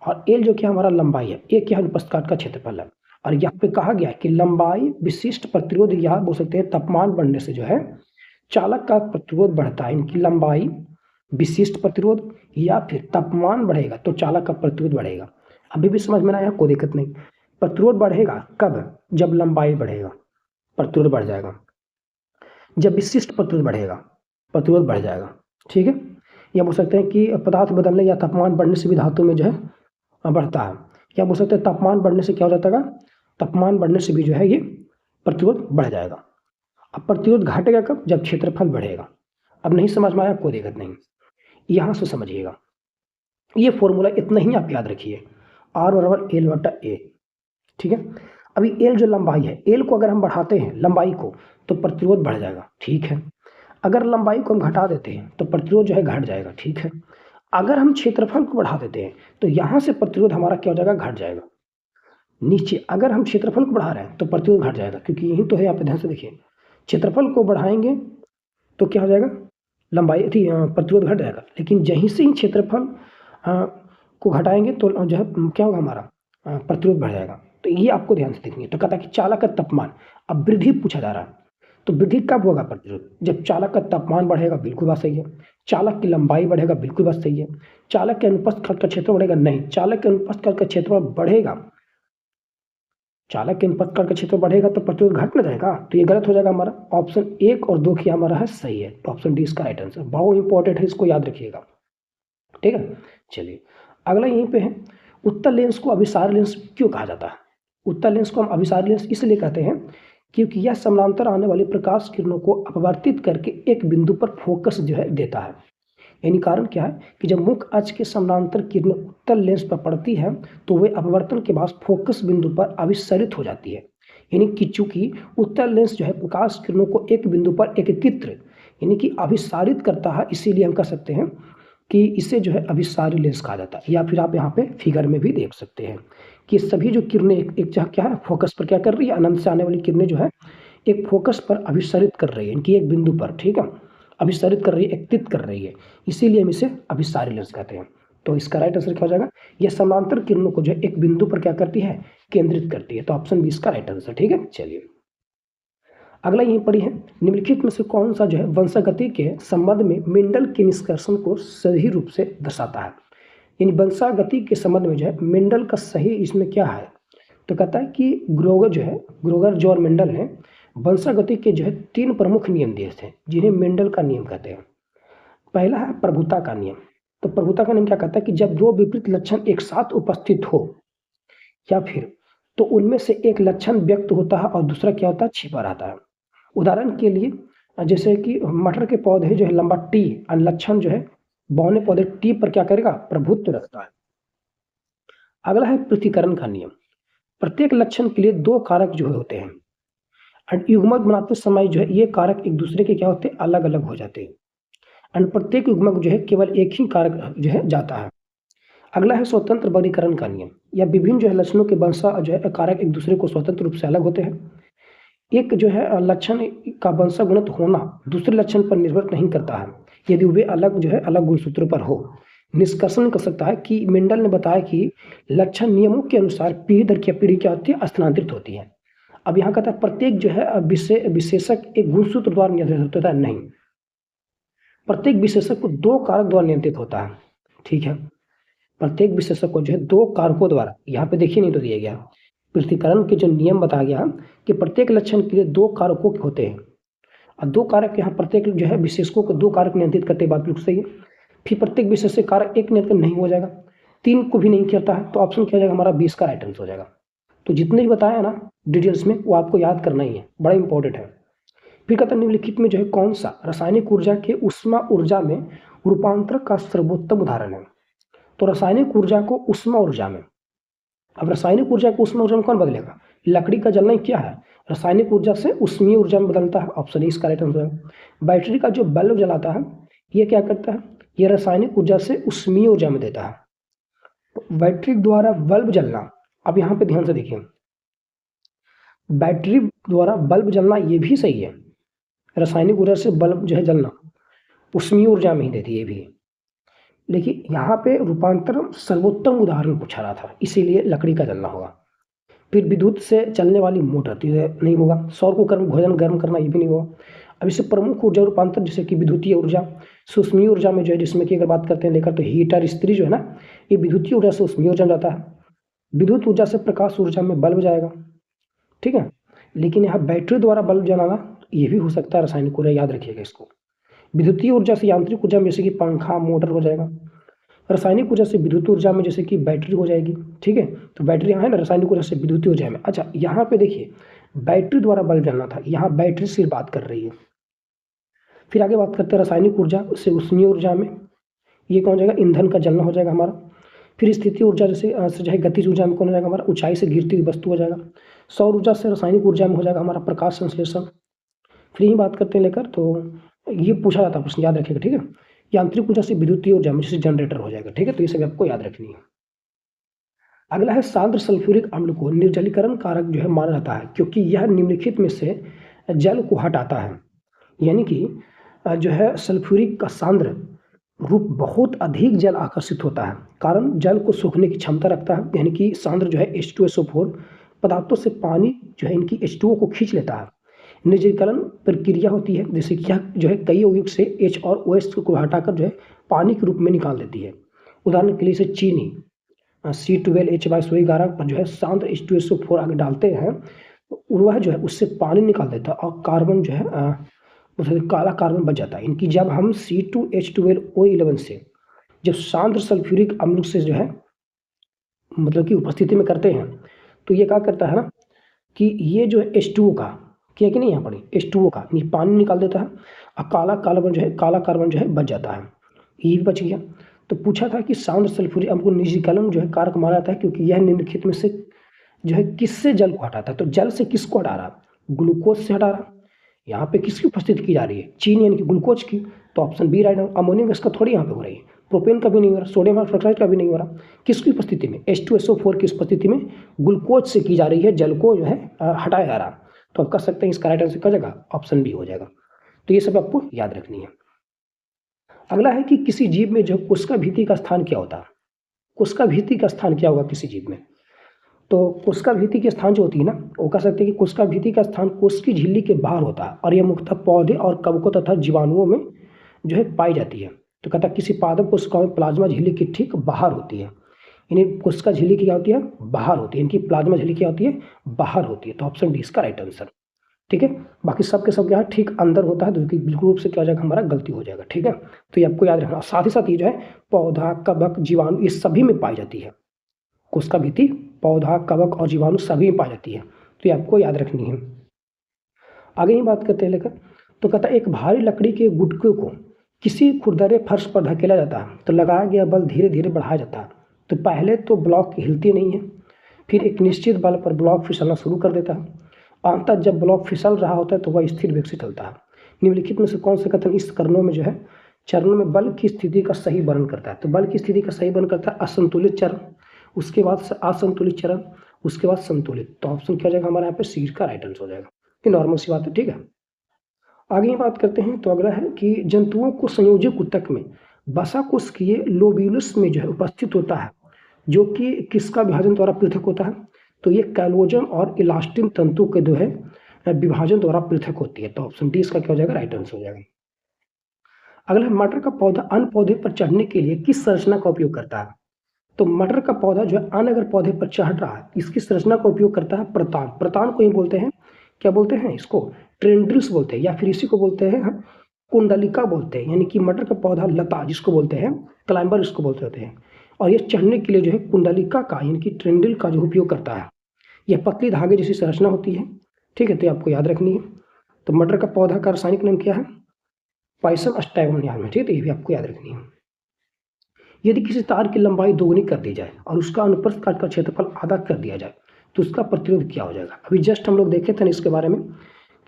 और L जो क्या हमारा लंबाई है, A क्या है अनुप्रस्थ काट का क्षेत्रफल है। और यहाँ पे कहा गया कि लंबाई विशिष्ट प्रतिरोध, यहाँ बोल सकते हैं तापमान बढ़ने से जो है चालक का प्रतिरोध बढ़ता है। इनकी लंबाई विशिष्ट प्रतिरोध या फिर तापमान बढ़ेगा तो चालक का प्रतिरोध बढ़ेगा। अभी भी समझ में आया, कोई दिक्कत नहीं। प्रतिरोध बढ़ेगा कब, जब लंबाई बढ़ेगा प्रतिरोध बढ़ जाएगा, जब विशिष्ट प्रतिरोध बढ़ेगा प्रतिरोध बढ़ जाएगा। ठीक है, या बोल सकते हैं कि पदार्थ बदलने या तापमान बढ़ने से भी धातु में जो है बढ़ता है। या बोल सकते हैं तापमान बढ़ने से क्या हो जाता है, तापमान बढ़ने से भी जो है ये प्रतिरोध बढ़ जाएगा। अब प्रतिरोध घटेगा कब, जब क्षेत्रफल बढ़ेगा। अब नहीं समझ में आया, कोई दिक्कत नहीं, यहाँ से समझिएगा। ये फॉर्मूला इतना ही आप याद रखिए, R बराबर L बटा A। ठीक है, अभी L जो लंबाई है, L को अगर हम बढ़ाते हैं लंबाई को तो प्रतिरोध बढ़ जाएगा। ठीक है, अगर लंबाई को हम घटा देते हैं तो प्रतिरोध जो है घट जाएगा। ठीक है, अगर हम क्षेत्रफल को बढ़ा देते हैं तो यहाँ से प्रतिरोध हमारा क्या हो जाएगा, घट जाएगा। नीचे अगर हम क्षेत्रफल को बढ़ा रहे हैं तो प्रतिरोध घट जाएगा, क्योंकि यही तो है, आप ध्यान से देखिए क्षेत्रफल को बढ़ाएंगे तो क्या हो जाएगा, लंबाई थी प्रतिरोध घट जाएगा। लेकिन जहीं से ही क्षेत्रफल को घटाएंगे तो जो है क्या होगा, हमारा प्रतिरोध बढ़ जाएगा। तो ये आपको ध्यान से देखनी है। तो कहता है कि चालक का तापमान, अब वृद्धि पूछा जा रहा है, तो वृद्धि कब होगा प्रतिरोध, जब चालक का तापमान बढ़ेगा, बिल्कुल बात सही है। चालक की लंबाई बढ़ेगा, बिल्कुल बात सही है। चालक के अनुप्रस्थ काट का क्षेत्र बढ़ेगा, नहीं। चालक के अनुप्रस्थ काट का क्षेत्र बढ़ेगा, चालक के अनुप्रस्थ काट का क्षेत्र बढ़ेगा तो प्रतिरोध घट न जाएगा। तो ये गलत हो जाएगा हमारा। ऑप्शन 1 और 2 की हमारा है सही है, तो ऑप्शन डी इसका राइट आंसर। बहुत इंपॉर्टेंट है, इसको याद रखिएगा, ठीक है। चलिए अगला यहीं पे है, उत्तल लेंस को अभिसारी लेंस क्यों कहा जाता है। उत्तल लेंस को हम अभिसारी लेंस इसलिए कहते हैं क्योंकि यह समानांतर आने वाली प्रकाश किरणों को अपवर्तित करके एक बिंदु पर फोकस जो है देता है। यानी कारण क्या है कि जब मुख्य अक्ष के समानांतर किरणें उत्तल लेंस पर पड़ती है तो वे अपवर्तन के बाद फोकस बिंदु पर अभिसरित हो जाती है। यानी कि चूंकि उत्तल लेंस जो है प्रकाश किरणों को एक बिंदु पर एकत्रित यानी कि अभिसारित करता है, इसीलिए हम कह सकते हैं कि इसे जो है अभिसारी लेंस कहा जाता है। या फिर आप यहाँ पे फिगर में भी देख सकते हैं कि सभी जो किरणें एक जगह क्या है, फोकस पर क्या कर रही है, अनंत से आने वाली किरणें जो है एक फोकस पर अभिसरित कर रही है, इनकी एक बिंदु पर, ठीक है, अभिसरित कर रही है, एकत्रित कर रही है, इसीलिए हम इसे अभिसारी लेंस कहते हैं। तो इसका राइट आंसर क्या हो जाएगा, यह समांतर किरणों को जो है एक बिंदु पर क्या करती है, केंद्रित करती है। तो ऑप्शन 20 का राइट आंसर, ठीक है। चलिए अगला यहीं पड़ी है, निम्नलिखित में से कौन सा जो है वंशागति के संबंध में मेंडल के निष्कर्षण को सही रूप से दर्शाता है। यानी वंशागति के संबंध में जो है मेंडल का सही इसमें क्या है, तो कहता है कि ग्रोगर जो और मेंडल ने वंशागति के जो है 3 प्रमुख नियम दिए थे, जिन्हें मेंडल का नियम कहते हैं। पहला है प्रभुता का नियम। तो प्रभुता का नियम क्या कहता है कि जब 2 विपरीत लक्षण एक साथ उपस्थित हो या फिर तो उनमें से एक लक्षण व्यक्त होता है और दूसरा क्या होता है, छिपा रहता है। उदाहरण के लिए जैसे कि मटर के पौधे जो है लंबा टी और लक्षण जो है बौने पौधे टी पर क्या करेगा, प्रभुत्व रखता है। अगला है पृथक्करण का नियम। प्रत्येक लक्षण के लिए 2 कारक जो होते हैं और युग्मक बनाते समय जो है ये कारक एक दूसरे के क्या होते हैं, अलग अलग हो जाते हैं। और प्रत्येक युग्मक जो है केवल एक ही कारक जो है जाता है। अगला है स्वतंत्र वर्गीकरण का नियम। या विभिन्न जो है लक्षणों के वंशा जो है कारक एक दूसरे को स्वतंत्र रूप से अलग होते हैं। एक जो है लक्षण का वंशागुणित होना दूसरे लक्षण पर निर्भर नहीं करता है, यदि वे अलग जो है अलग गुणसूत्रों पर हो। निष्कर्षण कर सकता है कि मेंडल ने बताया कि लक्षण नियमों के अनुसार पीढ़ी दर की पीढ़ी क्या होती है, स्थानांतरित होती है। अब यहाँ कहता है प्रत्येक जो है विशेषक एक गुणसूत्र द्वारा नियंत्रित होता है, नहीं, प्रत्येक विशेषक को 2 कारक द्वारा नियंत्रित होता है, ठीक है। प्रत्येक विशेषक को जो है 2 कारकों द्वारा, यहाँ पे देखिए नहीं तो दिया गया, पृथक्करण के जो नियम बताया गया कि प्रत्येक लक्षण के लिए 2 कारकों होते हैं और 2 कारक यहाँ प्रत्येक जो है विशेषकों को 2 कारक नियंत्रित करते, बात बिल्कुल सही है। फिर प्रत्येक विशेषक कारक एक नियंत्रण नहीं हो जाएगा, 3 को भी नहीं करता है, तो ऑप्शन क्या हो जाएगा हमारा 20 का राइट आंसर हो जाएगा। तो जितने भी बताया ना डिटेल्स में वो आपको याद करना ही है, बड़ा इंपॉर्टेंट है। फिर कहता है निम्नलिखित में जो है कौन सा रासायनिक ऊर्जा के ऊष्मा ऊर्जा में रूपांतर का सर्वोत्तम उदाहरण है। तो रासायनिक ऊर्जा को ऊष्मा ऊर्जा में, अब रासायनिक ऊर्जा को ऊष्मा ऊर्जा में कौन बदलेगा, लकड़ी का जलना क्या है, रासायनिक ऊर्जा से ऊष्मीय ऊर्जा में बदलता है, ऑप्शन इसका राइट आंसर है। बैटरी का जो बल्ब जलाता है ये क्या करता है, ये रासायनिक ऊर्जा से ऊष्मीय ऊर्जा में देता है। तो बैटरी द्वारा बल्ब जलना, अब यहाँ पे ध्यान से देखिए, बैटरी द्वारा बल्ब जलना ये भी सही है, रासायनिक ऊर्जा से बल्ब जो है जलना ऊष्मीय ऊर्जा में ही देती है ये भी, लेकिन यहाँ पे रूपांतर सर्वोत्तम उदाहरण पूछा रहा था, इसीलिए लकड़ी का जलना होगा। फिर विद्युत से चलने वाली मोटर तो नहीं होगा, सौर को भोजन गर्म करना ये भी नहीं होगा। अब इससे प्रमुख ऊर्जा रूपांतर जैसे कि विद्युतीय ऊर्जा सूक्ष्मीय ऊर्जा में जो है, जिसमें कि अगर बात करते हैं लेकर तो हीटर इस्त्री जो है ना, ये विद्युतीय ऊर्जा से ऊष्मीय ऊर्जा में जाता है। विद्युत ऊर्जा से प्रकाश ऊर्जा में बल्ब जाएगा, ठीक है। लेकिन यहाँ बैटरी द्वारा बल्ब जलाना ये भी हो सकता है रासायनिक ऊर्जा, याद रखिएगा इसको। विद्युतीय ऊर्जा से यांत्रिक ऊर्जा में जैसे कि पंखा मोटर हो जाएगा, रासायनिक ऊर्जा से विद्युत ऊर्जा में जैसे कि बैटरी हो जाएगी, ठीक है। तो बैटरी यहाँ है ना, रासायनिक ऊर्जा से विद्युत ऊर्जा में। अच्छा यहाँ पे देखिए बैटरी द्वारा बल्ब जलना था, यहाँ बैटरी से बात कर रही है। फिर आगे बात करते हैं रासायनिक ऊर्जा से ऊष्मीय ऊर्जा में, ये कौन हो जाएगा, ईंधन का जलना हो जाएगा हमारा। फिर स्थितीय ऊर्जा जैसे जो है गतिज ऊर्जा में कौन हो जाएगा हमारा, ऊंचाई से गिरती हुई वस्तु हो जाएगा। सौर ऊर्जा से रासायनिक ऊर्जा में हो जाएगा हमारा प्रकाश संश्लेषण। फिर यही बात करते हैं लेकर, तो ये पूछा जाता है प्रश्न, याद रखिएगा, ठीक है। यांत्रिक ऊर्जा से विद्युतीय ऊर्जा में जैसे जनरेटर हो जाएगा, ठीक है। तो ये सब आपको याद रखनी है। अगला है सांद्र सल्फ्यूरिक अम्ल को निर्जलीकरण कारक जो है माना जाता है क्योंकि यह निम्नलिखित में से जल को हटाता है, यानी कि जो है सल्फ्यूरिक का सांद्र रूप बहुत अधिक जल आकर्षित होता है, कारण जल को सोखने की क्षमता रखता है, यानी कि सांद्र जो है H2SO4 पदार्थों से पानी जो है इनकी H2O को खींच लेता है। निर्जलीकरण प्रक्रिया होती है, जैसे कि यह जो है कई यौगिक से H और OH को हटाकर जो है पानी के रूप में निकाल देती है। उदाहरण के लिए से चीनी C12H11 पर जो है सांद्र H2SO4 आगे डालते हैं तो वह जो है उससे पानी निकाल देता है और कार्बन जो है उससे काला कार्बन बच जाता है। इनकी जब हम C2H12O11 से जब सांद्र सल्फ्यूरिक अम्ल से जो है मतलब की उपस्थिति में करते हैं तो ये क्या करता है ना कि ये जो है H2O का किया कि नहीं, यहाँ पर H2O का पानी निकाल देता है और काला कार्बन जो है बच जाता है, ये भी बच गया। तो पूछा था कि सांद्र सल्फ्यूरिक अम्ल को निर्जलीकरण जो है कारक माना जाता है क्योंकि यह निम्नलिखित में से जो है किससे जल को हटाता है। तो जल से किसको हटा रहा, ग्लूकोज से हटा रहा। यहाँ पे किसकी उपस्थिति की जा रही है, चीनी यानी कि ग्लूकोज की, तो ऑप्शन बी राइट है। अमोनियम गैस का थोड़ी यहाँ पे हो रही है, प्रोपेन का भी नहीं हो रहा, सोडियम हाइड्रोक्साइड का भी नहीं हो रहा, किसकी उपस्थिति में, H2SO4 की उपस्थिति में ग्लूकोज से की जा रही है, जल को जो है हटाया जा रहा। तो आप कर सकते हैं इसका राइट आंसर क्या जाएगा, ऑप्शन बी हो जाएगा। तो ये सब आपको याद रखनी है। अगला है कि किसी जीव में जो कोशिका भित्ति का स्थान क्या होता है, कोशिका भित्ति का स्थान क्या होगा किसी जीव में। तो कोशिका भित्ति के स्थान जो होती है ना, वो कह सकते हैं कि कोशिका भित्ति का स्थान कोश की झिल्ली के बाहर होता है और यह मुख्यतः पौधे और कवकों तथा जीवाणुओं में जो है पाई जाती है। तो कहता है किसी पादप कोशिकाओं में प्लाज्मा झिल्ली की ठीक बाहर होती है, यानी कोशिका झिल्ली की क्या होती है, बाहर होती है, इनकी प्लाज्मा झिल्ली क्या होती है, बाहर होती है। तो ऑप्शन डी इसका राइट आंसर। ठीक है, बाकी सब के सब क्या है ठीक अंदर होता है, तो बिल्कुल रूप से क्या हो जाएगा, हमारा गलती हो जाएगा। ठीक है, तो ये आपको याद रखना। साथ ही साथ ये जो है पौधा, कवक, जीवाणु ये सभी में पाई जाती है। कोशिका भित्ति पौधा, कवक और जीवाणु सभी में पाई जाती है, तो ये आपको याद रखनी है। आगे ही बात करते हैं लेकर, तो कहता है एक भारी लकड़ी के गुटके को किसी खुरदरे फर्श पर धकेला जाता है तो लगाया गया बल धीरे धीरे बढ़ाया जाता है। तो पहले तो ब्लॉक हिलती नहीं है, फिर एक निश्चित बल पर ब्लॉक फिसलना शुरू कर देता है। अंततः जब ब्लॉक फिसल रहा होता है तो वह स्थिर वेग से चलता है। निम्नलिखित में से कौन सा कथन इस चरणों में जो है चरणों में बल की स्थिति का सही वर्णन करता है। तो बल की स्थिति का सही वर्णन करता है असंतुलित चरण, उसके बाद असंतुलित चरण, उसके बाद संतुलित। तो ऑप्शन क्या जाएगा हमारा यहाँ पे सी का राइट आंसर हो जाएगा। ये नॉर्मल सी बात है। ठीक है, आगे बात करते हैं। तो अगला है कि जंतुओं को संयोजक ऊतक में वसा कोशिकीय लोब्यूलस में जो है उपस्थित होता है, जो कि किसका विभाजन द्वारा पृथक होता है। तो ये कैलोजन और इलास्टिन तंतु के जो है विभाजन द्वारा पृथक होती है। तो ऑप्शन डी इसका क्या हो जाएगा, राइट आंसर हो जाएगा। अगला मटर का पौधा अन्य पौधे पर चढ़ने के लिए किस संरचना का उपयोग करता है। तो मटर का पौधा जो है अन्य अगर पौधे पर चढ़ रहा है, इसकी संरचना का उपयोग करता है प्रतान। प्रतान को ही बोलते हैं, क्या बोलते हैं इसको, ट्रेंड्रिल्स बोलते हैं, या फिर इसी को बोलते हैं कुंडलिका बोलते हैं। यानी कि मटर का पौधा लता जिसको बोलते हैं, क्लाइंबर इसको बोलते होते हैं, और ये चढ़ने के लिए जो है कुंडलिका का यानी कि ट्रेंड्रिल का जो उपयोग करता है। यह पतली धागे जैसी संरचना होती है। ठीक है, तो आपको याद रखनी है। तो मटर का पौधा का रासायनिक नाम क्या है, पाइसम स्टैगोनियम है। ठीक है, ये भी आपको याद रखनी है। यदि किसी तार की लंबाई दोगुनी कर दी जाए और उसका अनुप्रस्थ काट का क्षेत्रफल आधा कर दिया जाए तो उसका प्रतिरोध क्या हो जाएगा। अभी जस्ट हम लोग देखे थे ना इसके बारे में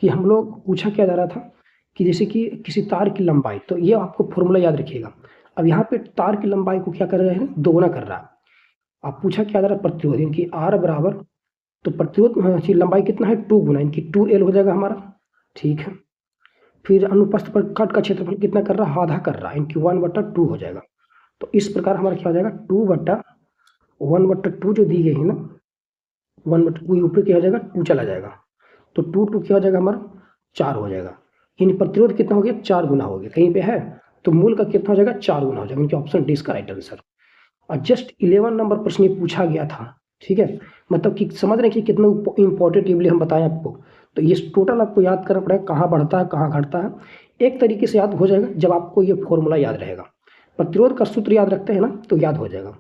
कि हम लोग पूछा क्या जा रहा था कि जैसे कि किसी तार की लंबाई, तो ये आपको फॉर्मूला याद रखिएगा। अब यहाँ पे तार की लंबाई को क्या कर रहा है, दोगुना कर रहा है। आप पूछा क्या जा रहा है, प्रतिरोध, इनकी आर बराबर, तो प्रतिरोध की लंबाई कितना है, 2 गुना, इनकी 2L हो जाएगा हमारा। ठीक है, फिर अनुप्रस्थ पर काट का क्षेत्रफल कितना कर रहा है, आधा कर रहा है, इनकी 1/2 हो जाएगा। तो इस प्रकार हमारा क्या हो जाएगा, 2/1/2 जो दी गई है ना, 1/2 ऊपर क्या हो जाएगा, 2 चला जाएगा, तो 2 क्या हो जाएगा हमारा, 4 हो जाएगा। यानी प्रतिरोध कितना हो गया, 4 गुना हो गया। कहीं पे है तो मूल का कितना हो जाएगा, 4 गुना हो जाएगा। इनके ऑप्शन डी इसका राइट आंसर। और जस्ट 11 नंबर प्रश्न ये पूछा गया था। ठीक है, मतलब कि समझ रहे हैं कि कितना इंपॉर्टेंटली हम बताएं आपको। तो ये टोटल आपको याद करना पड़ेगा, कहाँ बढ़ता है कहाँ घटता है। एक तरीके से याद हो जाएगा जब आपको ये फॉर्मूला याद रहेगा। प्रतिरोध का सूत्र याद रखते हैं ना, तो याद हो जाएगा।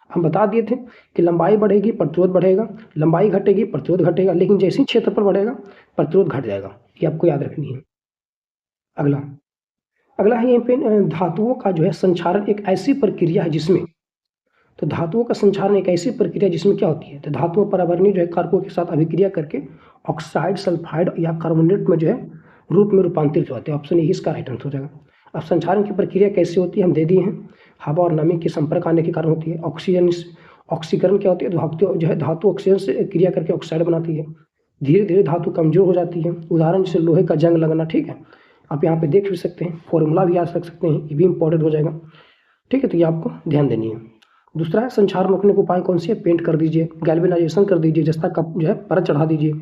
हम बता दिए थे कि लंबाई बढ़ेगी प्रतिरोध बढ़ेगा, लंबाई घटेगी प्रतिरोध घटेगा, लेकिन जैसे ही क्षेत्रफल बढ़ेगा प्रतिरोध घट जाएगा। ये आपको याद रखनी है। अगला है यहाँ पे धातुओं का जो है संक्षारण एक ऐसी प्रक्रिया है जिसमें, तो धातुओं का संक्षारण एक ऐसी प्रक्रिया जिसमें क्या होती है, तो धातुओं परआवर्णीय जो है कारकों के साथ अभिक्रिया करके ऑक्साइड, सल्फाइड या कार्बोनेट में जो है रूप में रूपांतरित होते हैं। ऑप्शन ए इसका राइट आंसर हो जाएगा। अब संक्षारण की प्रक्रिया कैसे होती है हम दे दिए हैं। हवा और नमी के संपर्क आने के कारण होती है। ऑक्सीकरण क्या होती है, धातु जो है धातु ऑक्सीजन से क्रिया करके ऑक्साइड बनाती है। धीरे धीरे धातु कमजोर हो जाती है। उदाहरण जैसे लोहे का जंग लगना, ठीक है, आप यहाँ पे देख भी सकते हैं, फॉर्मूला भी याद रख सकते हैं, ये भी इंपॉर्टेंट हो जाएगा, ठीक है। तो ये आपको ध्यान देनी है। दूसरा है संक्षारण रोकने के उपाय कौन सी है? पेंट कर दीजिए, गैल्वेनाइजेशन कर दीजिए, जस्ता का जो है परत चढ़ा दीजिए,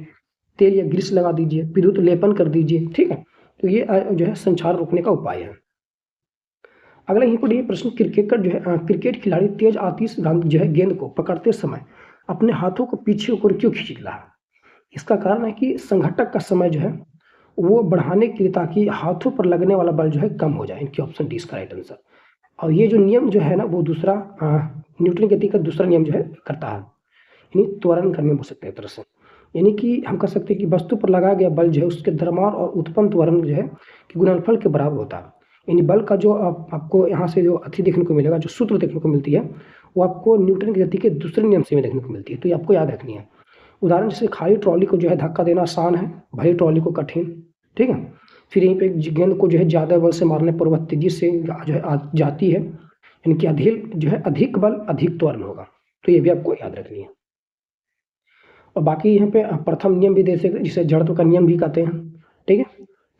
तेल या ग्रीस लगा दीजिए, विद्युत लेपन कर दीजिए, ठीक है। तो ये जो है संक्षारण रोकने का उपाय है। अगला यहीं पर ये प्रश्न, क्रिकेटर जो है क्रिकेट खिलाड़ी तेज आतिश जो है गेंद को पकड़ते समय अपने हाथों को पीछे की ओर क्यों खींच रहा है? इसका कारण है कि संघटक का समय जो है वो बढ़ाने के लिए, ताकि हाथों पर लगने वाला बल जो है कम हो जाए। इनकी ऑप्शन डी इसका राइट आंसर। और ये जो नियम जो है ना, वो दूसरा न्यूटन की गति का दूसरा नियम जो है करता है, यानी त्वरण का नियम हो सकता है एक तरह से। यानी कि हम कह सकते हैं कि वस्तु पर लगाया गया बल जो है उसके द्रव्यमान और उत्पन्न त्वरण जो है कि गुणनफल के बराबर होता है। यानी बल का जो आपको यहाँ से जो अथी देखने को मिलेगा, जो सूत्र देखने को मिलती है, वो आपको न्यूटन की गति के दूसरे नियम से देखने को मिलती है। तो ये आपको याद रखनी है। उदाहरण जैसे खाली ट्रॉली को जो है धक्का देना आसान है, भरी ट्रॉली को कठिन, ठीक है। फिर यहीं पे गेंद को जो है ज़्यादा बल से मारने पर वह तेजी से जो है जाती है, यानी कि अधिक बल अधिक त्वरण होगा। तो ये भी आपको याद रखनी है। और बाकी यहाँ पे प्रथम नियम भी दे सकते, जिसे जड़त्व का नियम भी कहते हैं, ठीक है।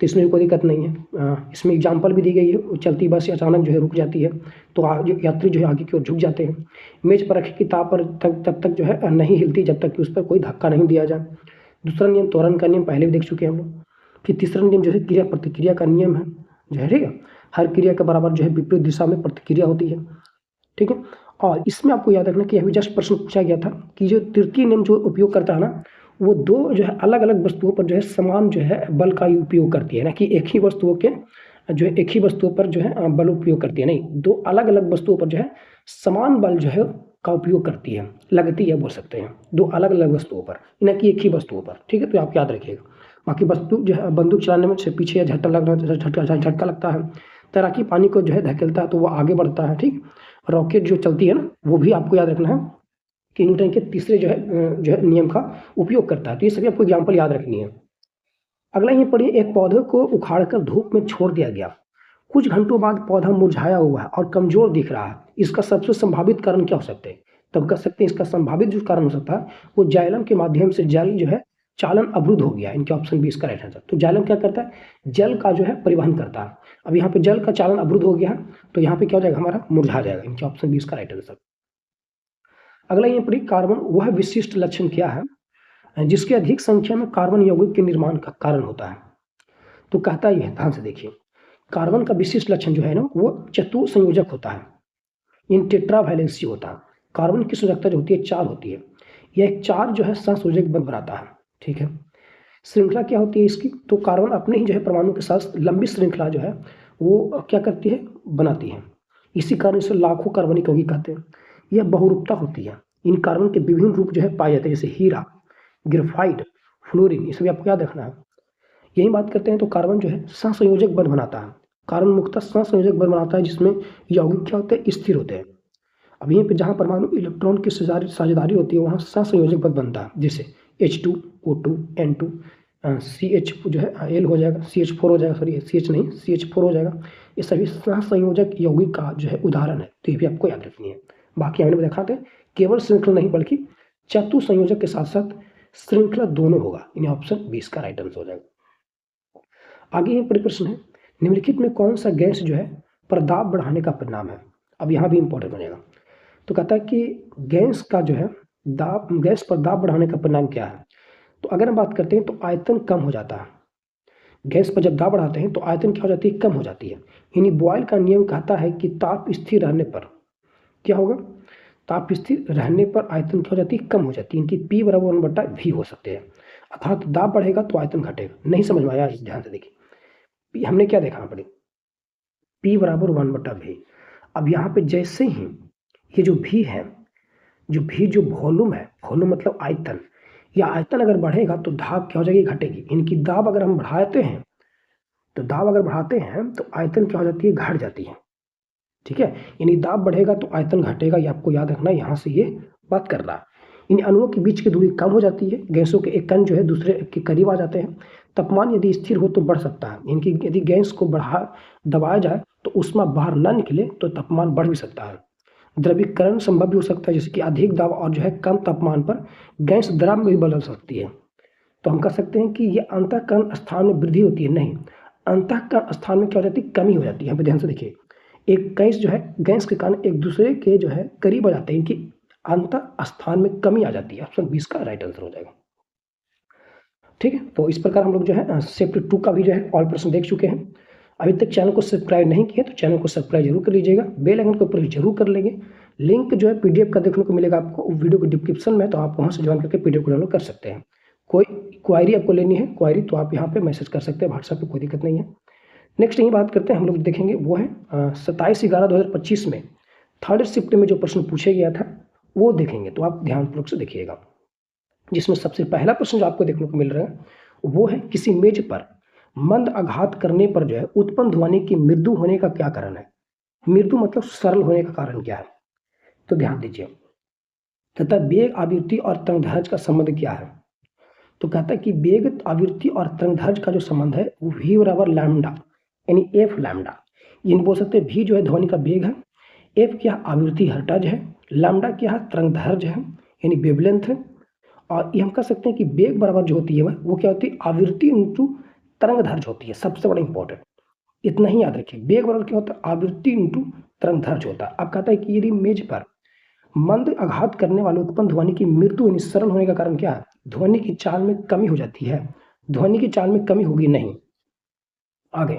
तो इसमें कोई दिक्कत नहीं है। इसमें एग्जाम्पल भी दी गई है, चलती बस अचानक जो है रुक जाती है तो जो यात्री जो है आगे की ओर झुक जाते हैं। मेज पर रखी किताब पर तब तक जो है नहीं हिलती जब तक कि उस पर कोई धक्का नहीं दिया जाए। दूसरा नियम त्वरण का नियम पहले भी देख चुके हैं हम लोग। फिर तीसरा नियम जो है क्रिया प्रतिक्रिया का नियम है जो है, ठीक है। हर क्रिया के बराबर जो है विपरीत दिशा में प्रतिक्रिया होती है, ठीक है। और इसमें आपको याद रखना कि अभी जस्ट प्रश्न पूछा गया था कि जो तृतीय नियम जो उपयोग करता है ना, वो दो जो है अलग अलग वस्तुओं पर जो है समान जो है बल का उपयोग करती है ना, कि एक ही वस्तुओं के जो है एक ही वस्तुओं पर जो है बल उपयोग करती है, नहीं, दो अलग अलग वस्तुओं पर जो है समान बल जो है का उपयोग करती है, लगती है बोल सकते हैं, दो अलग अलग वस्तुओं पर, न कि एक ही वस्तुओं पर, ठीक है। तो आप याद रखिएगा। बाकी वस्तु जो है बंदूक चलाने में से पीछे या झटका लगता है, तैराकी पानी को जो है धकेलता है तो वो आगे बढ़ता है, ठीक। रॉकेट जो चलती है ना, वो भी आपको याद रखना है कि न्यूटन के तीसरे जो है नियम का उपयोग करता है। तो ये सभी आपको एग्जाम्पल याद रखनी है। अगला ये पढ़िए, एक पौधे को उखाड़कर धूप में छोड़ दिया गया, कुछ घंटों बाद पौधा मुरझाया हुआ है और कमजोर दिख रहा है, इसका सबसे संभावित कारण क्या हो सकते हैं? तब कह सकते हैं इसका संभावित जो कारण हो सकता है वो जाइलम के माध्यम से जल जो है चालन अवरुद्ध हो गया। इनके ऑप्शन बी इसका राइट आंसर। तो जाइलम क्या करता है? जल का जो है परिवहन करता है। अब यहाँ पे जल का चालन अवरुद्ध हो गया है तो यहाँ पे क्या हो जाएगा, हमारा मुरझा जाएगा। इनके ऑप्शन बी इसका राइट आंसर। अगला ये पढ़िए, कार्बन वह विशिष्ट लक्षण क्या है जिसके अधिक संख्या में कार्बन यौगिक के निर्माण का कारण होता है? तो कहता ही है, ध्यान से देखिए, कार्बन का विशिष्ट लक्षण जो है ना वो चतुसंयोजक होता है, इन टेट्रावैलेंसी होता है। कार्बन की संयोजकता जो होती है 4 होती है, यह एक 4 जो है सहसंयोजक बंध बनाता है, ठीक है। श्रृंखला क्या होती है इसकी? तो कार्बन अपने ही जो है परमाणु के साथ लंबी श्रृंखला जो है वो क्या करती है, बनाती है। इसी कारण इसे लाखों कार्बनिक यौगिक कहते हैं। यह बहुरूपता होती है, इन कार्बन के विभिन्न रूप जो है पाए जाते हैं, जैसे हीरा, ग्रेफाइट, फ्लोरीन, ये सभी आपको याद रखना है। यही बात करते हैं तो कार्बन जो है सहसंयोजक बंध बनाता है। कार्बन मुख्यतः सहसंयोजक बंध बनाता है जिसमें यौगिक क्या होते हैं, स्थिर होते हैं। अब यहीं पे जहाँ परमाणु इलेक्ट्रॉन की साझेदारी होती है वहाँ सहसंयोजक बंध बनता है, जैसे H2, O2, N2, CH जो है L हो जाएगा, CH4 हो जाएगा, सॉरी CH नहीं CH4 हो जाएगा। ये सभी सहसंयोजक यौगिक का जो है उदाहरण है, तो ये भी आपको याद रखनी है। बाकी हमने देखा था केवल श्रृंखला नहीं बल्कि चतुसंयोजक के साथ साथ श्रृंखला दोनों होगा। इन्हें ऑप्शन 20 का राइट आंसर हो जाएगा। आगे ये प्रश्न है, निम्नलिखित में कौन सा गैस जो है प्रदाब बढ़ाने का परिणाम है? अब यहाँ भी इंपॉर्टेंट बनेगा। तो कहता है कि गैस का जो है गैस पर दाब बढ़ाने का परिणाम क्या है? तो अगर हम बात करते हैं तो आयतन कम हो जाता है। गैस पर जब दाब बढ़ाते हैं तो आयतन क्या हो जाती है, कम हो जाती है। यानी बॉयल का नियम कहता है कि ताप स्थिर रहने पर क्या होगा, ताप स्थिर रहने पर आयतन क्या हो जाती है, कम हो जाती है। इनकी P बराबर 1/V हो सकते हैं, अर्थात दाब बढ़ेगा तो आयतन घटेगा। नहीं समझ में आया, ध्यान से देखिए, हमने क्या देखा पड़े, P बराबर 1/V। अब यहाँ पे जैसे ही ये जो V है, जो V जो वॉल्यूम है, वॉल्यूम मतलब आयतन, या आयतन अगर बढ़ेगा तो दाब क्या हो जाएगी, घटेगी। इनकी दाब अगर हम बढ़ाते हैं तो दाब अगर बढ़ाते हैं तो आयतन क्या हो जाती है, घट जाती है, ठीक है। यानी दाब बढ़ेगा तो आयतन घटेगा, ये आपको याद रखना है। यहाँ से ये बात कर रहा है। इन अणुओं के बीच की दूरी कम हो जाती है, गैसों के एक कण जो है दूसरे के करीब आ जाते हैं। तापमान यदि स्थिर हो तो बढ़ सकता है, इनकी यदि गैस को दबाया जाए तो ऊष्मा बाहर न निकले तो तापमान बढ़ भी सकता है। द्रवीकरण संभव भी हो सकता है, जैसे कि अधिक दाब और जो है कम तापमान पर गैस द्रव में भी बदल सकती है। तो हम कह सकते हैं कि ये अंतःकरण स्थान में वृद्धि होती है, नहीं, अंतःकरण स्थान में क्या हो जाती है, कमी हो जाती है। यहाँ पे ध्यान से देखिए, एक गैस जो है, गैस के कारण एक दूसरे के जो है करीब आ जाते हैं, इनकी अंतः स्थान में कमी आ जाती है। ऑप्शन 20 का राइट आंसर हो जाएगा। ठीक है, तो इस प्रकार हम लोग जो है शिफ्ट 2 का भी जो है ऑल प्रश्न देख चुके हैं। अभी तक चैनल को सब्सक्राइब नहीं किया तो चैनल को सब्सक्राइब जरूर कर लीजिएगा, बेल आइकन के ऊपर जरूर कर लेंगे। लिंक जो है पीडीएफ का देखने को मिलेगा आपको वीडियो के डिस्क्रिप्शन में, तो आप वहाँ से ज्वाइन करके पीडीएफ को डाउनलोड कर सकते हैं। कोई क्वायरी आपको लेनी है क्वायरी, तो आप यहाँ पे मैसेज कर सकते हैं व्हाट्सएप पे, कोई दिक्कत नहीं है। नेक्स्ट यही बात करते हैं, हम लोग देखेंगे वो है 27/11/2025 में थर्ड शिफ्ट में जो प्रश्न पूछा गया था वो देखेंगे, तो आप ध्यानपूर्वक से देखिएगा। जिसमें सबसे पहला प्रश्न जो आपको देखने को मिल रहा है वो है, किसी मेज पर मंद आघात करने पर जो है उत्पन्न ध्वनि की मृदु होने का क्या कारण है। मृदु मतलब सरल होने का कारण क्या है, तो ध्यान दीजिए। कहता है वेग, आवृत्ति और तरंगदैर्घ्य का संबंध क्या है। तो कहता है कि वेग, आवृत्ति और तरंगदैर्घ्य का जो संबंध है वो v बराबर लैम्डा यानी f लैम्डा। ये बोल सकते हैं v जो है ध्वनि का वेग है, f क्या आवृत्ति हर्ट्ज है, लैम्डा क्या है तरंगदैर्घ्य है यानी वेवलेंथ है, और ये हम कह सकते हैं कि वेग बराबर जो होती है वो क्या होती है, आवृत्ति इंटू तरंगदैर्घ्य होती है। सबसे बड़ा इंपॉर्टेंट इतना ही याद रखिए, वेग बराबर क्या होता है, आवृत्ति इंटू तरंगदैर्घ्य होता है। अब कहता है कि यदि मेज पर मंद आघात करने वाले उत्पन्न ध्वनि की मृदु यानी सरल होने का कारण क्या है, ध्वनि की चाल में कमी हो जाती है। ध्वनि की चाल में कमी होगी नहीं। आगे,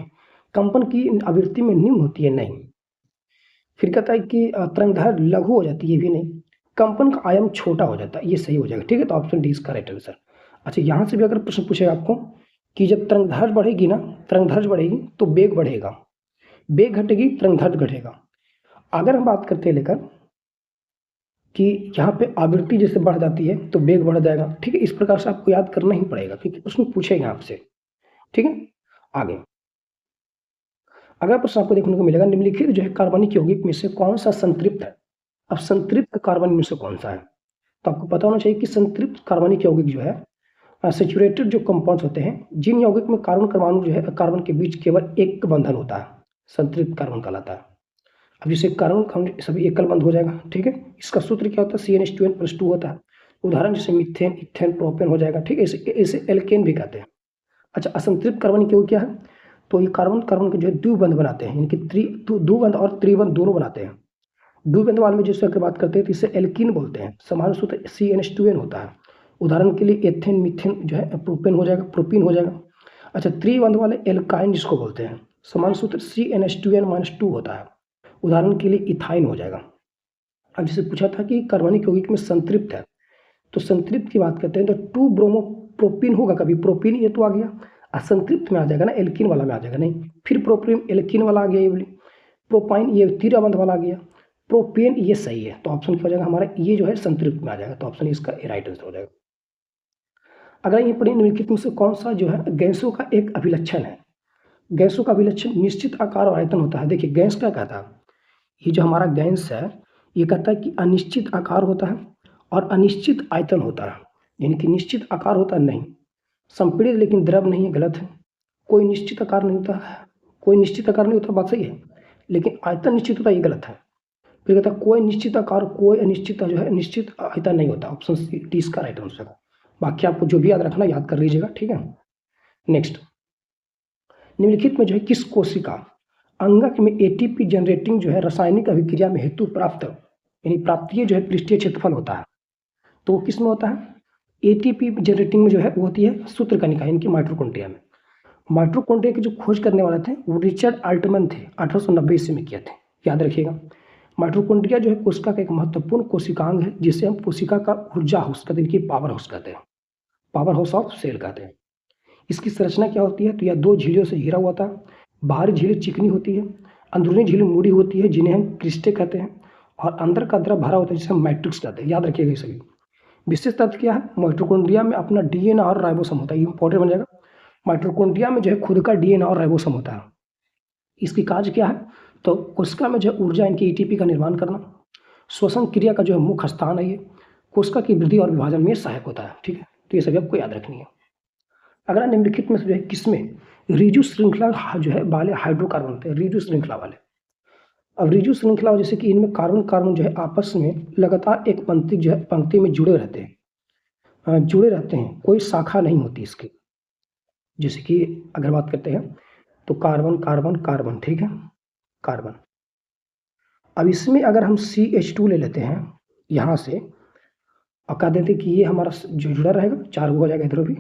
कंपन की आवृत्ति में निम्न होती है, नहीं। फिर कहता है कि तरंगदैर्घ्य लघु हो जाती है, भी नहीं। कंपन का आयाम छोटा हो जाता है, ये सही हो जाएगा। ठीक है, तो ऑप्शन डी इसका राइट आंसर। अच्छा, यहाँ से भी अगर प्रश्न पूछेगा आपको कि जब तरंगदैर्घ्य बढ़ेगी ना, तरंगदैर्घ्य बढ़ेगी तो वेग बढ़ेगा, वेग घटेगी तरंगदैर्घ्य घटेगा। अगर हम बात करते हैं लेकर कि यहाँ पे आवृत्ति जैसे बढ़ जाती है तो वेग बढ़ जाएगा। ठीक है, इस प्रकार से आपको याद करना ही पड़ेगा क्योंकि प्रश्न पूछेगा आपसे। ठीक है, आगे अगला प्रश्न आपको देखने को मिलेगा, निम्नलिखित जो है कार्बनिक यौगिक में से कौन सा संतृप्त है। अब संतृप्त कार्बन में से कौन सा है, तो आपको पता होना चाहिए कि संतृप्त कार्बनिक यौगिक जो है सैचुरेटेड जो कंपाउंड्स होते हैं, जिन यौगिक में कार्बन परमाणु जो है कार्बन के बीच केवल एक बंधन होता है, संतृप्त कार्बन कहलाता है। अब जैसे कार्बन सभी एकल बंध हो जाएगा। ठीक है, इसका सूत्र क्या होता है, CN2N+2 होता है। उदाहरण जैसे मीथेन, इथेन, प्रोपेन हो जाएगा। ठीक है, इसे एल्केन भी कहते हैं। अच्छा, असंतृप्त कार्बनिक यौगिक क्या है, तो ये कार्बन कार्बन के जो है द्विबंध बनाते हैं, यानी कि द्विबंध और त्रिबंध दोनों बनाते हैं। द्विबंध वाले में जैसे अगर बात करते हैं तो इसे एल्कीन बोलते हैं। समान सूत्र CN2N होता है। उदाहरण के लिए एथेन, मीथेन जो है प्रोपेन हो जाएगा, प्रोपीन हो जाएगा। अच्छा, त्रिबंध वाले एल्काइन जिसको बोलते हैं, समान सूत्र CnH2n-2 होता है। उदाहरण के लिए इथाइन हो जाएगा। अब जैसे पूछा था कि कार्बनिक यौगिक में संतृप्त है, तो संतृप्त की बात करते हैं तो 2 ब्रोमो प्रोपीन होगा, कभी प्रोपीन ये तो आ गया, असंतृप्त में आ जाएगा ना, एल्कीन वाला में आ जाएगा, नहीं। फिर प्रोपीन एल्कीन वाला आ गया, ये बोली प्रोपाइन ये त्रिबंध वाला आ गया, प्रोपेन ये सही है। तो ऑप्शन क्या हो जाएगा हमारा, ये जो है संतृप्त में आ जाएगा, तो ऑप्शन इसका राइट आंसर हो जाएगा। अगर ये पढ़े, निम्नलिखित में से कौन सा जो है गैसों का एक अभिलक्षण है। गैसों का अभिलक्षण निश्चित आकार और आयतन होता है। देखिए गैस क्या कहता है, ये जो हमारा गैस है ये कहता है कि अनिश्चित आकार होता है और अनिश्चित आयतन होता है, यानी कि निश्चित आकार होता है नहीं, संपीड़ित लेकिन द्रव नहीं है, गलत है। कोई निश्चित आकार नहीं होता, कोई निश्चित आकार नहीं होता, बात सही है, लेकिन आयतन निश्चित होता है, ये गलत है। फिर कहता है कोई निश्चित आकार, कोई अनिश्चित जो है निश्चित आयतन नहीं होता, ऑप्शन डी इसका राइट आंसर है। बाकी आपको जो भी याद रखना याद कर लीजिएगा। ठीक है, नेक्स्ट, निम्नलिखित में जो है किस कोशिका अंगक में ATP जनरेटिंग जो है रासायनिक अभिक्रिया में हेतु प्राप्त यानी प्राप्तीय जो है पृष्ठीय क्षेत्रफल होता है, तो वो किस में होता है, ATP जनरेटिंग में जो है वो होती है सूत्रकणिका यानी कि माइटोकॉन्ड्रिया में। माइटोकॉन्ड्रिया के जो खोज करने वाले थे वो रिचर्ड अल्टमैन थे, 1890 ईस्वी में किए थे, याद रखिएगा। माइटोकॉन्ड्रिया जो है कोशिका का एक महत्वपूर्ण कोशिकांग है, जिसे हम कोशिका का ऊर्जा हाउस कहते हैं, कि पावर हाउस कहते हैं, पावर हाउस ऑफ सेल कहते हैं। इसकी संरचना क्या होती है, तो यह 2 झिल्लियों से घिरा हुआ था। बाहरी झिल्ली चिकनी होती है, अंदरूनी झिल्ली मूडी होती है, जिन्हें हम क्रिस्टे कहते हैं, और अंदर का द्रव भरा होता है जिसे हम मैट्रिक्स कहते हैं, याद रखिएगा। सभी विशेष तथ्य क्या है, माइटोकॉन्ड्रिया में अपना DNA और राइबोसोम होता है, ये इंपॉर्टेंट बन जाएगा। माइटोकॉन्ड्रिया में जो है खुद का DNA और राइबोसोम होता है। इसकी कार्य क्या है, तो कोशिका में जो है ऊर्जा इनकी ATP का निर्माण करना, श्वसन क्रिया का जो है मुख्य स्थान है, ये कोशिका की वृद्धि और विभाजन में सहायक होता है। ठीक है, तो ये सभी आपको याद रखनी है। अगला, निम्नलिखित में से जो है किसमें रिजु श्रृंखला जो है वाले हाइड्रोकार्बन होते हैं, रिजु श्रृंखला वाले। अब रिजु श्रृंखला जैसे कि इनमें कार्बन कार्बन जो है आपस में लगातार एक पंक्ति जो है पंक्ति में जुड़े रहते हैं, जुड़े रहते हैं, कोई शाखा नहीं होती इसकी। जैसे कि अगर बात करते हैं तो कार्बन कार्बन कार्बन, ठीक है, कार्बन। अब इसमें अगर हम CH2 ले लेते हैं यहाँ से और कह देते कि ये हमारा जो जुड़ा रहेगा, 4 गो हो जाएगा, इधर भी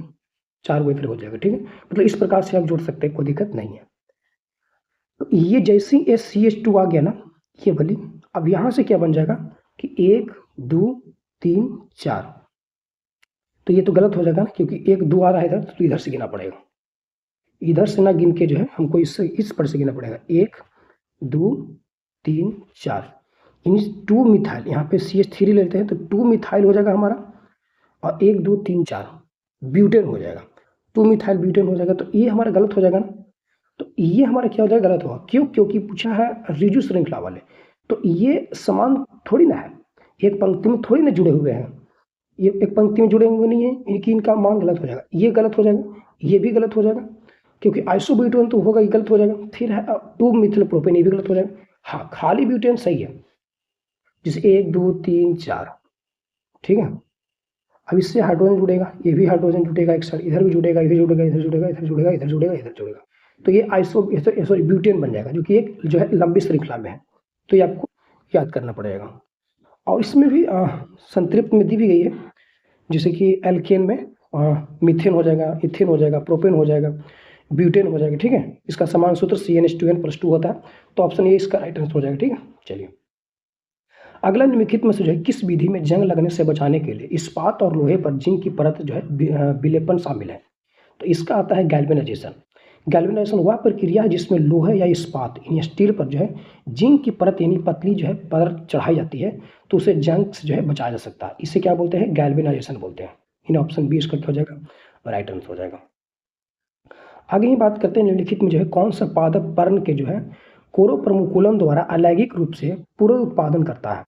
4 गो इधर हो जाएगा, ठीक है। मतलब इस प्रकार से आप जोड़ सकते हैं, कोई दिक्कत नहीं है। तो ये जैसे ही CH2 आ गया ना, ये वाली, अब यहाँ से क्या बन जाएगा कि 1 2 3 4। तो ये तो गलत हो जाएगा ना, क्योंकि 1 2 आ रहा है इधर, तो इधर से गिना पड़ेगा। इधर से ना गिन के जो है हमको इस पर से गिना पड़ेगा। 1 2 3 4, इन 2 मिथाइल, यहाँ पे CH3 लेते हैं तो 2 मिथाइल हो जाएगा हमारा, और 1 2 3 4 ब्यूटेन हो जाएगा। 2 मिथाइल ब्यूटेन हो जाएगा। तो ये हमारा गलत हो जाएगा ना। तो ये हमारा क्या हो जाएगा, गलत होगा। क्यों? क्योंकि पूछा है रिजु श्रृंखला वाले, तो ये समान थोड़ी ना है, एक पंक्ति में थोड़ी ना जुड़े हुए हैं। ये एक पंक्ति में जुड़े हुए नहीं है, इनकी इनका मान गलत हो जाएगा। ये गलत हो जाएगा, ये भी गलत हो जाएगा, क्योंकि आइसोब्यूटेन तो होगा, ये गलत हो जाएगा। फिर है 2 मिथिल प्रोपेन, ये भी गलत हो जाएगा। हाँ, खाली ब्यूटेन सही है, जैसे 1 2 3 4, ठीक है। अब इससे हाइड्रोजन जुड़ेगा, ये भी हाइड्रोजन जुड़ेगा एक साइड, इधर भी जुड़ेगा, इधर जुड़ेगा, इधर जुड़ेगा, इधर जुड़ेगा, इधर जुड़ेगा, इधर जुड़ेगा। तो ये सॉरी ब्यूटेन बन जाएगा, जो कि एक जो है लंबी श्रृंखला में है। तो ये आपको याद करना पड़ेगा। और इसमें भी संतृप्त में दी भी गई है, जैसे कि एल्केन में मीथेन हो जाएगा, इथेन हो जाएगा, प्रोपेन हो जाएगा, ब्यूटेन हो जाएगा, ठीक है। इसका समान सूत्र CnH2n+2 होता है। तो ऑप्शन ए इसका राइट आंसर हो जाएगा, ठीक है। चलिए, अगला निम्नलिखित में से जो है किस विधि में जंग लगने से बचाने के लिए इस्पात और लोहे पर जिंक की परत जो है विलेपन शामिल है? तो इसका आता है गैल्वेनाइजेशन। गैल्वेनाइजेशन वह प्रक्रिया है जिसमें लोहे या इस्पात यानी स्टील पर जो है जिंक की परत यानी पतली जो है परत चढ़ाई जाती है, तो उसे जंग से जो है बचाया जा सकता है। इसे क्या बोलते हैं? गैल्वेनाइजेशन बोलते हैं। इन ऑप्शन बी इसका क्या हो जाएगा, राइट आंसर हो जाएगा। आगे ही बात करते हैं निम्नलिखित में जो है कौन सा पादप पर्ण के जो है कोरोप्रमुकुलन द्वारा अलैंगिक रूप से पूर्व उत्पादन करता है?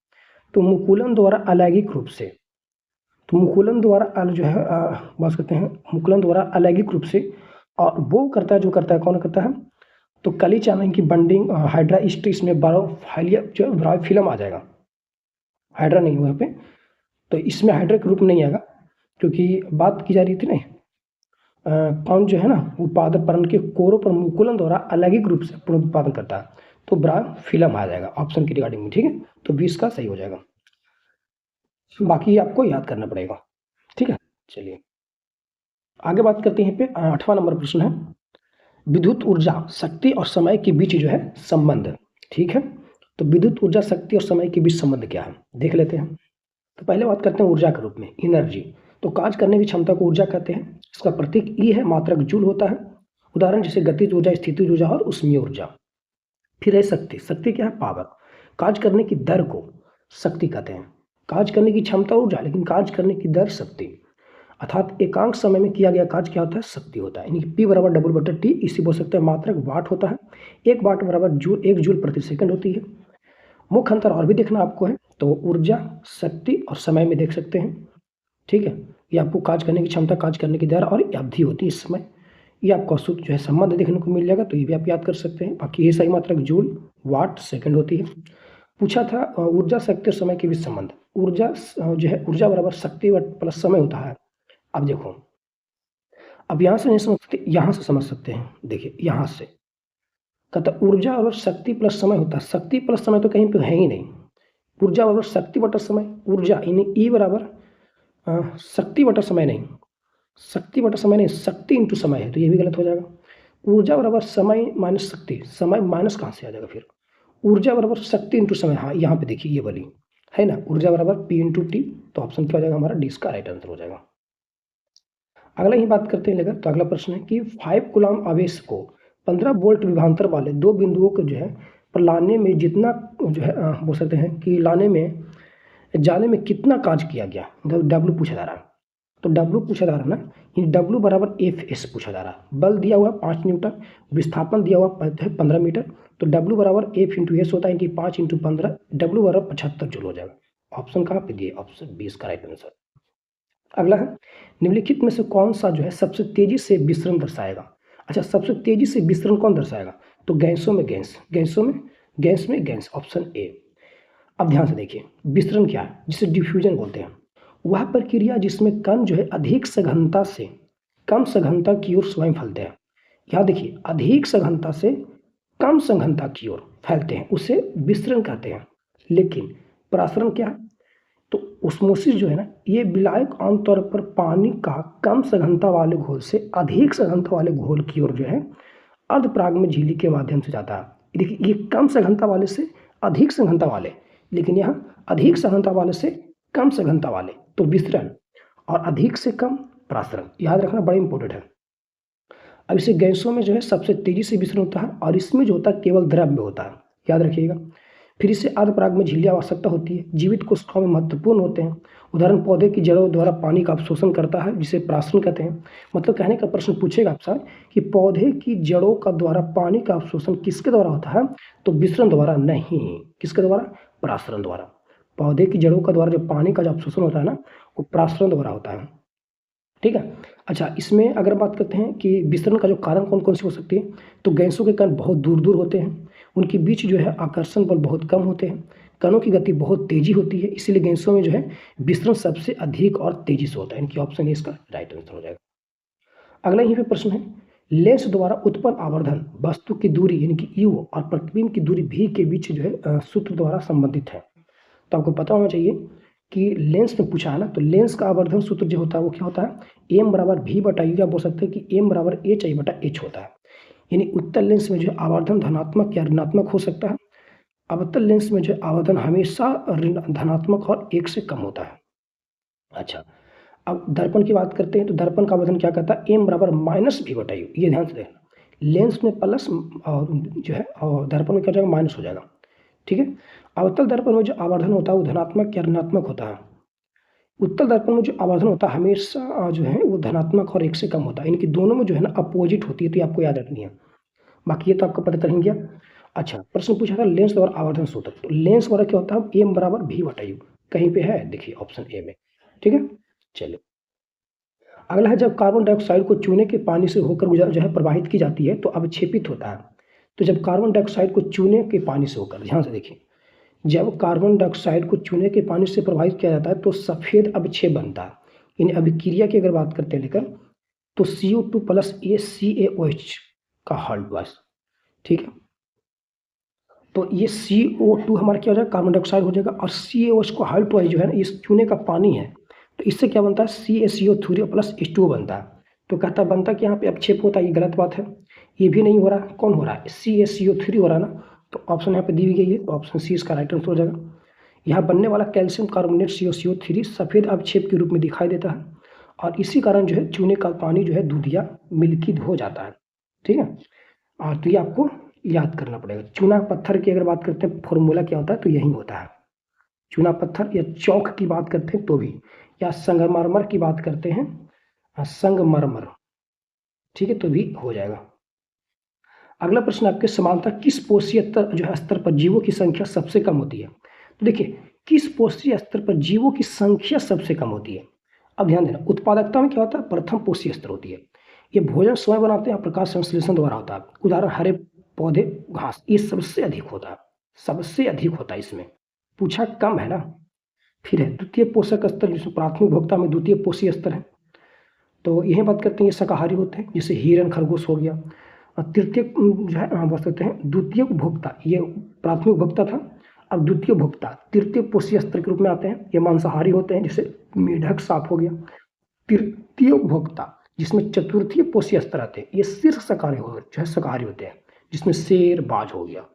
तो मुकुलन द्वारा अलैंगिक रूप से, तो मुकुलन द्वारा जो है बात करते हैं मुकुलन द्वारा अलैंगिक रूप से, और वो करता है, जो करता है कौन करता है? तो कली चालन की बंडिंग हाइड्रा ईस्ट, इसमें बारोफाइलिया जो ब्रायोफिलम आ जाएगा, हाइड्रा नहीं हुआ पे, तो इसमें हाइड्रा के रूप में नहीं आएगा, क्योंकि बात की जा रही थी ना कौन जो है ना वो पादप पर्ण के कोरोप्रमुकुलन द्वारा अलैंगिक रूप से पुनरुत्पादन करता है, तो ब्रायोफिलम आ जाएगा ऑप्शन की रिगार्डिंग में, ठीक है। तो 20 का सही हो जाएगा, बाकी आपको याद करना पड़ेगा, ठीक है। चलिए आगे बात करते हैं। पे 8वां नंबर प्रश्न है, विद्युत ऊर्जा शक्ति और समय के बीच जो है संबंध, ठीक है। तो विद्युत ऊर्जा शक्ति और समय के बीच संबंध क्या है, देख लेते हैं। तो पहले बात करते हैं ऊर्जा के रूप में, एनर्जी। तो कार्य करने की क्षमता को ऊर्जा कहते हैं। इसका प्रतीक ई है, मात्रक जूल होता है। उदाहरण जैसे गतिज ऊर्जा, स्थितिज ऊर्जा और ऊष्मीय ऊर्जा। फिर है शक्ति। शक्ति क्या है? पावर। कार्य करने की दर को शक्ति कहते हैं। कार्य करने की क्षमता ऊर्जा, लेकिन कार्य करने की दर शक्ति। अर्थात एकांक समय में किया गया कार्य क्या होता है? शक्ति होता है। यानी कि P बराबर W/T, इसी बोल सकते हैं मात्रक वाट होता है। 1 वाट बराबर जूल, 1 जूल प्रति सेकंड होती है। मुख्य अंतर और भी देखना आपको है, तो ऊर्जा, शक्ति और समय में देख सकते हैं, ठीक है। ये आपको कार्य करने की क्षमता, कार्य करने की दर और अवधि होती है इस समय, ये आपको सूत्र जो है संबंध देखने को मिल जाएगा, तो ये भी आप याद कर सकते हैं। बाकी ये सही मात्रक जूल, वाट, सेकंड होती है। पूछा था ऊर्जा, शक्ति और समय के बीच संबंध। ऊर्जा जो है ऊर्जा बराबर शक्ति प्लस समय होता है। अब देखो, अब यहाँ से नहीं समझ सकते, यहाँ से समझ सकते हैं। देखिए यहाँ से कहता ऊर्जा और शक्ति प्लस समय होता है। शक्ति प्लस समय तो कहीं पे है ही नहीं। ऊर्जा बराबर शक्ति बटा समय। ऊर्जा यानी ई बराबर शक्ति बटा समय नहीं, शक्ति बटा समय नहीं, शक्ति इंटू समय है, तो ये भी गलत हो जाएगा। ऊर्जा बराबर समय माइनस शक्ति, समय माइनस कहाँ से आ जाएगा फिर? ऊर्जा बराबर शक्ति इंटू समय, हाँ यहाँ पे देखिए ये वाली है ना, ऊर्जा बराबर P/T, तो ऑप्शन क्या हो जाएगा हमारा? डी का राइट आंसर हो जाएगा। अगला ही बात करते हैं लेकर, तो अगला प्रश्न है कि 5 कूलम आवेश को 15 वोल्ट विभवांतर वाले 2 बिंदुओं को जो है पर लाने में जितना जो है बोल सकते हैं कि लाने में जाने में कितना कार्य किया गया, W पूछा जा रहा है। तो W पूछा जा रहा है ना, ये W बराबर Fs पूछा जा रहा है। बल दिया हुआ 5 न्यूटन, विस्थापन दिया हुआ है 15 मीटर, तो W बराबर F/S होता है कि 5 × 15, W बराबर 75 जूल हो जाएगा। ऑप्शन कहाँ पे दिए? ऑप्शन 20 का राइट आंसर। अगला है, निम्नलिखित में से कौन सा जो है सबसे तेजी से विसरण दर्शाएगा? अच्छा, सबसे तेजी से विसरण कौन दर्शाएगा? तो गैसों में गैस, गैसों में गैस में गैस, ऑप्शन ए। अब ध्यान से देखिए, विसरण क्या है, जिसे डिफ्यूजन बोलते हैं। वह प्रक्रिया जिसमें कण जो है अधिक सघनता से कम सघनता की ओर स्वयं फैलते हैं। यहाँ देखिए, अधिक सघनता से कम सघनता की ओर फैलते हैं, उसे विसरण कहते हैं। लेकिन परासरण क्या है? तो ओस्मोसिस जो है ना, ये विलायक आमतौर पर पानी का कम सघनता वाले घोल से अधिक सघनता वाले घोल की ओर जो है अर्धपराग में झिल्ली के माध्यम से जाता है। देखिए, ये कम सघनता वाले से अधिक सघनता वाले, लेकिन यहाँ अधिक सघनता वाले से कम सघनता वाले, तो विसरण, और अधिक से कम परासरण, याद रखना बड़ा इंपॉर्टेंट है। अब इसे गैसों में जो है सबसे तेजी से विसरण होता है, और इसमें जो होता है केवल द्रव में होता है, याद रखिएगा। फिर इसे अर्धपराग में झिल्ली आवश्यकता होती है, जीवित कोशिकाओं में महत्वपूर्ण होते हैं। उदाहरण, पौधे की जड़ों द्वारा पानी का अवशोषण करता है, जिसे परासरण कहते हैं। मतलब कहने का प्रश्न पूछेगा आपसे कि पौधे की जड़ों का द्वारा पानी का अवशोषण किसके द्वारा होता है? तो विसरण द्वारा नहीं, किसके द्वारा? परासरण द्वारा। पौधे की जड़ों का द्वारा जो पानी का जो अवशोषण होता है ना, वो परासरण द्वारा होता है। ठीक है। अच्छा, इसमें अगर बात करते हैं कि विसरण का जो कारण कौन कौन सी हो सकती है, तो गैसों के कण बहुत दूर दूर होते हैं, उनके बीच जो है आकर्षण बल बहुत कम होते हैं, कणों की गति बहुत तेजी होती है, इसीलिए गैसों में जो है विसरण सबसे अधिक और तेजी से होता है। इनकी ऑप्शन इसका राइट आंसर हो जाएगा। अगला यहीं पे प्रश्न है, लेंस द्वारा उत्पन्न आवर्धन वस्तु की दूरी यानी कि यू और प्रतिबिंब की दूरी भी के बीच जो है सूत्र द्वारा संबंधित है। तो आपको पता होना चाहिए कि लेंस में पूछा है ना, तो लेंस का आवर्धन सूत्र जो होता है वो क्या होता है? एम बराबर भी बटा यू, या बोल सकते हैं कि एम बराबर एच आई बटा एच होता है। यानी उत्तल लेंस में जो है आवर्धन धनात्मक या ऋणात्मक हो सकता है, अवतल लेंस में जो है आवर्धन हमेशा धनात्मक और 1 से कम होता है। अच्छा, अब दर्पण की बात करते हैं, तो दर्पण का आवर्धन क्या कहता है? एम बराबर माइनस भी बटा यू, ये ध्यान से देखना। लेंस में प्लस और जो है और दर्पण में क्या हो जाएगा? माइनस हो जाएगा। ठीक है। अवतल दर्पण में जो आवर्धन होता है वो धनात्मक या ऋणात्मक होता है। उत्तल दर्पण में जो आवर्धन होता है हमेशा जो है वो धनात्मक और 1 से कम होता है। इनकी दोनों में जो है ना अपोजिट होती है, तो ये आपको याद रखनी है। बाकी ये तो आपको पता चल ही गया। अच्छा, प्रश्न पूछा था लेंस द्वारा आवर्धन सूत्र, तो लेंस द्वारा क्या होता है? एम बराबर भी बटा यू, कहीं पे है? देखिए ऑप्शन ए में। ठीक है, चलिए अगला है, जब कार्बन डाइऑक्साइड को चूने के पानी से होकर जो है प्रवाहित की जाती है तो अवक्षेपित होता है। तो जब कार्बन डाइऑक्साइड को चूने के पानी से होकर, ध्यान से देखिए, जब कार्बन डाइऑक्साइड को चूने के पानी से प्रवाहित किया जाता है तो सफ़ेद अवक्षेप बनता है। यानी अभिक्रिया की अगर बात करते हैं लेकर, तो CO2 प्लस CaOH का हॉल्ट बॉयस। ठीक है, तो ये CO2 हमारा क्या हो जाएगा? कार्बन डाइऑक्साइड हो जाएगा, और CaOH को हॉल्ट बॉयस जो है ना, इस चूने का पानी है, तो इससे क्या बनता है? CaCO3 प्लस H2O बनता है। तो कहता बनता कि यहाँ पे अवक्षेप होता है, ये गलत बात है। ये भी नहीं हो रहा, कौन हो रहा है? CaCO3 हो रहा है ना, तो ऑप्शन यहाँ पे दी गई है, तो ऑप्शन सी इसका राइट आंसर हो जाएगा। यहाँ बनने वाला कैल्शियम कार्बोनेट CO3 सफ़ेद अवक्षेप के रूप में दिखाई देता है, और इसी कारण जो है चूने का पानी जो है दूधिया मिल्की हो जाता है। ठीक है, तो ये आपको याद करना पड़ेगा। चूना पत्थर की अगर बात करते हैं फॉर्मूला क्या होता है, तो यही होता है। चूना पत्थर या चौक की बात करते हैं तो भी, या संगमरमर की बात करते हैं, संगमरमर, ठीक है, तो भी हो जाएगा। अगला प्रश्न आपके, समानता किस पोषीय जो है स्तर पर जीवों की संख्या सबसे कम होती है? तो देखिए, किस पोषीय स्तर पर जीवों की संख्या सबसे कम होती है? अब ध्यान देना, उत्पादकता में क्या होता है? प्रथम पोषीय स्तर होती है। ये भोजन स्वयं बनाते हैं, प्रकाश संश्लेषण द्वारा होता है। उदाहरण, हरे पौधे, घास, ये सबसे अधिक होता है, सबसे अधिक होता है इसमें। पूछा कम है ना। फिर है द्वितीय पोषक स्तर, जिसमें प्राथमिक भोक्ता में द्वितीय पोषीय स्तर है, तो यही बात करते हैं, ये शाकाहारी होते हैं, जैसे हिरण, खरगोश हो गया। तृतीय जो है बोल सकते हैं द्वितीय उपभोक्ता, ये प्राथमिक उपभोक्ता था, अब द्वितीय उपभोक्ता तृतीय पोषीय स्तर के रूप में आते हैं, ये मांसाहारी होते हैं, जैसे मेढक, सांप हो गया। तृतीय उपभोक्ता जिसमें चतुर्थीय पोषीय स्तर आते हैं, ये सिर्फ शाकाहारी जो है शाकाहारी होते हैं, जिसमें शेर, बाज हो गया।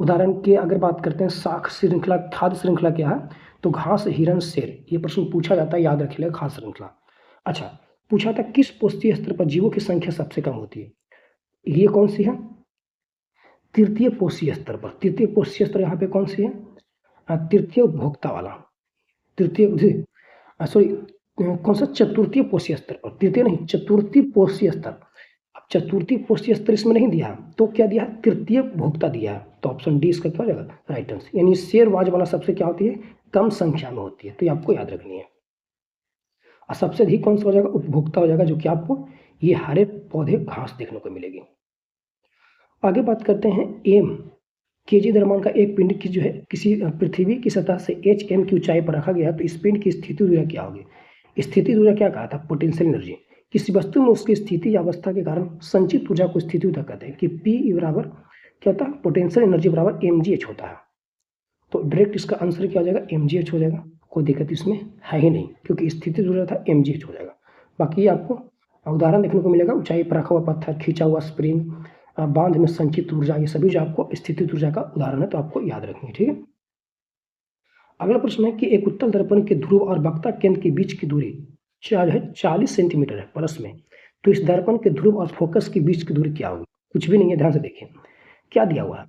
उदाहरण के अगर बात करते हैं शाक श्रृंखला, खाद्य श्रृंखला क्या है? तो घास, हिरण, शेर, ये प्रश्न पूछा जाता है, याद रखिएगा, खाद्य श्रृंखला। अच्छा, पूछा था किस पोषीय स्तर पर जीवों की संख्या सबसे कम होती है? ये कौन सी है? तृतीय पोषीय स्तर पर। तृतीय पोषीय स्तर यहाँ पे कौन सी है? तृतीय उपभोक्ता वाला, तृतीय सॉरी कौन सा? चतुर्थीय पोषीय स्तर पर, तृतीय नहीं, चतुर्थी पोषीय स्तर। अब चतुर्थी पोषीय स्तर इसमें नहीं दिया, तो क्या दिया? तृतीय उपभोक्ता दिया है, तो ऑप्शन डी इसका क्या हो जाएगा? Right answer. यानी शेर, बाज वाला सबसे क्या होती है? कम संख्या में होती है, तो ये आपको याद रखनी है। और सबसे अधिक कौन सा हो जाएगा? उपभोक्ता हो जाएगा, जो कि आपको ये हरे पौधे, घास देखने को मिलेगी। आगे बात करते हैं एम kg द्रव्यमान का एक पिंड की जो है किसी पृथ्वी की सतह से h m की ऊंचाई पर रखा गया तो इस पिंड की स्थिति ऊर्जा क्या होगी। स्थिति ऊर्जा क्या कहा था, पोटेंशियल एनर्जी। किसी वस्तु में उसकी स्थिति या अवस्था के कारण संचित ऊर्जा को स्थिति ऊर्जा कहते हैं कि P बराबर क्या होता है, पोटेंशियल एनर्जी बराबर mgh होता है। तो डायरेक्ट इसका आंसर क्या हो जाएगा, mgh हो जाएगा। कोई दिक्कत इसमें है ही नहीं क्योंकि स्थिति ऊर्जा था mgh हो जाएगा। बाकी आपको उदाहरण देखने को मिलेगा, ऊंचाई पर रखा हुआ पत्थर, खींचा हुआ स्प्रिंग, बांध में संचित ऊर्जा, ये सभी जो आपको स्थिति ऊर्जा का उदाहरण है, तो आपको याद रखेंगे। ठीक है। अगला प्रश्न है कि एक उत्तल दर्पण के ध्रुव और वक्ता केंद्र के बीच की दूरी जो है 40 सेंटीमीटर है प्लस में, तो इस दर्पण के ध्रुव और फोकस के बीच की दूरी क्या होगी। कुछ भी नहीं है, ध्यान से देखिए क्या दिया हुआ है,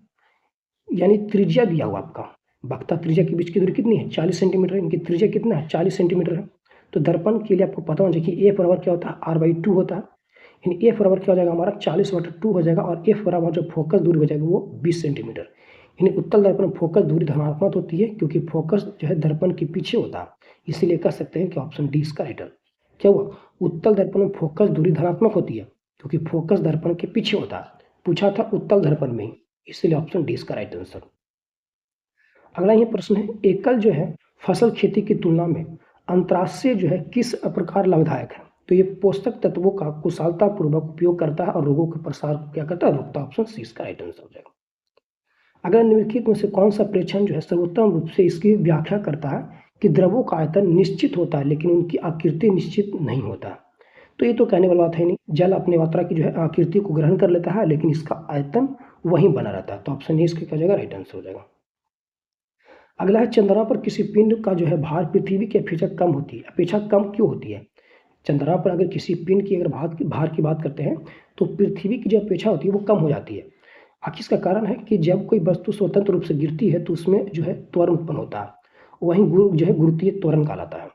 यानी त्रिज्या दिया हुआ आपका, वक्ता त्रिज्या के बीच की दूरी कितनी है 40 सेंटीमीटर, इनकी त्रिज्या कितना है 40 सेंटीमीटर है। तो दर्पण के लिए आपको पता होना चाहिए कि ए बराबर क्या होता है r/2 होता है, यानी ए बराबर क्या हो जाएगा हमारा 40/2 हो जाएगा, और एफ बराबर जो फोकस दूरी हो जाएगी वो 20 सेंटीमीटर। यानी उत्तल दर्पण फोकस दूरी धनात्मक होती है क्योंकि फोकस जो है दर्पण के पीछे होता है, इसीलिए कह सकते हैं कि ऑप्शन डी इसका राइट है। क्या हुआ, उत्तल दर्पण में फोकस दूरी धनात्मक होती है क्योंकि फोकस दर्पण के पीछे होता है, पूछा था उत्तल दर्पण में, इसीलिए ऑप्शन डी इसका राइट आंसर। अगला ये प्रश्न है, एकल जो है फसल खेती की तुलना में अंतराश्रय जो है किस प्रकार लाभदायक है। तो ये पोषक तत्वों का कुशलता पूर्वक उपयोग करता है और रोगों के प्रसार को क्या करता है, रोकता है। ऑप्शन सी इसका राइट आंसर हो जाएगा। अगर निम्नलिखित में से कौन सा प्रेक्षण जो है सर्वोत्तम रूप से इसकी व्याख्या करता है कि द्रवों का आयतन निश्चित होता है लेकिन उनकी आकृति निश्चित नहीं होता। तो ये तो कहने वाली बात है नहीं, जल अपनी मात्रा की जो है आकृति को ग्रहण कर लेता है लेकिन इसका आयतन वहीं बना रहता है। तो ऑप्शन ए इसका क्या हो जाएगा, राइट आंसर हो जाएगा। अगला है, चंद्रमा पर किसी पिंड का जो है भार पृथ्वी की अपेक्षा कम होती है। अपेक्षा कम क्यों होती है, चंद्रमा पर अगर किसी पिंड की अगर भार की बात करते हैं तो पृथ्वी की जो अपेक्षा होती है वो कम हो जाती है। आखिर इसका कारण है कि जब कोई वस्तु स्वतंत्र रूप से गिरती है तो उसमें जो है त्वरण उत्पन्न होता है, वहीं जो है गुरुत्वीय त्वरण कहलाता है।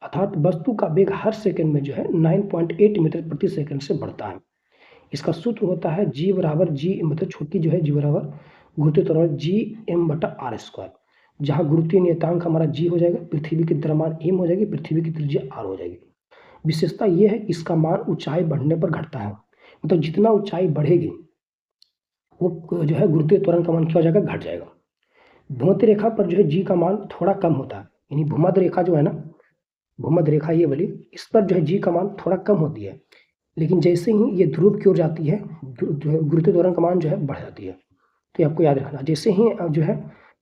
अर्थात वस्तु का वेग हर सेकंड में जो है 9.8 मीटर प्रति सेकंड से बढ़ता है। इसका सूत्र होता है g बराबर जी, मतलब छोटी जो है g बराबर गुरुत्वीय त्वरण g m/r², जहाँ गुरुत्वीय नियतांक हमारा g हो जाएगा, पृथ्वी की द्रव्यमान m हो जाएगी, पृथ्वी की त्रिज्या r हो जाएगी। विशेषता यह है कि इसका मान ऊंचाई बढ़ने पर घटता है, मतलब जितना ऊंचाई बढ़ेगी वो जो है गुरुत्वीय त्वरण का मान क्या हो जाएगा, घट जाएगा। भूमध्य रेखा पर जो है जी का मान थोड़ा कम होता है, यानी भूमध्य रेखा जो है ना, भूमध्य रेखा ये वाली, इस पर जो है जी का मान थोड़ा कम होती है, लेकिन जैसे ही ये ध्रुव की ओर जाती है गुरुत्वीय त्वरण का मान जो है बढ़ जाती है। तो ये आपको याद रखना, जैसे ही जो है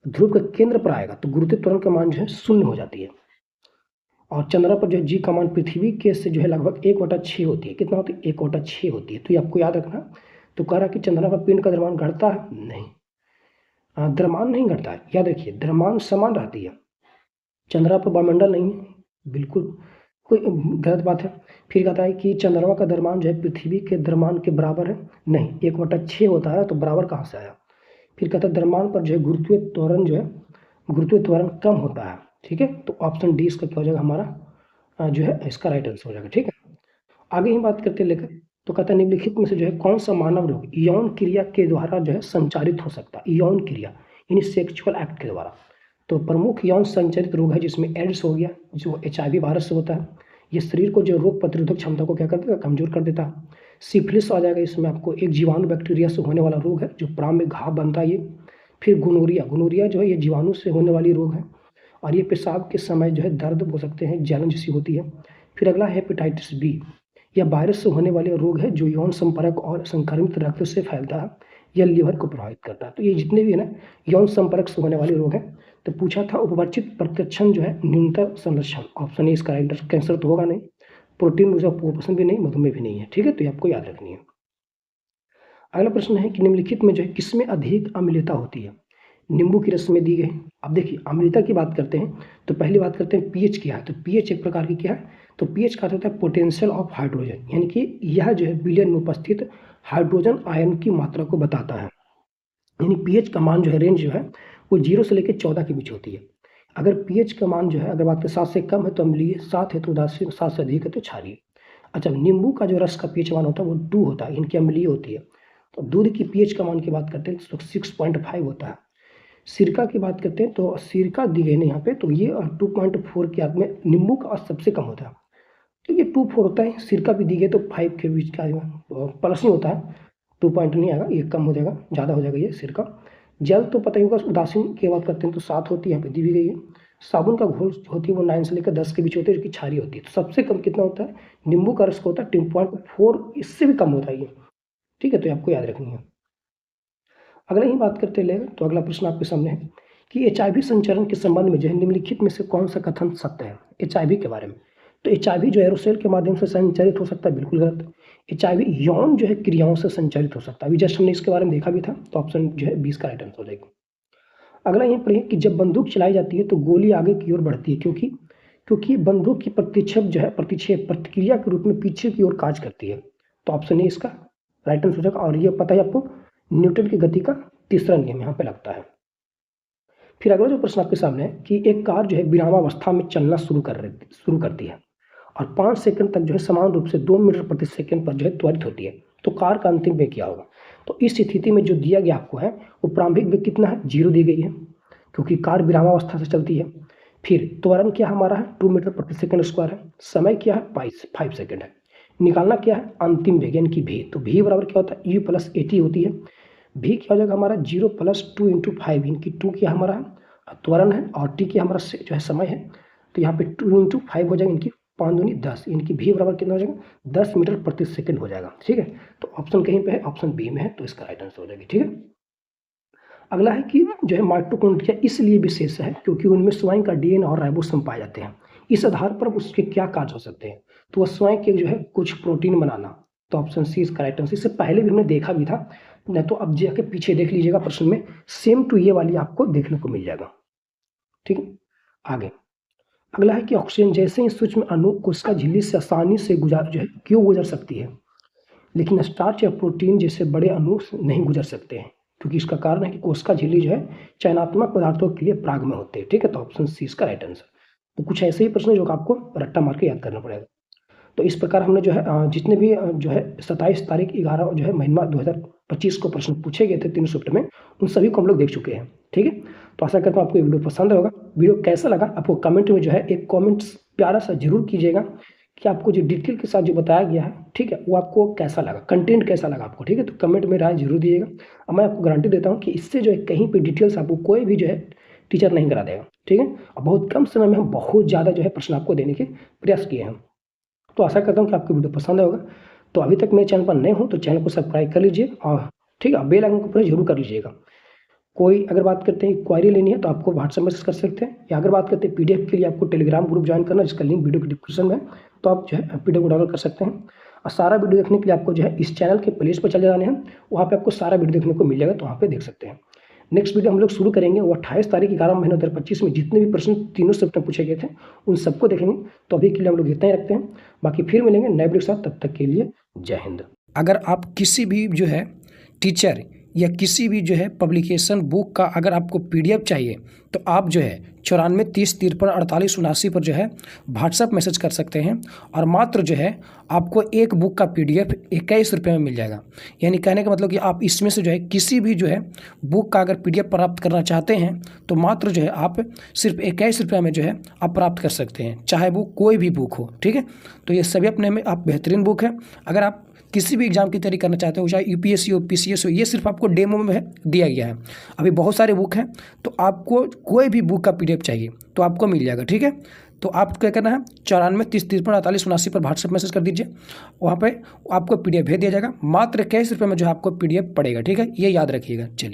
ध्रुव के केंद्र पर आएगा तो गुरुत्वीय त्वरण का मान जो है 0 हो जाती है। और चंद्रमा पर जो है जी का मान पृथ्वी के से जो है लगभग 1/6 होती है। कितना होती है, 1/6 होती है। तो ये आपको याद रखना। तो कह रहा है कि चंद्रमा पर पिंड का द्रव्यमान घटता है, नहीं, द्रव्यमान नहीं घटता है, याद रखिए द्रव्यमान समान रहती है। चंद्रमा पर वायुमंडल नहीं है, बिल्कुल कोई गलत बात है। फिर कहता है कि चंद्रमा का द्रव्यमान जो है पृथ्वी के द्रव्यमान के बराबर है, नहीं, 1/6 होता है, तो बराबर कहाँ से आया। फिर कहता है द्रव्यमान पर जो है गुरुत्वीय त्वरण जो है गुरुत्वीय त्वरण कम होता है। ठीक है, तो ऑप्शन डी इसका क्या हो जाएगा हमारा जो है इसका राइट आंसर हो जाएगा। ठीक है, आगे ही बात करते हैं लेकर। तो कहता है निम्नलिखित में से जो है कौन सा मानव रोग यौन क्रिया के द्वारा जो है संचारित हो सकता है। यौन क्रिया यानी सेक्सुअल एक्ट के द्वारा। तो प्रमुख यौन संचारित रोग है जिसमें एड्स हो गया, जो HIV वायरस से होता है। ये शरीर को जो रोग प्रतिरोधक क्षमता को क्या करता है, कमजोर कर देता है। सिफिलिस आ जाएगा, इसमें आपको एक जीवाणु बैक्टीरिया से होने वाला रोग है जो प्राण में घाव बनता है ये। फिर गोनोरिया जो है ये जीवाणु से होने वाली रोग है और ये पेशाब के समय जो है दर्द हो सकते हैं, जलन जैसी होती है। फिर अगला हेपेटाइटिस बी, यह वायरस से होने वाले रोग है जो यौन संपर्क और संक्रमित रक्त से फैलता है, यह लीवर को प्रभावित करता है। तो ये जितने भी है ना यौन संपर्क से होने वाले रोग हैं। तो पूछा था उपवर्चित प्रत्यक्षण जो है न्यूनतम संलक्षण, ऑप्शन ए इसका राइट। कैंसर तो होगा नहीं, प्रोटीन ऊर्जा कुपोषण भी नहीं, मधुमेह भी नहीं है। ठीक है, तो ये आपको याद रखनी है। अगला प्रश्न है कि निम्नलिखित में जो है किसमें अधिक अम्लता होती है। नींबू की रस में दी गई। अब देखिए अम्लता की बात करते हैं तो पहली बात करते हैं पीएच क्या है। तो पीएच एक प्रकार की क्या है, तो पीएच का होता है पोटेंशियल ऑफ हाइड्रोजन, यानी कि यह जो है विलयन में उपस्थित हाइड्रोजन आयन की मात्रा को बताता है। यानी पीएच का मान जो है रेंज जो है वो 0 से लेकर 14 के बीच होती है। अगर पीएच का मान जो है अगर बात करें 7 से कम है तो अम्लीय, 7 है तो उदासीन, 7 से अधिक है तो क्षारीय। अच्छा, नींबू का जो रस का पीएच मान होता है वो 2 होता है, इनकी अम्लीय होती है। तो दूध की पीएच का मान की बात करते हैं तो 6.5 होता है। सिरका की बात करते हैं तो सिरका दी गई है यहाँ पे, तो ये 2.4 के आदमी में नींबू का सबसे कम होता है। तो ये 2.4 होता है। सिरका भी दी गई तो 5 के बीच का प्लस नहीं होता है, 2 पॉइंट नहीं आएगा, ये कम हो जाएगा, ज़्यादा हो जाएगा ये सिरका। जल तो पता ही होगा उदासीन की बात करते हैं तो 7 होती है, यहाँ पे दी भी गई है। साबुन का घोल होती है वो 9 से लेकर 10 के बीच होती है, जो कि क्षारीय होती है। तो सबसे कम कितना होता है, नींबू का रस होता है 2.4, इससे भी कम होता है ये, ठीक है, तो आपको याद रखनी है। अगला ही बात करते हैं तो अगला प्रश्न आपके सामने है कि HIV संचरण के संबंध में जो है निम्नलिखित में से कौन सा कथन सत्य है HIV के बारे में। तो HIV जो एरोसोल के माध्यम से संचारित हो सकता है, बिल्कुल गलत। HIV यौन जो है क्रियाओं से संचारित हो सकता है, अभी जस्ट हमने इसके बारे में देखा भी था, तो ऑप्शन जो है 20 का राइट आंसर हो जाएगा। अगला ये पढ़िए कि जब बंदूक चलाई जाती है तो गोली आगे की ओर बढ़ती है, क्योंकि बंदूक की प्रतिक्षेप प्रतिक्रिया के रूप में पीछे की ओर काज करती है। तो ऑप्शन ए इसका राइट आंसर हो जाएगा। और ये पता है आपको न्यूटन की गति का तीसरा नियम यहाँ पे लगता है। फिर अगला जो प्रश्न आपके सामने है कि एक कार जो है विरामावस्था में चलना शुरू करती है और 5 सेकंड तक जो है समान रूप से 2 मीटर प्रति सेकंड पर जो है त्वरित होती है, तो कार का अंतिम वेग क्या होगा। तो इस स्थिति में जो दिया गया आपको है वो प्रारंभिक वेग कितना है, 0 दी गई है, क्योंकि कार विरामावस्था से चलती है। फिर त्वरण क्या हमारा है, 2 मीटर प्रति सेकंड स्क्वायर है। समय क्या है, 5 सेकंड है। निकालना क्या है, अंतिम वेग यानी कि भी। तो भी बराबर क्या होता है, u प्लस AT होती है। भी क्या हो जाएगा हमारा 0 प्लस 2 इंटू 5, इनकी 2 क्या हमारा त्वरण है और टी की हमारा जो है समय है। तो यहाँ पे 2 इंटू 5 हो जाएगा, इनकी 5 दूनी 10, इनकी भी बराबर कितना हो जाएगा, 10 मीटर प्रति सेकंड हो जाएगा, ठीक है। तो ऑप्शन कहीं पे है, ऑप्शन बी में है, तो इसका राइट आंसर हो जाएगी, ठीक है। अगला है कि जो है माइटोकॉन्ड्रिया इसलिए विशेष है क्योंकि उनमें स्वयं का DNA और राइबोसोम पाए जाते हैं। इस आधार पर उसके क्या कार्य हो सकते हैं, तो वह स्वयं के जो है कुछ प्रोटीन बनाना। तो ऑप्शन सी इसका राइट आंसर। इससे पहले भी हमने देखा भी था, नहीं तो अब जाके पीछे देख लीजिएगा प्रश्न में, सेम टू ये वाली आपको देखने को मिल जाएगा, ठीक है। आगे अगला है कि ऑक्सीजन जैसे ही सूक्ष्म अणु कोशिका झिल्ली से आसानी से क्यों गुजर सकती है, लेकिन स्टार्च या प्रोटीन जैसे बड़े अणु नहीं गुजर सकते हैं, क्योंकि इसका कारण है कि कोशिका झिल्ली जो है चयनात्मक पदार्थों के लिए प्राग में होते हैं, ठीक है। तो ऑप्शन सी इसका राइट आंसर। तो कुछ ऐसे ही प्रश्न जो आपको रट्टा मार के याद करना पड़ेगा। तो इस प्रकार हमने जो है जितने भी जो है 27 तारीख 11 जो है महीना 2025 को प्रश्न पूछे गए थे 3 शिफ्ट में, उन सभी को हम लोग देख चुके हैं, ठीक है। तो आशा करता हूँ आपको ये वीडियो पसंद होगा। वीडियो कैसा लगा आपको कमेंट में जो है एक कमेंट प्यारा सा जरूर कीजिएगा कि आपको जो डिटेल के साथ जो बताया गया है, ठीक है, वो आपको कैसा लगा, कंटेंट कैसा लगा आपको, ठीक है। तो कमेंट में राय जरूर दीजिएगा और मैं आपको गारंटी देता हूँ कि इससे जो है कहीं पर डिटेल्स आपको कोई भी जो है टीचर नहीं करा देगा, ठीक है। और बहुत कम समय में हम बहुत ज़्यादा जो है प्रश्न आपको देने के प्रयास किए हैं। तो आशा करता हूँ कि आपको वीडियो पसंद होगा। तो अभी तक मेरे चैनल पर नए हो तो चैनल को सब्सक्राइब कर लीजिए और ठीक है, बेल आइकन को प्रेस जरूर कर लीजिएगा। कोई अगर बात करते हैं क्वारी लेनी है तो आपको व्हाट्सएप मैसेज कर सकते हैं, या अगर बात करते हैं PDF के लिए आपको टेलीग्राम ग्रुप ज्वाइन करना, जिसका लिंक वीडियो के डिस्क्रिप्शन में है, तो आप जो है PDF को डाउनलोड कर सकते हैं। और सारा वीडियो देखने के लिए आपको जो है इस चैनल के प्लेलिस्ट पर चले जाने हैं, वहाँ पे आपको सारा वीडियो देखने को मिल जाएगा, तो वहाँ पे देख सकते हैं। नेक्स्ट वीडियो हम लोग शुरू करेंगे वो 28 तारीख 11 महीना 2025 में जितने भी प्रश्न तीनों शिफ्ट में पूछे गए थे उन सबको देखेंगे। तो अभी के लिए हम लोग इतना ही रखते हैं, बाकी फिर मिलेंगे नए वीडियो के साथ, तब तक के लिए जय हिंद। अगर आप किसी भी जो है टीचर या किसी भी जो है पब्लिकेशन बुक का अगर आपको PDF चाहिए तो आप जो है 94 30 53 48 79 पर जो है व्हाट्सएप मैसेज कर सकते हैं, और मात्र जो है आपको एक बुक का PDF 21 रुपये में मिल जाएगा। यानी कहने का मतलब कि आप इसमें से जो है किसी भी जो है बुक का अगर PDF प्राप्त करना चाहते हैं तो मात्र जो है आप सिर्फ 21 रुपये में जो है आप प्राप्त कर सकते हैं, चाहे वो कोई भी बुक हो, ठीक है। तो ये सभी अपने में आप बेहतरीन बुक है। अगर आप किसी भी एग्जाम की तैयारी करना चाहते हो, चाहे UPSC हो PCS हो, ये सिर्फ आपको डेमो में दिया गया है। अभी बहुत सारे बुक हैं, तो आपको कोई भी बुक का PDF चाहिए तो आपको मिल जाएगा, ठीक है। तो आपको क्या करना है, 94 30 53 48 79 पर व्हाट्सएप मैसेज कर दीजिए, वहाँ पे आपको PDF भेज दिया जाएगा। मात्र 21 रुपये में जो है आपको PDF पड़ेगा, ठीक है, ये याद रखिएगा। चलिए।